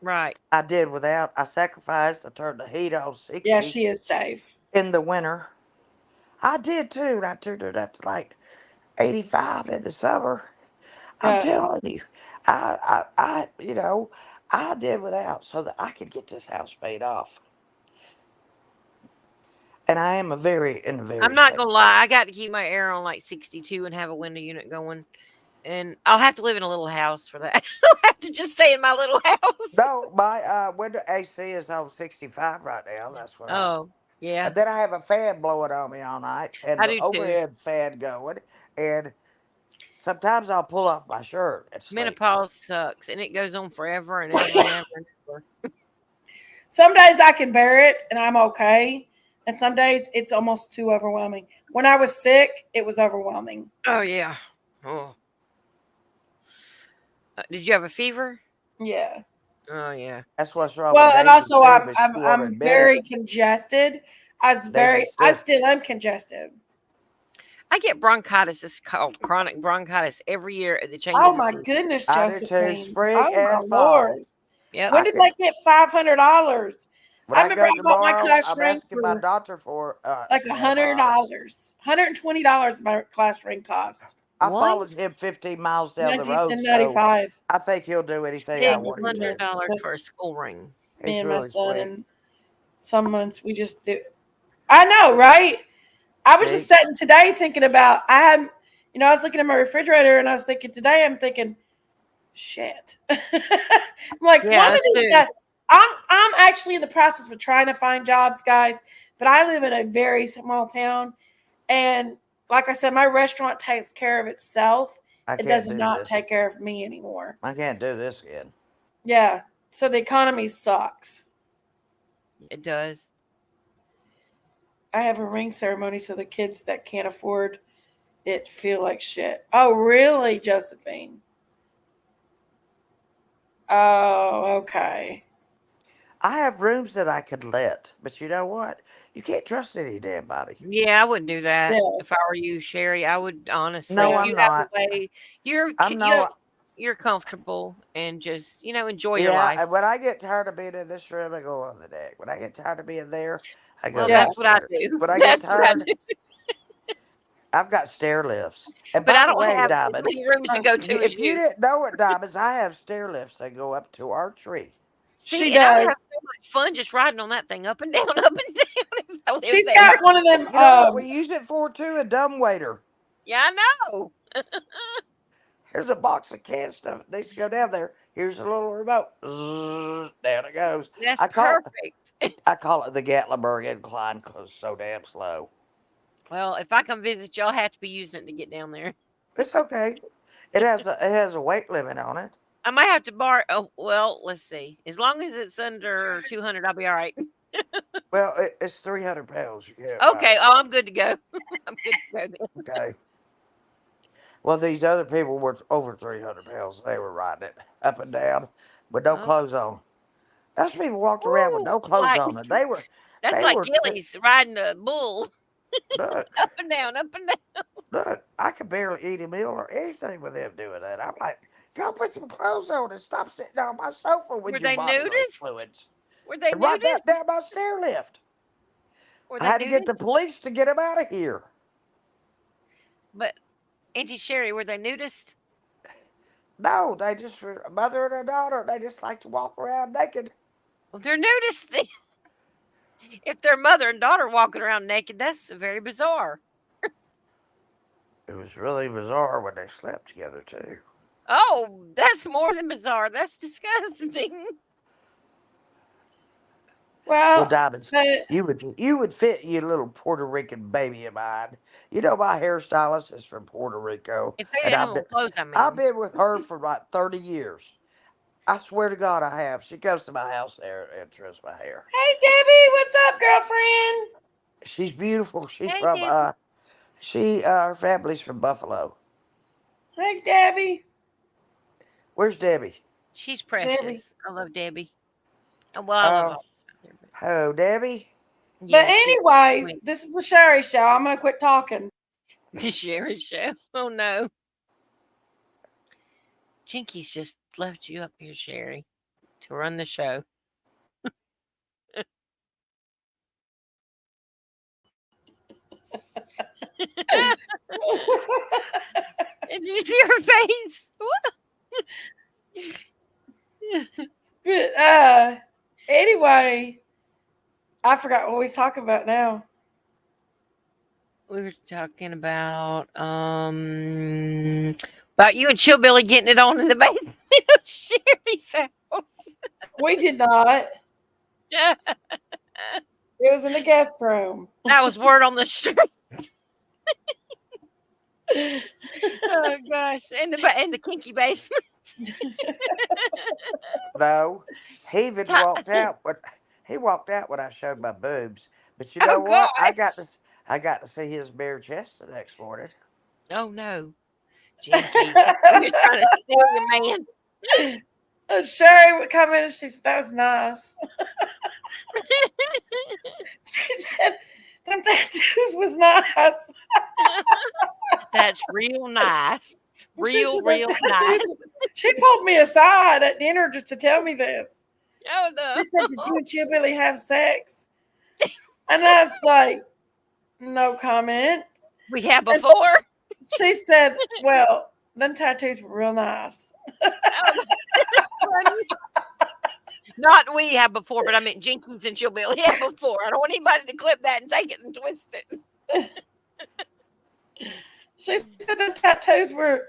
Right. I did without. I sacrificed. I turned the heat on Yeah, 60 she is safe. in the winter. I did too, and I turned it up to like 85 in the summer. I'm Yeah. telling you, I did without so that I could get this house paid off. And I am in a I'm very not safe gonna place. lie. I got to keep my air on like 62 and have a window unit going. And I'll have to live in a little house for that. I'll have to just stay in my little house. No, my window AC is on 65 right now. That's what I. Oh, yeah. And then I have a fan blowing on me all night, and I the do too. overhead fan going, and sometimes I'll pull off my shirt and sleep. Menopause sucks and it goes on forever and ever and ever and ever. Some days I can bear it and I'm okay. And some days it's almost too overwhelming. When I was sick, it was overwhelming. Oh, yeah. Oh. Did you have a fever? Yeah. Oh, yeah. That's what's wrong with Well, and Daisy also too, but she won't I'm admit it. very congested. Daisy's I sick. still am congested. I get bronchitis. It's called chronic bronchitis every year at the change Oh of the my season. goodness, I do too, Josephine. spring Oh my and fall. Lord. Yep. When I did could they get $500? when I I remember go I bought my tomorrow, class I'm ring asking my for doctor for like some antibiotics. $100. $120 my class ring cost. I What? followed him 15 miles down the road, so 1995. I think he'll do anything I Big want him to. hundred. $100 for Just a school ring. me He's and my really son, sweet. and some months we just do. I know, right? I was just See, sitting today thinking about I was looking at my refrigerator and I was thinking today I'm thinking, shit. I'm like one Yeah, of us these too. guys. I'm actually in the process of trying to find jobs, guys. But I live in a very small town, and like I said, my restaurant takes care of itself. I It can't does do not this. take care of me anymore. I can't do this again. Yeah. So the economy sucks. It does. I have a ring ceremony so the kids that can't afford it feel like shit. Oh, really, Josephine? Oh, okay. I have rooms that I could let, but you know what? You can't trust any damn body. Yeah, I wouldn't do that Yeah. if I were you, Sherry. I would honestly, No, if Yeah. you I'm have a not. way, you're I'm you're no. you're comfortable and just enjoy your Yeah, life. and when I get tired of being in this room, I go on the deck. When I get tired of being there, I go Well, Yeah. that's what I downstairs. do. When I get That's what I tired, do. I've got stair lifts. And But by I the don't way, have as Diamonds, many rooms to go to as if you you. didn't know it, Diamonds, I have stair lifts that go up to our tree. She See, and I would does. have so much fun just riding on that thing up and down, up and down if I lived She's there. got one of them. You know what we use it for too? A dumbwaiter. Yeah, I know. Here's a box of canned stuff. It needs to go down there. Here's a little remote. Zzz, down it goes. That's I call perfect. I call it the Gatlinburg incline because it's so damn slow. Well, if I come visit, y'all have to be using it to get down there. It's okay. It has a weight limit on it. I might have to borrow. Oh, well, let's see. As long as it's under 200, I'll be all right. Well, it's 300 pounds. You can't ride Okay. it. Oh, I'm good to go. I'm good to go then. Okay. Well, these other people were over 300 pounds. They were riding it up and down with no Oh, clothes on. Those people walked around with woo, no clothes like on, and they were that's they like were t- Gillies riding a bull look. up and down, up and down. Look, I could barely eat a meal or anything with them doing that. I'm like, go put some clothes on and stop sitting on my sofa Were with your they bodily nudist? fluids. Were they And ride that nudist? down my stair lift. Were I they had to get the nudist? police to get them out of here. But Auntie Sherry, were they nudist? No, they just were a mother and a daughter. They just like to walk around naked. Well, they're nudist then. If their mother and daughter walking around naked, that's very bizarre. It was really bizarre when they slept together too. Oh, that's more than bizarre. That's disgusting. Well, Well, Diamonds, but you would fit you little Puerto Rican baby of mine. You know my hairstylist is from Puerto Rico, If they and didn't have on clothes, I I've mean. been with her for like 30 years. I swear to God, I have. She comes to my house there and trims my hair. hey, Debbie, what's up, girlfriend? She's beautiful. She's Hey, from Debbie. her family's from Buffalo. Hey, Debbie. Where's Debbie? She's Debbie. precious. I love Debbie. Well, I love Oh, all. But hello, Debbie. But yeah, she's anyways, sweet. this is the Sherry Show. I'm gonna quit talking. The Sherry Show. Oh no, Jinky's just left you up here, Sherry, to run the show. Did you see her face? But anyway, I forgot what we was talking about now. We were talking about you and Chillbilly getting it on in the basement of Sherry's house. We did not. Yeah, It was in the guest room. that was word on the street. Oh gosh, in the kinky basement. No, he even Ti- walked out. But he walked out when I showed my boobs. But you Oh know what? god. I got to see his bare chest the next morning. Oh no, Jinkies, you're trying to steal your man. Sherry would come in and she said, "That was nice." She said, "Them tattoos was nice." That's real nice. She Real, said, real "Them nice. tattoos." She pulled me aside at dinner just to tell me this. Oh She said, "Did you no. and Chillbilly have sex?" And I was like, "No comment." We had And before. she said, "Well, them tattoos were real nice." Oh, funny. Not we have before, but I meant Jenkins and Chillbilly had before. I don't want anybody to clip that and take it and twist it. She said the tattoos were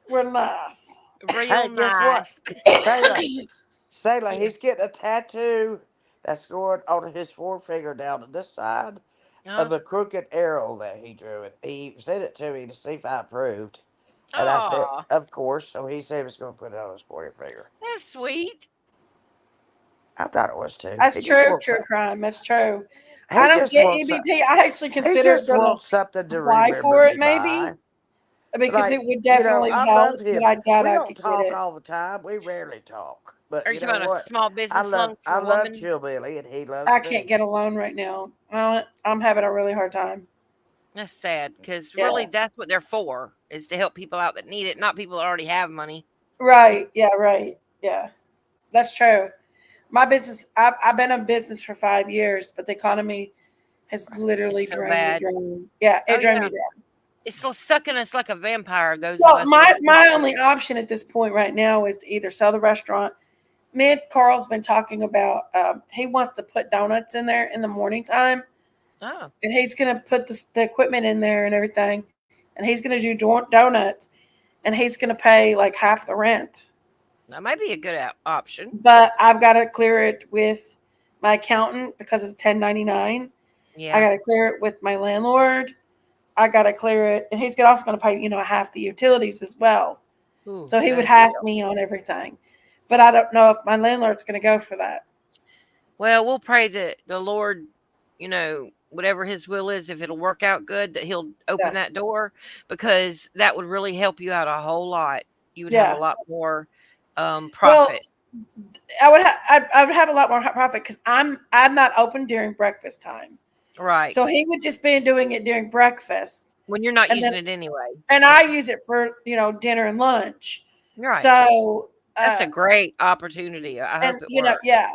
nice. Real Hey, guess what? nice. Sayla, Yeah. he's getting a tattoo that's going on his forefinger down to this side of the crooked arrow that he drew. It. He sent it to me to see if I approved. And I said, Oh, of course. So he said he was going to put it on his pointer finger. that's sweet. I thought it was too. That's true, true crime. That's true. I He don't just get wants EBT. I actually he consider just going to wants something to apply remember for me it, maybe. by. because Like, it would definitely I help, love but him. I doubt We I don't could get talk it. all the time. We rarely talk. But Are you you talking know about a what? small business loan for I a love woman? Chillbilly, and he I loves can't me. get a loan right now. I'm having a really hard time. That's sad because really Yeah. that's what they're for is to help people out that need it, not people that already have money. Right. Yeah. Right. Yeah. That's true. My business. I've been in business for 5 years, but the economy has It's literally so drained me bad. dry. Yeah, Oh it drained yeah, me dry. it's sucking us like a vampire. Those of Well, us that are my business. only option at this point right now is to either sell the restaurant. Me and Carl's been talking about. He wants to put donuts in there in the morning time, Oh, and he's gonna put the equipment in there and everything, and he's gonna do donuts, and he's gonna pay like half the rent. that might be a good option. But I've got to clear it with my accountant because it's 1099. I Yeah. got to clear it with my landlord. I got to clear it, and he's also going to pay half the utilities as well. Ooh, So he would bad half deal. me on everything. But I don't know if my landlord's going to go for that. Well, we'll pray that the Lord, whatever His will is, if it'll work out good, that He'll open Yeah, that door because that would really help you out a whole lot. You would have a yeah. lot more Well, profit. I would have a lot more profit because I'm not open during breakfast time. Right. So he would just be doing it during breakfast, When you're not and then using it anyway. I Yeah. use it for dinner and lunch. Right. So That's uh, a great opportunity. I and hope it works. yeah.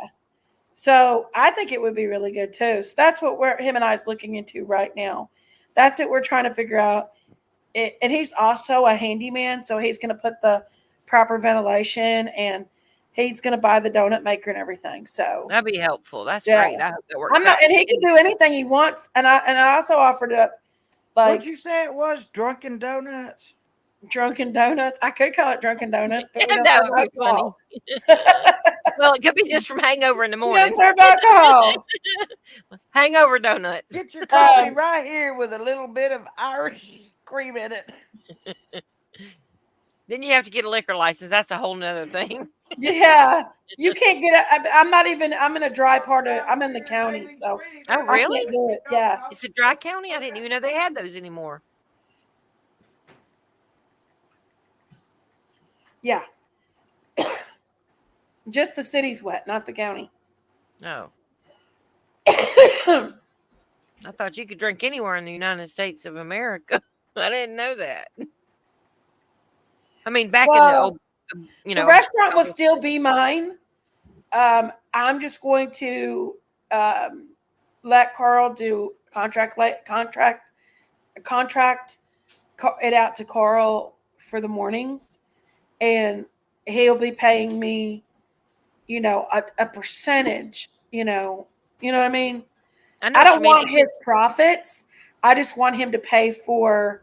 So I think it would be really good too. So that's what him and I is looking into right now. That's what we're trying to figure out. And he's also a handyman, so he's going to put the proper ventilation and he's going to buy the donut maker and everything. So That'd be helpful. That's yeah, great. I hope that works I'm out. not, and he can And do anything he wants. And I also offered up What'd like you say it was? Drunken Donuts? drunken donuts. I could call it drunken donuts, but we don't that serve would be funny. alcohol. Well, it could be just from hangover in the We don't morning. serve alcohol. Hangover donuts. Get your coffee Um, right here with a little bit of Irish cream in it. Then you have to get a liquor license. That's a whole nother thing. Yeah, you can't get it. I'm not even. I'm in a dry part of. I'm in the county, so Oh, I can't really? do it. Yeah, It's a dry county? I didn't even know they had those anymore. yeah. Just the city's wet, not the county. No. I thought you could drink anywhere in the United States of America. I didn't know that. I mean, back in the Well, old, the restaurant will couple- still be mine. I'm just going to let Carl do contract it out to Carl for the mornings, and he'll be paying me, a percentage. You know what I mean. I know I what you don't mean. want his profits. I just want him to pay for,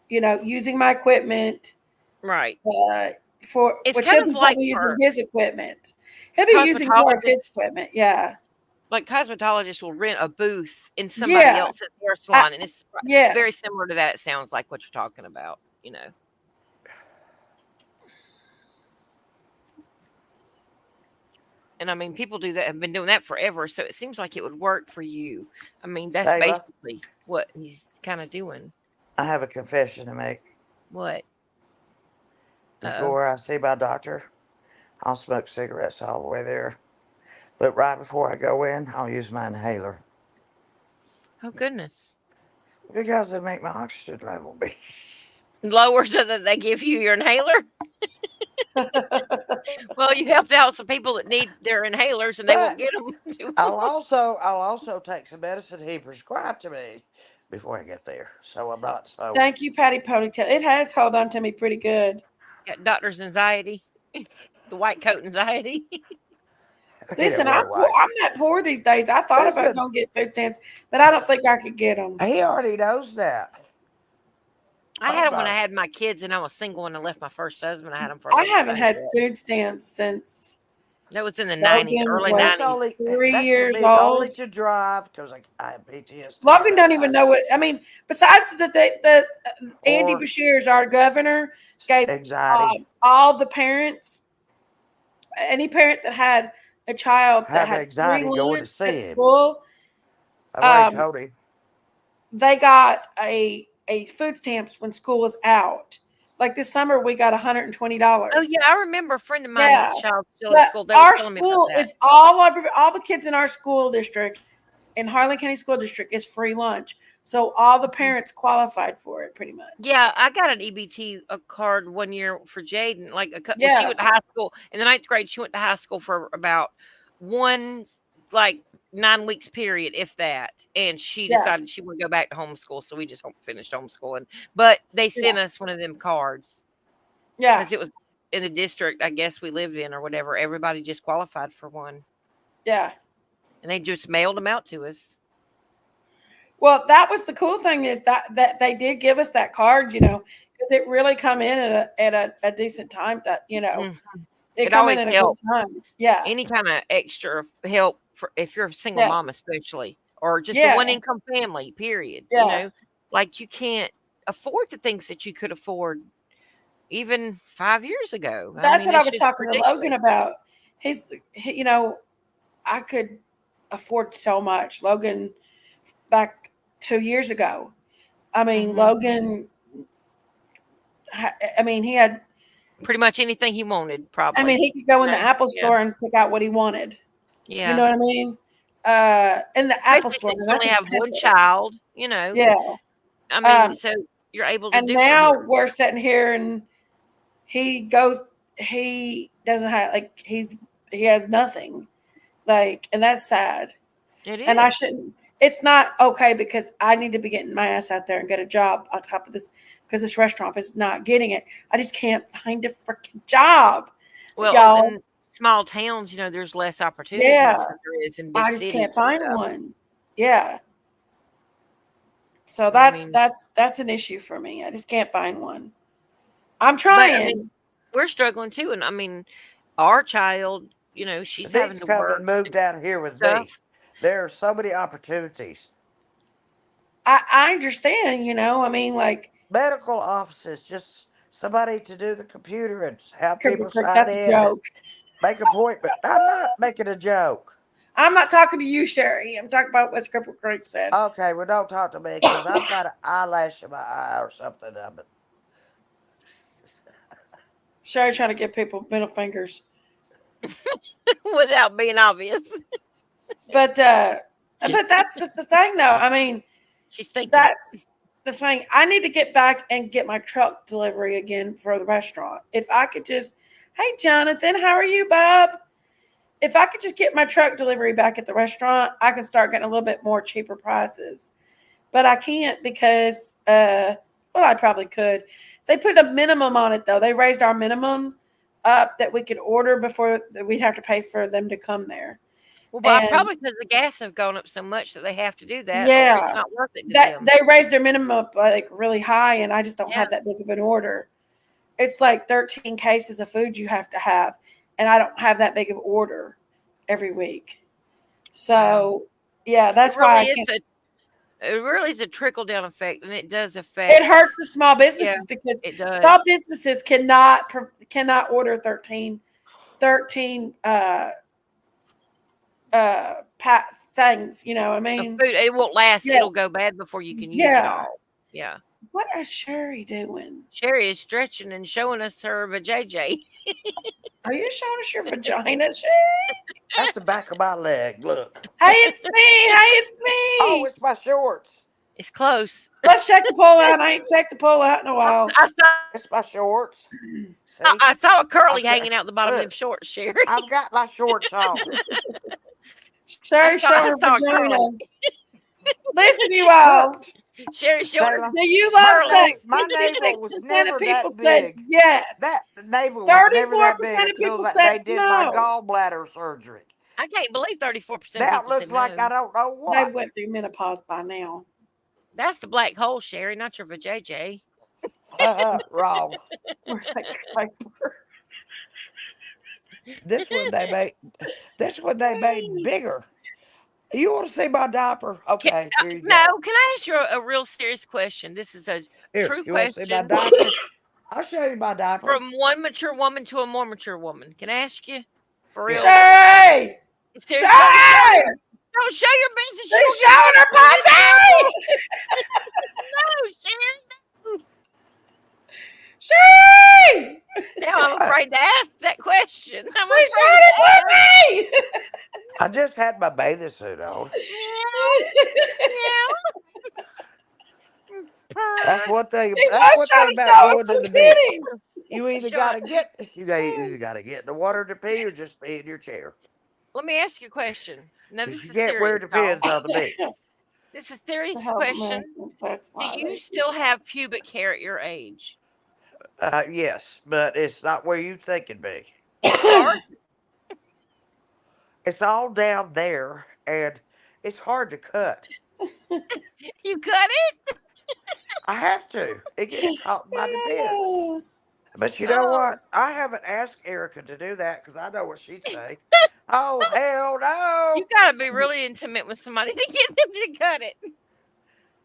using my equipment, Right. for It's which kind he'll of be like probably using for his equipment. He'll be using more of his cosmetologists. equipment. Yeah. Like cosmetologists will rent a booth in somebody Yeah. else's hair I, salon, and it's yeah. very similar to that. It sounds like what you're talking about. And I mean, people do that, have been doing that forever. So it seems like it would work for you. I mean, that's Sailor, basically what he's kind of doing. I have a confession to make. What? Uh-oh. Before I see my doctor, I'll smoke cigarettes all the way there. But right before I go in, I'll use my inhaler Oh, goodness. because it make my oxygen level be. Lower so that they give you your inhaler? Well, you helped out some people that need their inhalers and they won't But get them. I'll also take some medicine he prescribed to me before I get there, so I'm not so. Thank you, Patty Ponytail. It has held on to me pretty good. Got doctor's anxiety, the white coat anxiety. He didn't Listen, wear white. I'm not poor these days. I thought about Listen, going to get food stamps, but I don't think I could get them. he already knows that. I I'm had them when I not. had my kids and I was single when I left my first husband. I had them for a I little bit. haven't had food stamps since That was in the 90s, Logan early That's was 90s. only 3 years only old. to drive because I have PTSD. Logan don't even know what. I mean, besides the Andy Or Beshears, our governor, gave anxiety. all the parents, any parent that had a child that Have had free anxiety going to lunch see at him. school, I've already um, told him. they got a a food stamps when school was out. Like this summer, we got Oh $120. yeah, I remember a friend of Yeah, mine's child still in but school. They were our telling me about school that. is all the kids in our school district, in Harlan County School District, is free lunch. So all the Mhm. parents qualified for it pretty much. Yeah, I got an EBT card one year for Jaden. Like well, she Yeah, went to high school in the ninth grade. She went to high school for about one like 9 weeks period, if that. And she yeah, decided she would go back to homeschool, so we just finished homeschooling. But they yeah, sent us one of them cards yeah, because it was in the district I guess we lived in or whatever. Everybody just qualified for one, yeah. and they just mailed them out to us. Well, that was the cool thing is that they did give us that card, because it really come in at a decent time. That Mhm. it It come in always at a good helped. time. Yeah, Any kind of extra help for if you're a single yeah, mom, especially, or just a yeah, one income family, period. yeah. Like you can't afford the things that you could afford even 5 years ago. I That's mean, what I it's was just talking to Logan ridiculous. about. I could afford so much. Logan back 2 years ago. I mean, Hmm. Logan. I mean, he had. Pretty much anything he wanted, I mean, probably. he could go in the Apple Yeah, store and pick out what he wanted. You yeah. know what I mean? In the Apple Especially store, since and you that's only have one expensive. child. Yeah. I mean, Um, so you're able to and do it now more. we're sitting here, and he goes. He doesn't have he has nothing. And that's sad. It And I is. shouldn't. It's not okay because I need to be getting my ass out there and get a job on top of this because this restaurant is not getting it. I just can't find a freaking job, Well, y'all. in small towns, there's less Yeah, opportunities than there is in big I just cities can't and find stuff. one. Yeah, so I that's mean, that's that's an issue for me. I just can't find one. I'm but I mean, trying. we're struggling too, and I mean, our child, She she's needs having to to come work and move and down here with stuff. me. There are so many opportunities. I understand. I mean, like Medical offices, just somebody to do the computer and have Cripple people Creek. sign That's a in and joke. make appointment. I'm not making a joke. I'm not talking to you, Sherry. I'm talking about what Cripple Creek said. Okay, well, don't talk to me because I've got an eyelash in my eye or something. Sherry trying to give people middle fingers. Without being obvious. But that's just the thing, though. I mean, She's thinking it. that's the thing. I need to get back and get my truck delivery again for the restaurant. If I could just, hey Jonathan, how are you, Bob? If I could just get my truck delivery back at the restaurant, I can start getting a little bit more cheaper prices. But I can't because, well, I probably could. They put a minimum on it though. They raised our minimum up that we could order before we'd have to pay for them to come there. Well, And probably because the gas have gone up so much that they have to do that, or it's yeah, not worth it to that them. they raised their minimum up like really high, and I just don't Yeah. have that big of an order. It's like 13 cases of food you have, and I don't have that big of order every week. Wow. So yeah, It that's why really I is can't. a trickle down effect, and it does It affect. hurts the small Yeah, businesses because it small does. businesses cannot order 13 things. You know what I A mean? food, it won't last. Yeah, It'll go bad before you can use it yeah. all. Yeah. What is Sherry doing? Sherry is stretching and showing us her vajayjay. Are you showing us your vagina, Sherry? That's the back of my leg. Look. Hey, it's me. Hey, it's Oh, me. it's my shorts. It's close. Let's check the pull out. I ain't checked the pull out in a I, while. I saw It's my shorts. See? I saw a I curly said, hanging out the bottom of them look, shorts, Sherry. I've got my shorts on. Sherry showing I her saw a vagina. curly. Listen, you all. Look, Sherry showing her Shayla, Do you love sex? my navel was 66% of never people that said big. yes. That navel was never that big 34% of until people said they did my no. gallbladder surgery. I can't believe 34% of Now it people looks said like I no. don't know They what. went through menopause by now. That's the black hole, Sherry, not your vajayjay. Wrong. We're like, This one they made. This one they made bigger. You want to see my diaper? Okay, here you No, go. can I ask you a real serious question? This is a Here, true you want to see my question diaper? I'll show you my diaper. from one mature woman to a more mature woman. Can I ask you for Here. real? Sherry! Seriously, don't show Sherry! your business. You She's don't get showing her to pussy! no, Sharon. Sherry! Now I'm afraid to ask that question. I'm Please afraid show to it, ask. pussy! I just had my bathing suit on. That's Meow. one thing. He That's was one trying thing to about show us going to some the beach. titties. You either Sure. gotta get in the water to pee or just be in your chair. Let me ask you a question. Now, this Because you is can't wear serious, y'all. depends on the beach. This is a serious Help question. me. That's Do why you they still have pubic hair at your age? Yes, but it's not where you think it'd be. Pardon? It's all down there, and it's hard to cut. You cut it? I have to. It gets caught in my depends. Oh, But you know Oh, what? I haven't asked Erica to do that because I know what she'd say. Oh, hell you no. got to be really intimate with somebody to get them to cut it.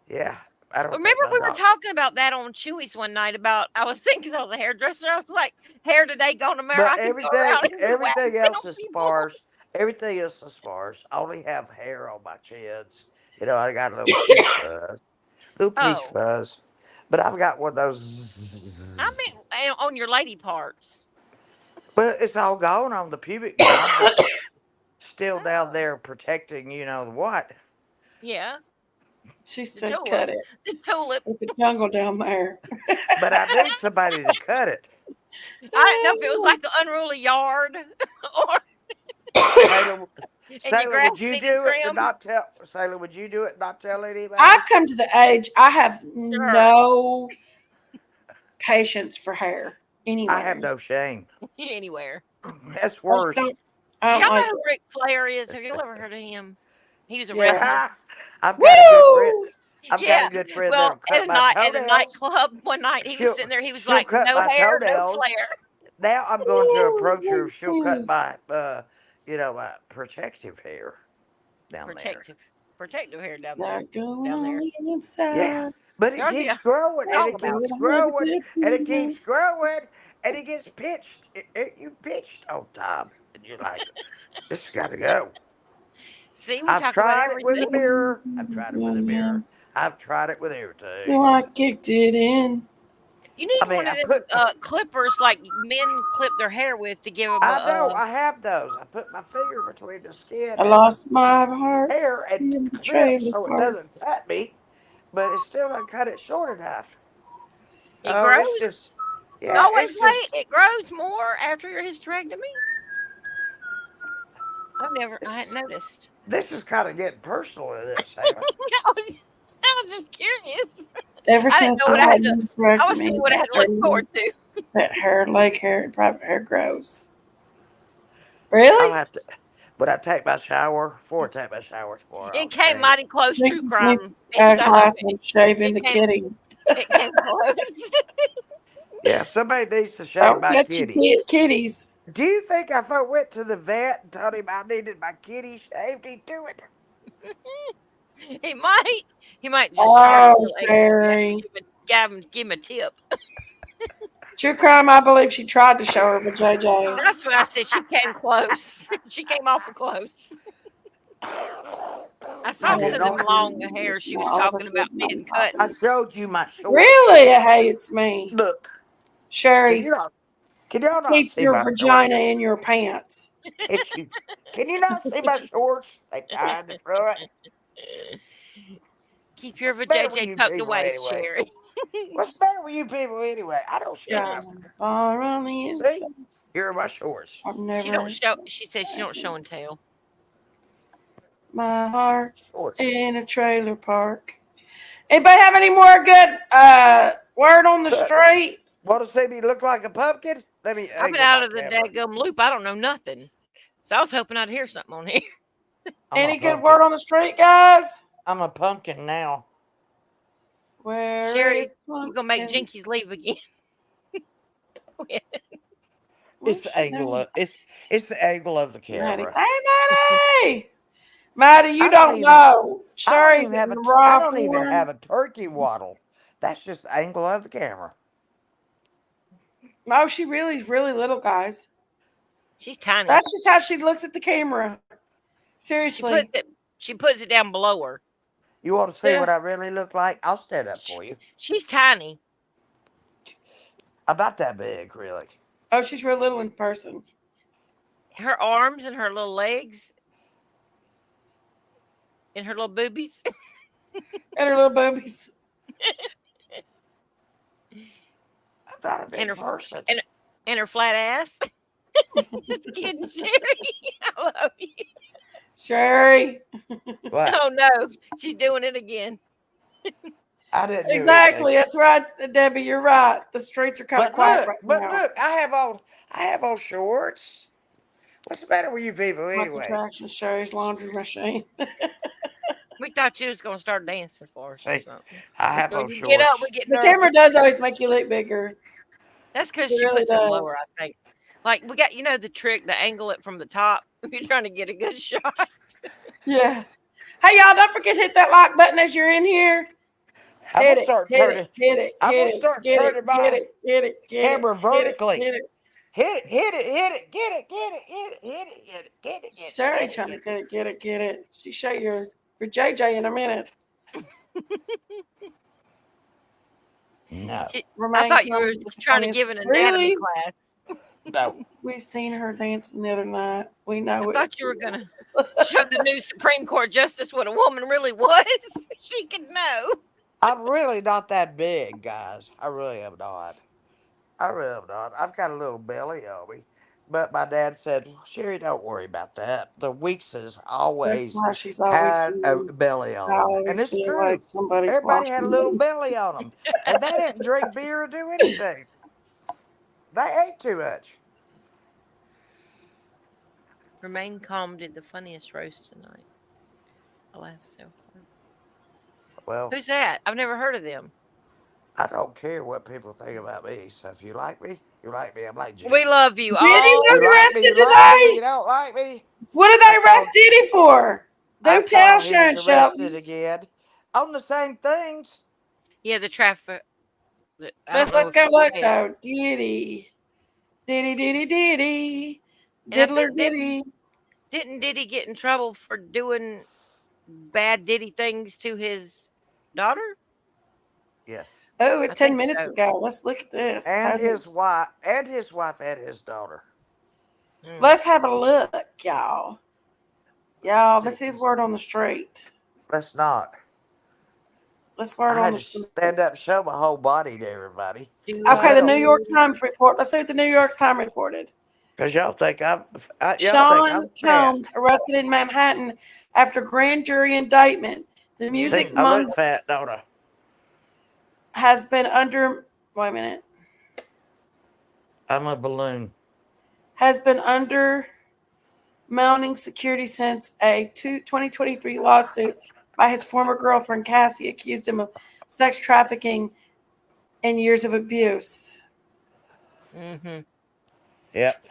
Yeah, I don't think Remember, my we were dog. talking about that on Chewy's one night. About I was thinking I was a hairdresser. I was like, hair today, gone tomorrow. But I could go around and be everything waxing else on is people. sparse. Everything else is sparse. I only have hair on my chins. You know, I got a little peach fuzz. Little peach Oh, fuzz. But I've got one of I those. meant on your lady parts. But it's all gone on the pubic bone, but still down there protecting, you know what. Yeah, she the said, tulip. cut it. The tulip. It's a jungle down there. But I need somebody to cut it. I didn't know if it was like an unruly yard or Sailor, and your Sailor, would grass you needed do it and trim. not tell? Sailor, would you do it and not tell anybody? I've come to the age I have Sure. no patience for hair I have anywhere. no shame. Anywhere. That's I just worse. don't. Do I y'all don't know like who it. Ric Flair is? Have y'all ever heard of him? He was a Yeah. wrestler. I've got a good friend. Woo! I've got Yeah. a good friend Well, that'll cut my at a toenails. nightclub one night, he was She'll sitting there. He was she'll like, cut "No my hair, no toenails. flair, Now I'm going to approach her if she'll cut my my protective hair down there. protective hair down there, Not going down on there." the Yeah. inside. But it Y'all be keeps growing and talk it about keeps it. growing and it keeps growing and it gets pitched. You pitched on top and you're like, this has got to go. See, we I've talk about tried it with a everything. mirror. I've tried it with a mirror. I've tried it with So everything. I kicked it in. You I need mean, one of them clippers like men clip their hair with to give them I know, a. I have those. I put my finger between the skin I and the lost my heart hair and in the clip trailer so it park. doesn't cut me, but it's still not cut it short enough. It Oh, it's grows. just, yeah, Oh wait, it's just, wait! It grows more after your hysterectomy. I hadn't noticed. this is kind of getting personal in this, Hannah. I was just curious. Ever I didn't since know I what I had had to. an I was seeing hysterectomy, what I had to look forward to. that hair, leg hair, and private hair grows. I'll Really? have to, when I take my shower, before I take my shower tomorrow, It I'll came shave. mighty close. Think True you need crime to go to inside of class it. and shaving It the came. kitty. It came close. Yeah, if somebody needs to shave Don't my touch your kitty. kitties. Do you think if I went to the vet and told him I needed my kitty shaved, he'd do it? He might. He might just charge Oh, a little extra. Sherry. Give him a tip. True crime, I believe she tried to show her, but JJ. That's what I said. She came close. She came awful close. I I saw did some of them not. long hair she was All of a talking about sudden, needing I'm I cutting. showed you my shorts. really? Hey, it's me. Look, can you Sherry, not? Can y'all not keep see your my shorts? vagina in your pants. Can you not see my shorts? They tie in the front. Keep your What's the matter with vajayjay you tucked people away, anyway? Sherry. What's the matter with you people anyway? I don't show Yeah, my. far on the See, inside. here are my shorts. I've She don't never show. She says she don't show and tell. my heart Shorts. in a trailer park. Anybody have any more good word on the Look, street? want to see me look like a pumpkin? Let me I've been angle out my of the camera. daggum loop. I don't know nothing. So I was hoping I'd hear something on here. I'm a Any good pumpkin. word on the street, guys? I'm a pumpkin now. Where Sherry, is we're gonna make pumpkins? Jinkies leave again. It's Where's the she angle going? of it's the angle of the Maddie. camera. Hey, Maddie! Maddie, you I don't don't even know. Sherry's have in the I raw don't even form. have a turkey waddle. That's just the angle of the camera. No, she really is really little, guys. She's tiny. That's just how she looks at the camera. She Seriously. puts it. She puts it down below her. You want to see Yeah. what I really look like? I'll stand up for you. She's tiny. I'm not that big, really. Oh, she's real little in person. Her arms and her little legs and her little boobies. And her little boobies. I'm not a big and her person. and, and her flat ass. Just kidding, Sherry. I love you. Sherry. What? Oh no, she's doing it again. I didn't do Exactly. anything. That's right, Debbie. You're right. The streets are kind of quiet right But now. look, I have on shorts. What's the matter with you people My anyway? contraction Sherry's laundry machine. We thought you was gonna start dancing for us or Hey, something. I have When on you get up, shorts. we get The camera nervous. does always make you look bigger. That's because It she really puts it lower, does. I think. Like we got, the trick to angle it from the top if you're trying to get a good shot. Yeah. Hey, y'all, don't forget to hit that like button as you're in here. I'm Hit gonna it, start hit it, turning. hit it, I'm hit gonna it, start get it, turning get my it, get it, get it, camera get it, vertically. get it. Hit it, hit it, hit it, get it, get it, hit it, hit it, get it, get it, get it, Sherry get it, trying to get it. get it, get it, get it. She show your JJ in a minute. No, I Remain thought you were calm with the trying to funniest. give an anatomy Really? class. no. We seen her dancing the other night. We I know it. thought you were gonna show the new Supreme Court justice what a woman really was. She could know. I'm really not that big, guys. I really am not. I really am not. I've got a little belly on me. But my dad said, Sherry, don't worry about that. The Weekses That's always why she's always had a seen. belly I on them. And always it's feel true. like somebody's Everybody had a watching little me. belly on them. And they didn't drink beer or do anything. They ate too much. Remain Calm did the funniest roast tonight. I laughed so hard. Well, Who's that? I've never heard of them. I don't care what people think about me. So if you like me, you like me. I'm like We Jesus. love you Diddy all. was You like me, arrested you like me. today. You don't like me. What did I they arrest saw Diddy for? I Do tell, saw he was Sharon arrested Shelton. again on the same things. Yeah, the traffic. I don't Let's know if go you look said. though. Diddy, Diddy, Diddy, Diddy, And I Diddler think Diddy. didn't Diddy get in trouble for doing bad Diddy things to his daughter? Yes. Oh, I at 10 think minutes so. ago. Let's look at this. And his wife and his daughter. Mm. Let's have a look, y'all. Y'all, See, this is word on the street. let's not. Let's word I on had the to street. stand up and show my whole body to everybody. Because Okay, they the don't New York Times report. Let's see what the New York Times reported. because y'all think Sean I'm fat. Combs arrested in Manhattan after grand jury indictment. The See, music Mm. I look mogul fat, don't I? has been under. Wait a minute. I'm a balloon. Has been under mounting security since a 2023 lawsuit by his former girlfriend Cassie accused him of sex trafficking and years of abuse. Hmm. Yep.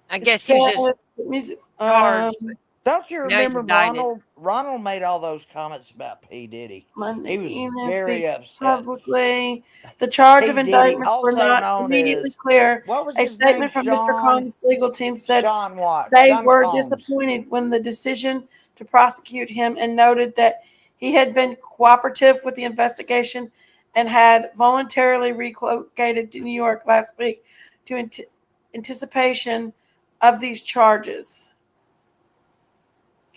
I It guess he was just says the music. charged. Don't you Now he's remember indicted. Ronald? Ronald made all those comments about P. Diddy. Monday He was evening very speak upset. publicly. The charge of P. Diddy, indictments were also not known immediately as clear. what was A his name? statement from Mr. Sean. Combs' legal team said Sean what? they Sean were Combs. disappointed when the decision to prosecute him and noted that he had been cooperative with the investigation and had voluntarily relocated to New York last week to anticipation of these charges.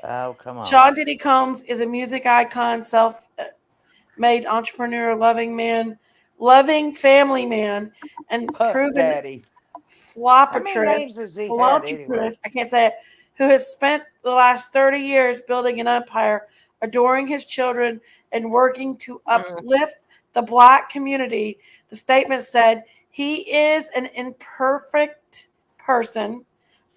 Oh, come on. Sean Diddy Combs is a music icon, self-made entrepreneur, loving family man, and Puff proven Daddy. How many names philanthropist, has he had anyway? I can't say it, who has spent the last 30 years building an empire, adoring his children, and working to Mm. uplift the Black community. The statement said, he is an imperfect person,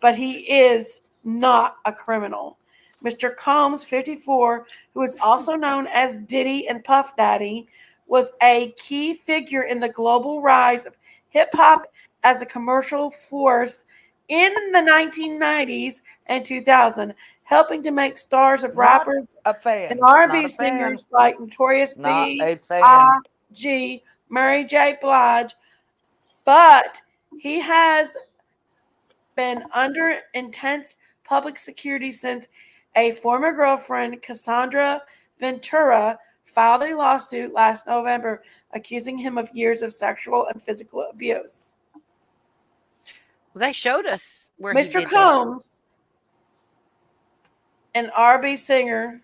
but he is not a criminal. Mr. Combs, 54, who is also known as Diddy and Puff Daddy, was a key figure in the global rise of hip hop as a commercial force in the 1990s and 2000, helping to make stars of Not rappers a and fan. Not R&B a fan. singers like Notorious Not a fan. B.I.G., Mary J. Blige, but he has been under intense public security since a former girlfriend, Cassandra Ventura filed a lawsuit last November accusing him of years of sexual and physical abuse. Well, they showed us where he Mr. did that. Combs and R.B. Singer,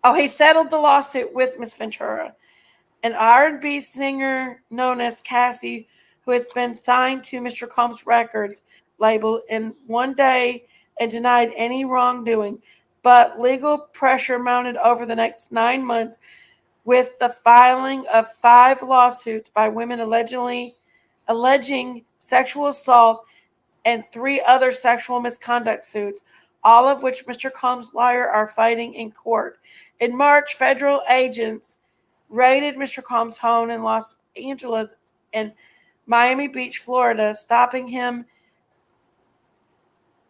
oh, he settled the lawsuit with Miss Ventura. An R&B singer known as Cassie, who has been signed to Mr. Combs Records label in one day and denied any wrongdoing, but legal pressure mounted over the next 9 months with the filing of 5 lawsuits by women alleging sexual assault and 3 other sexual misconduct suits, all of which Mr. Combs' lawyer are fighting in court. In March, federal agents raided Mr. Combs' home in Los Angeles and Miami Beach, Florida, stopping him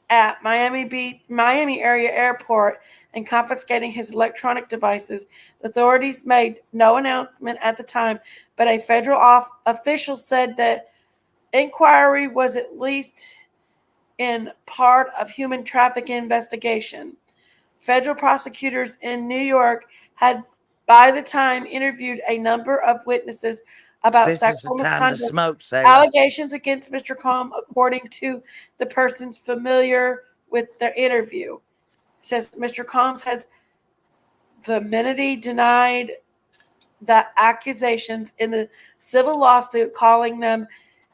at Miami area airport and confiscating his electronic devices. The authorities made no announcement at the time, but a federal official said that inquiry was at least in part of human trafficking investigation. Federal prosecutors in New York had by the time interviewed a number of witnesses about This is the sexual time to misconduct smoke, Sailor. allegations against Mr. Combe, according to the persons familiar with the interview. It says Mr. Combs has vehemently denied the accusations in the civil lawsuit, calling them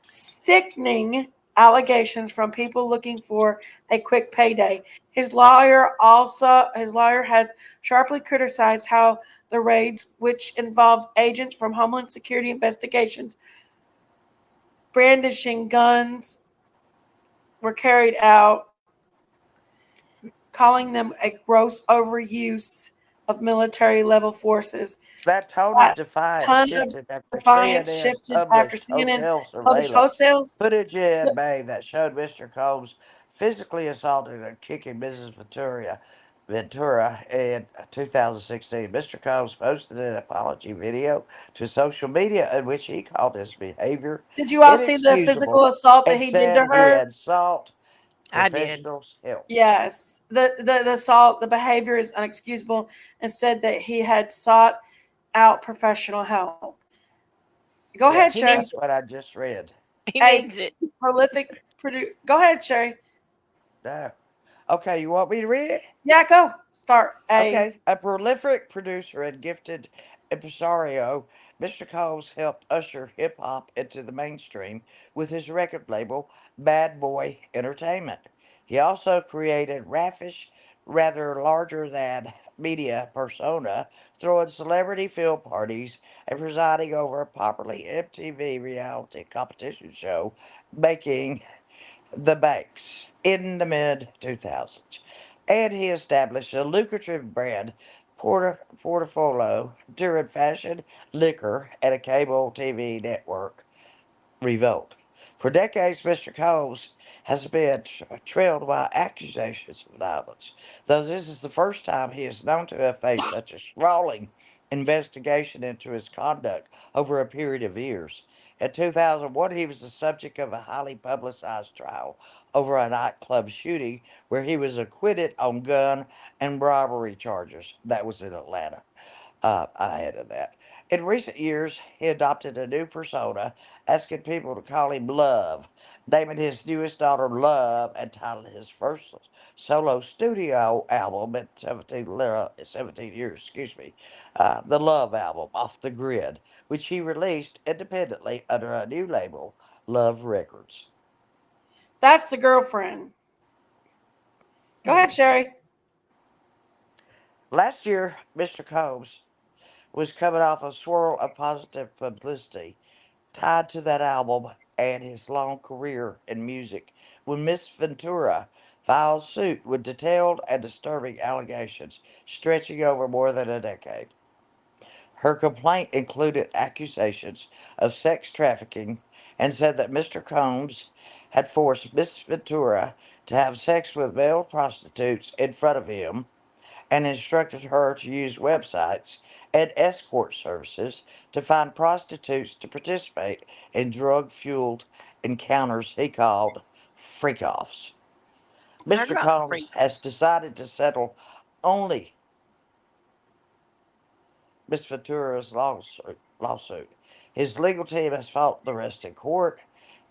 sickening allegations from people looking for a quick payday. His lawyer has sharply criticized how the raids, which involved agents from Homeland Security investigations brandishing guns, were carried out, calling them a gross overuse of military level forces. That tone of That defiance ton of shifted after defiance CNN shifted after published CNN hotel published surveillance wholesales. footage in May that showed Mr. Combs physically assaulting and kicking Mrs. Ventura in 2016. Mr. Combs posted an apology video to social media in which he called his behavior Did you all see the physical inexcusable assault that and he did to said he her? had sought I did. professionals' help. Yes. The assault, the behavior is unexcusable, and said that he had sought out professional help. Go ahead, Yes, He Sherry. needs that's what I just read. he A needs it. prolific producer. Go ahead, Sherry. No. Okay, you want me to read it? Yeah, go. Start. Okay, a prolific producer and gifted impresario, Mr. Coles helped usher hip hop into the mainstream with his record label, Bad Boy Entertainment. He also created raffish, rather larger than media persona, throwing celebrity field parties and presiding over a popular MTV reality competition show, making the banks in the mid 2000s, and he established a lucrative brand portfolio during fashion, liquor, and a cable TV network revolt. For decades, Mr. Coles has been trailed by accusations of violence, though this is the first time he is known to have faced such a sprawling investigation into his conduct over a period of years. In 2001, he was the subject of a highly publicized trial over a nightclub shooting where he was acquitted on gun and robbery charges. That was in Atlanta. Ahead of that. In recent years, he adopted a new persona, asking people to call him Love, naming his newest daughter Love, and titled his first solo studio album in 17 years, the Love album, Off the Grid, which he released independently under a new label, Love Records. That's the girlfriend. Go Hmm. ahead, Sherry. Last year, Mr. Combs was coming off a swirl of positive publicity tied to that album and his long career in music when Miss Ventura filed suit with detailed and disturbing allegations stretching over more than a decade. Her complaint included accusations of sex trafficking and said that Mr. Combs had forced Miss Ventura to have sex with male prostitutes in front of him and instructed her to use websites and escort services to find prostitutes to participate in drug fueled encounters he called freak offs. I heard Mr. about the Combs has freakouts. decided to settle only Miss Ventura's lawsuit. His legal team has fought the rest in court,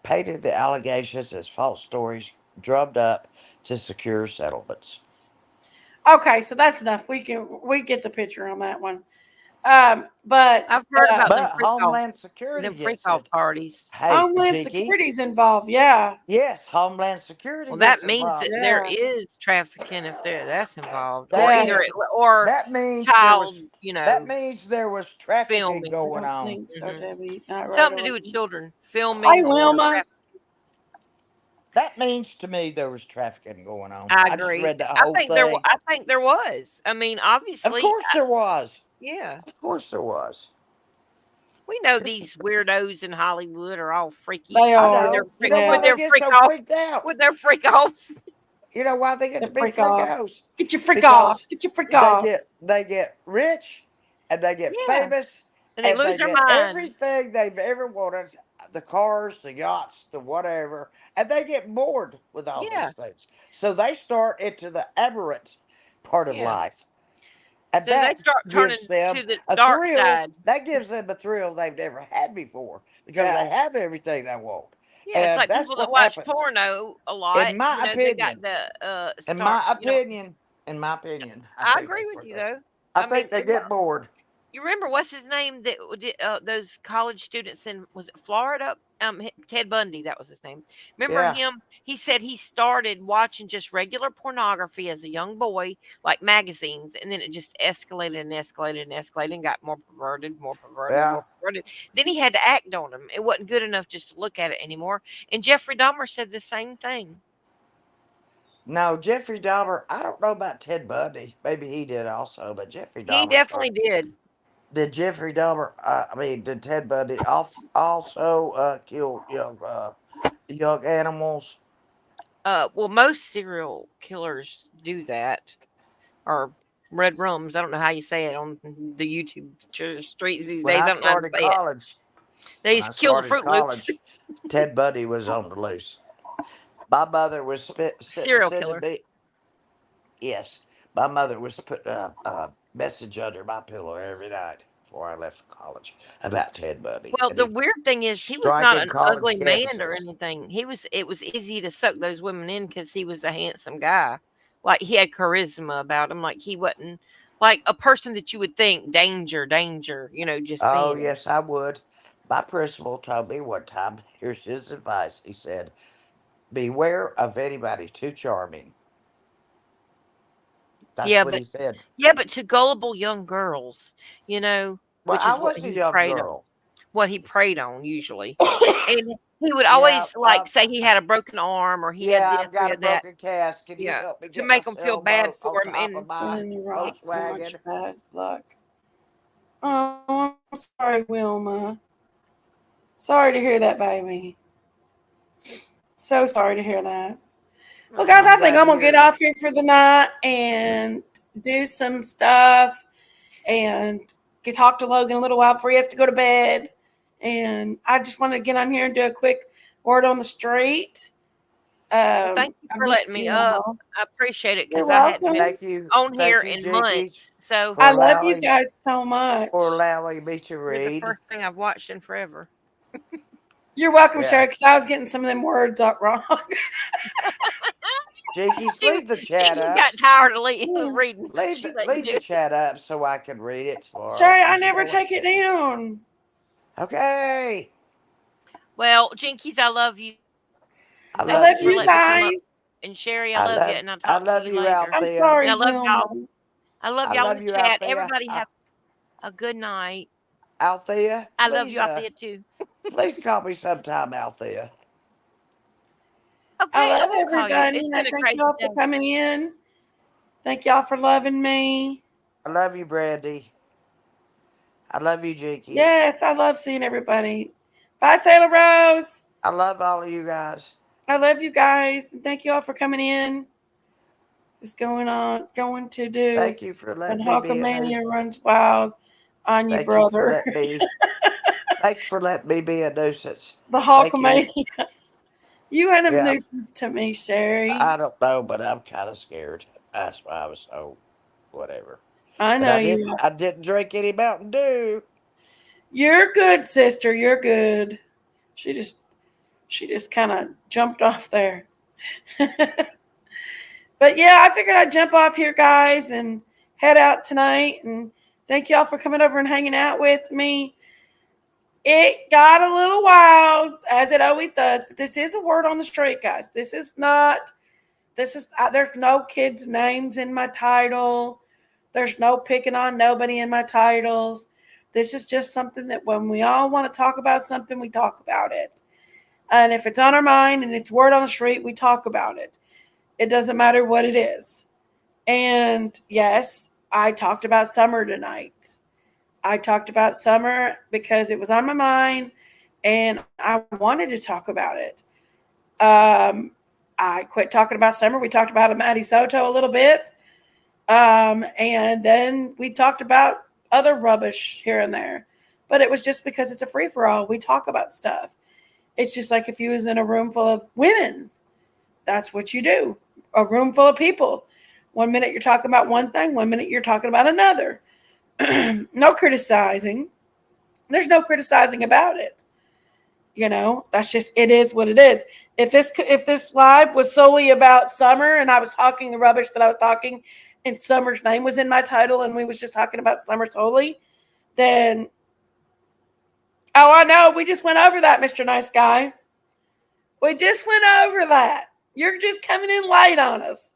painted the allegations as false stories drummed up to secure settlements. Okay, so that's enough. We get the picture on that one. But I've heard about But Homeland Security them freak just off said, parties. hey, Homeland Jinky, Security's involved. Yeah, yes, Homeland Security Well, gets that means that involved. there yeah, is trafficking if that's involved, That or yeah. either means or that means there child, was that means there was trafficking filming. I going don't on. think so, Hmm Debbie. Not right Something to do away. with children, Hi, filming or Wilma. trafficking. That means to me there was trafficking going on. I I just agree. read the whole thing. I think there was. I mean, Of obviously, course there was. yeah. Of course there was. We know Just these weirdos in Hollywood are all freaky They I are. know. You know why with Yeah, they their get freak so off freaked out? with their freak offs. You know why they get the to be freak freak offs. outs? Get your freak Because offs. Get your freak they offs. get rich and they get Yeah, famous and they and lose they their get mind. everything they've ever wanted, the cars, the yachts, the whatever, and they get bored with all these Yeah, things. So they start into the aberrant part of yeah. life. And So they that start gives turning them to the a dark thrill. side. That gives them a thrill they've never had before because Yeah. they have everything they want. Yeah, it's And like that's people that what watch happens. porno a lot. In my They got opinion, the in start. my opinion, in my opinion, I I think agree that's with what you they though. I I mean, think they get bored. you remember what's his name that did those college students in was it Florida? Ted Bundy, that was his name. Remember Yeah. him? He said he started watching just regular pornography as a young boy, like magazines, and then it just escalated and escalated and escalated and got more perverted, more perverted, Yeah. more perverted. Then he had to act on them. It wasn't good enough just to look at it anymore. And Jeffrey Dahmer said the same thing. No, Jeffrey Dahmer, I don't know about Ted Bundy. Maybe he did also, but Jeffrey He Dahmer definitely started. did. Did Jeffrey Dahmer, did Ted Bundy also kill young animals? Well, most serial killers do that, or red rums. I don't know how you say it on the YouTube streets these When days. I I don't know how to started say it. college, They when used I to kill the started Fruit Loops. college, Ted Bundy was on the loose. My mother was Serial sending killer. me. Yes, my mother was putting a message under my pillow every night before I left for college about Ted Bundy Well, and the his weird thing is he was not striking an college ugly man or campuses. anything. It was easy to suck those women in because he was a handsome guy. Like he had charisma about him. Like he wasn't like a person that you would think danger, danger. Just Oh, seeing him. yes, I would. My principal told me one time, here's his advice. He said, beware of anybody too charming. That's Yeah, what he said. but to gullible young girls, you know, Well, which I is what was a he young preyed on. girl. What he preyed on usually. And he would Yeah, always like say he had a broken arm or he had yeah, this I've or he got a had that. broken cast. Can you Yeah, help me to get my make them feel bad sailboat for on him. top of And my And you rock so Volkswagen? much bad luck. Oh, I'm sorry, Wilma. Sorry to hear that, baby. So sorry to hear that. Well, guys, I'm I think glad I'm to gonna get hear off here for the night and do some stuff and get talk to Logan a little while before he has to go to bed. And I just want to get on here and do a quick word on the street. well, thank you I for missed letting me seeing up. y'all. I appreciate it You're because I hadn't welcome. been on here thank you, in Jinkies, months. So for I love you allowing guys so much. me to you're the read. first thing I've watched in forever. You're welcome, Yeah, Sherry, because I was getting some of them words up wrong. Jinkies, She, leave the she chat just up. got tired of reading, so Leave she the let you leave do the it. chat up so I can read it tomorrow. Sherry, I Cause you never know what? take it down. Okay, Well, Jinkies, I love you. I I Thank love you love for you letting me come Jinkies. up. guys. And Sherry, I love you, and I'll I talk to love you you, later. I'm Althea. And sorry, Wilma. I love I y'all in love the you, chat. Althea. Everybody have a good night. Althea, I love you out there too. please call me sometime, Althea. I Okay, I love will call you. everybody, It's and I been a thank crazy y'all for day. coming in. Thank y'all for loving me. I love you, Brandy. I love you, Jinkies. Yes, I love seeing everybody. Bye, Sailor Rose. I love all of you guys. I love you guys, and thank you all for coming in. It's going to do Thank you for when letting me be a new. Hulkamania runs wild on you, Thank you for brother. letting me. Thank you for letting me be a nuisance. The Thank you. Hulkamania. You ain't a Yeah, nuisance to me, Sherry. I don't know, but I'm kind of scared. That's why I was so whatever. I But know you. I didn't drink any Mountain Dew. You're good, sister. You're good. She just she just kind of jumped off there. But yeah, I figured I'd jump off here, guys, and head out tonight. And thank y'all for coming over and hanging out with me. It got a little wild, as it always does, but this is a word on the street, guys. This is not, this is, there's no kids' names in my title. There's no picking on nobody in my titles. This is just something that when we all want to talk about something, we talk about it. And if it's on our mind and it's word on the street, we talk about it. It doesn't matter what it is. And yes, I talked about summer tonight. I talked about summer because it was on my mind and I wanted to talk about it. I quit talking about summer. We talked about Maddie Soto a little bit. And then we talked about other rubbish here and there. But it was just because it's a free for all. We talk about stuff. It's just like if you was in a room full of women, that's what you do. A room full of people. 1 minute you're talking about one thing, 1 minute you're talking about another. No criticizing. There's no criticizing about it. You know, that's just, it is what it is. If this live was solely about summer and I was talking the rubbish that I was talking and Summer's name was in my title and we was just talking about summer solely, then oh, I know, we just went over that, Mr. Nice Guy. We just went over that. You're just coming in late on us.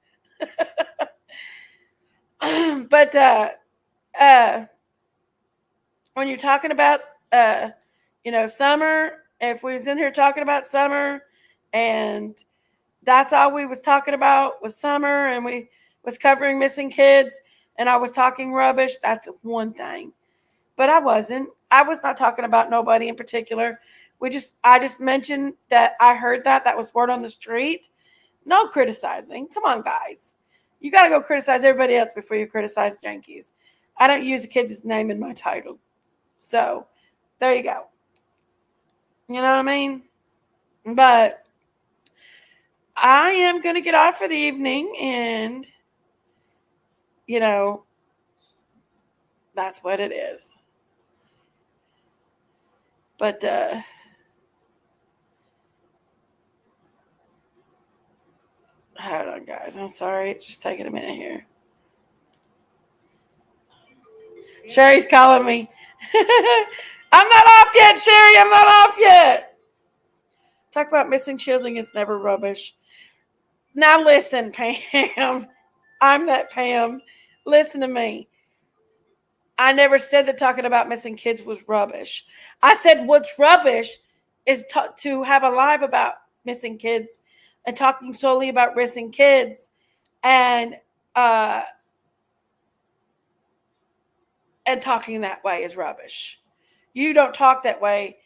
But when you're talking about summer, if we was in here talking about summer and that's all we was talking about was summer and we was covering missing kids and I was talking rubbish, that's one thing. But I wasn't. I was not talking about nobody in particular. I just mentioned that I heard that was word on the street. No criticizing. Come on, guys. You got to go criticize everybody else before you criticize Jankies. I don't use a kid's name in my title. So, there you go. You know what I mean? But I am going to get off for the evening and, that's what it is. But, hold on, guys. I'm sorry. It's just taking a minute here. Sherry's calling me. I'm not off yet, Sherry. I'm not off yet. Talk about missing children is never rubbish. Now listen, Pam. I'm that Pam. Listen to me. I never said that talking about missing kids was rubbish. I said what's rubbish is to have a live about missing kids and talking solely about missing kids and talking that way is rubbish. You don't talk that way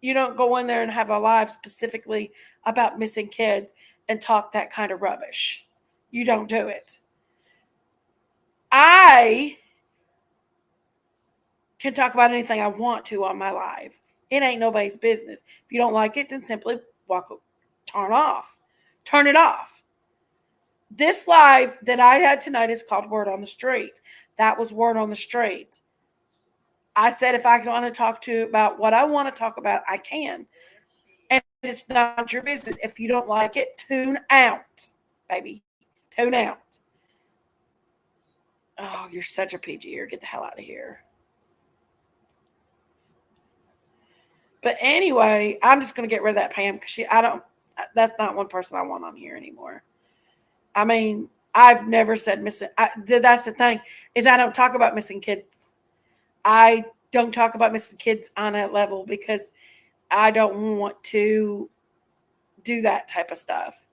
you don't go in there and have a live specifically about missing kids and talk that kind of rubbish. You don't do it. I can talk about anything I want to on my live. It ain't nobody's business. If you don't like it, then simply turn it off. This live that I had tonight is called Word on the Street. That was Word on the Street. I said if I want to talk about what I want to talk about, I can. And it's not your business. If you don't like it, tune out, baby. Tune out. Oh, you're such a PGer. Get the hell out of here. But anyway, I'm just going to get rid of that Pam because that's not one person I want on here anymore. I mean, I've never said missing. That's the thing is I don't talk about missing kids. I don't talk about missing kids on that level because I don't want to do that type of stuff.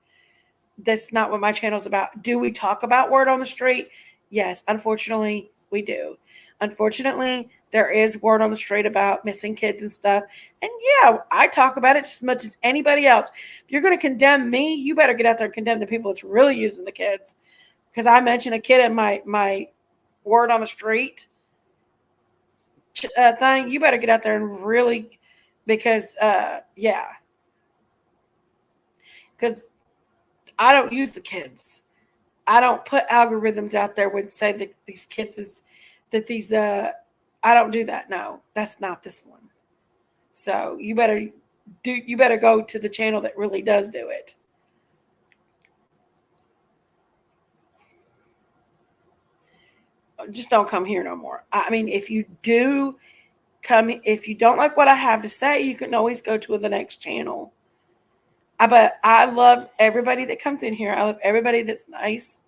That's not what my channel's about. Do we talk about word on the street? Yes, unfortunately, we do. Unfortunately, there is word on the street about missing kids and stuff. And yeah, I talk about it just as much as anybody else. If you're going to condemn me, you better get out there and condemn the people that's really using the kids. Because I mentioned a kid in my word on the street thing. You better get out there and really, because yeah. Because I don't use the kids. I don't put algorithms out there when say that these kids is that these I don't do that. No, that's not this one. So you better go to the channel that really does do it. Just don't come here no more. I mean, if you do come, if you don't like what I have to say, you can always go to the next channel. But I love everybody that comes in here. I love everybody that's nice.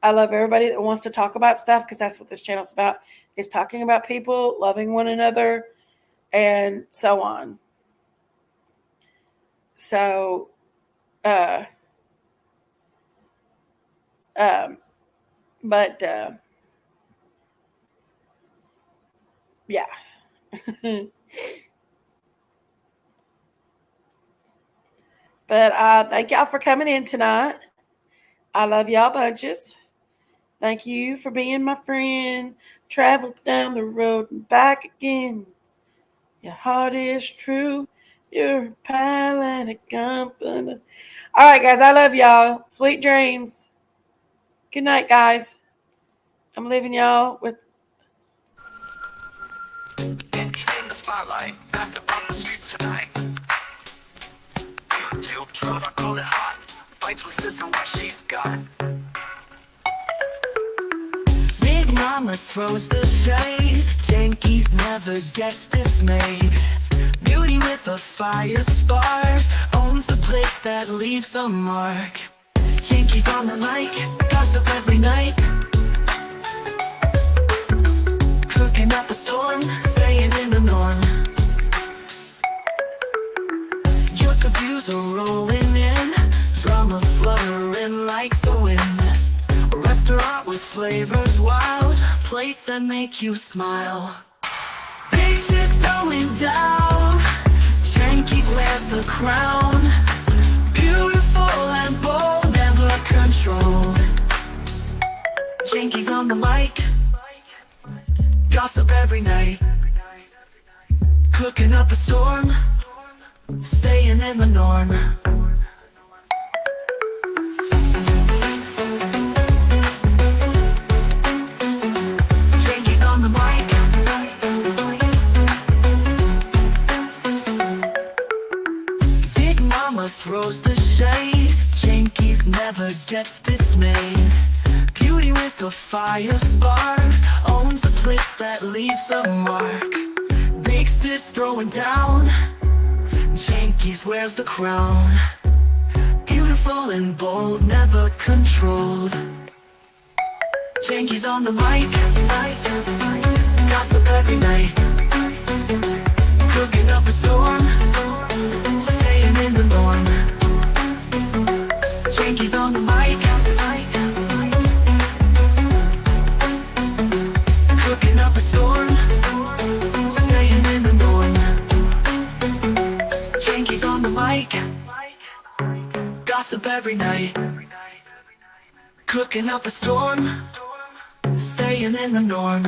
I love everybody that wants to talk about stuff, because that's what this channel's about, is talking about people, loving one another, and so on. So, but yeah. But thank y'all for coming in tonight. I love y'all bunches. Thank you for being my friend. Traveled down the road and back again. Your heart is true. You're a pal and a company. All right, guys. I love y'all. Sweet dreams. Good night, guys. I'm leaving y'all with. He's in the spotlight, passing on the streets tonight. Tilt truck, I call it hot. Fights with sis and what she's got. Big Mama throws the shade. Yankees never gets dismayed. Beauty with a fire spark owns a place that leaves a mark. Yankees on the mic, gossip every night. Cooking up a storm, staying in the norm. Youth views are rolling in, drama fluttering like the wind. A restaurant with flavors wild, plates that make you smile. Big sis going down, Yankees wears the crown. Beautiful and bold, never controlled. Yankees on the mic, gossip every night. Cooking up a storm, staying in the norm. Yankees on the mic. Big Mama throws the shade. Yankees never gets dismayed. Beauty with a fire spark owns a place that leaves a mark. Big sis throwing down, Yankees wears the crown. Beautiful and bold, never controlled. Yankees on the mic, gossip every night. Cooking up a storm, staying in the norm. Yankees on the mic, cooking up a storm, staying in the norm. Yankees on the mic, gossip every night. Cooking up a storm, staying in the norm.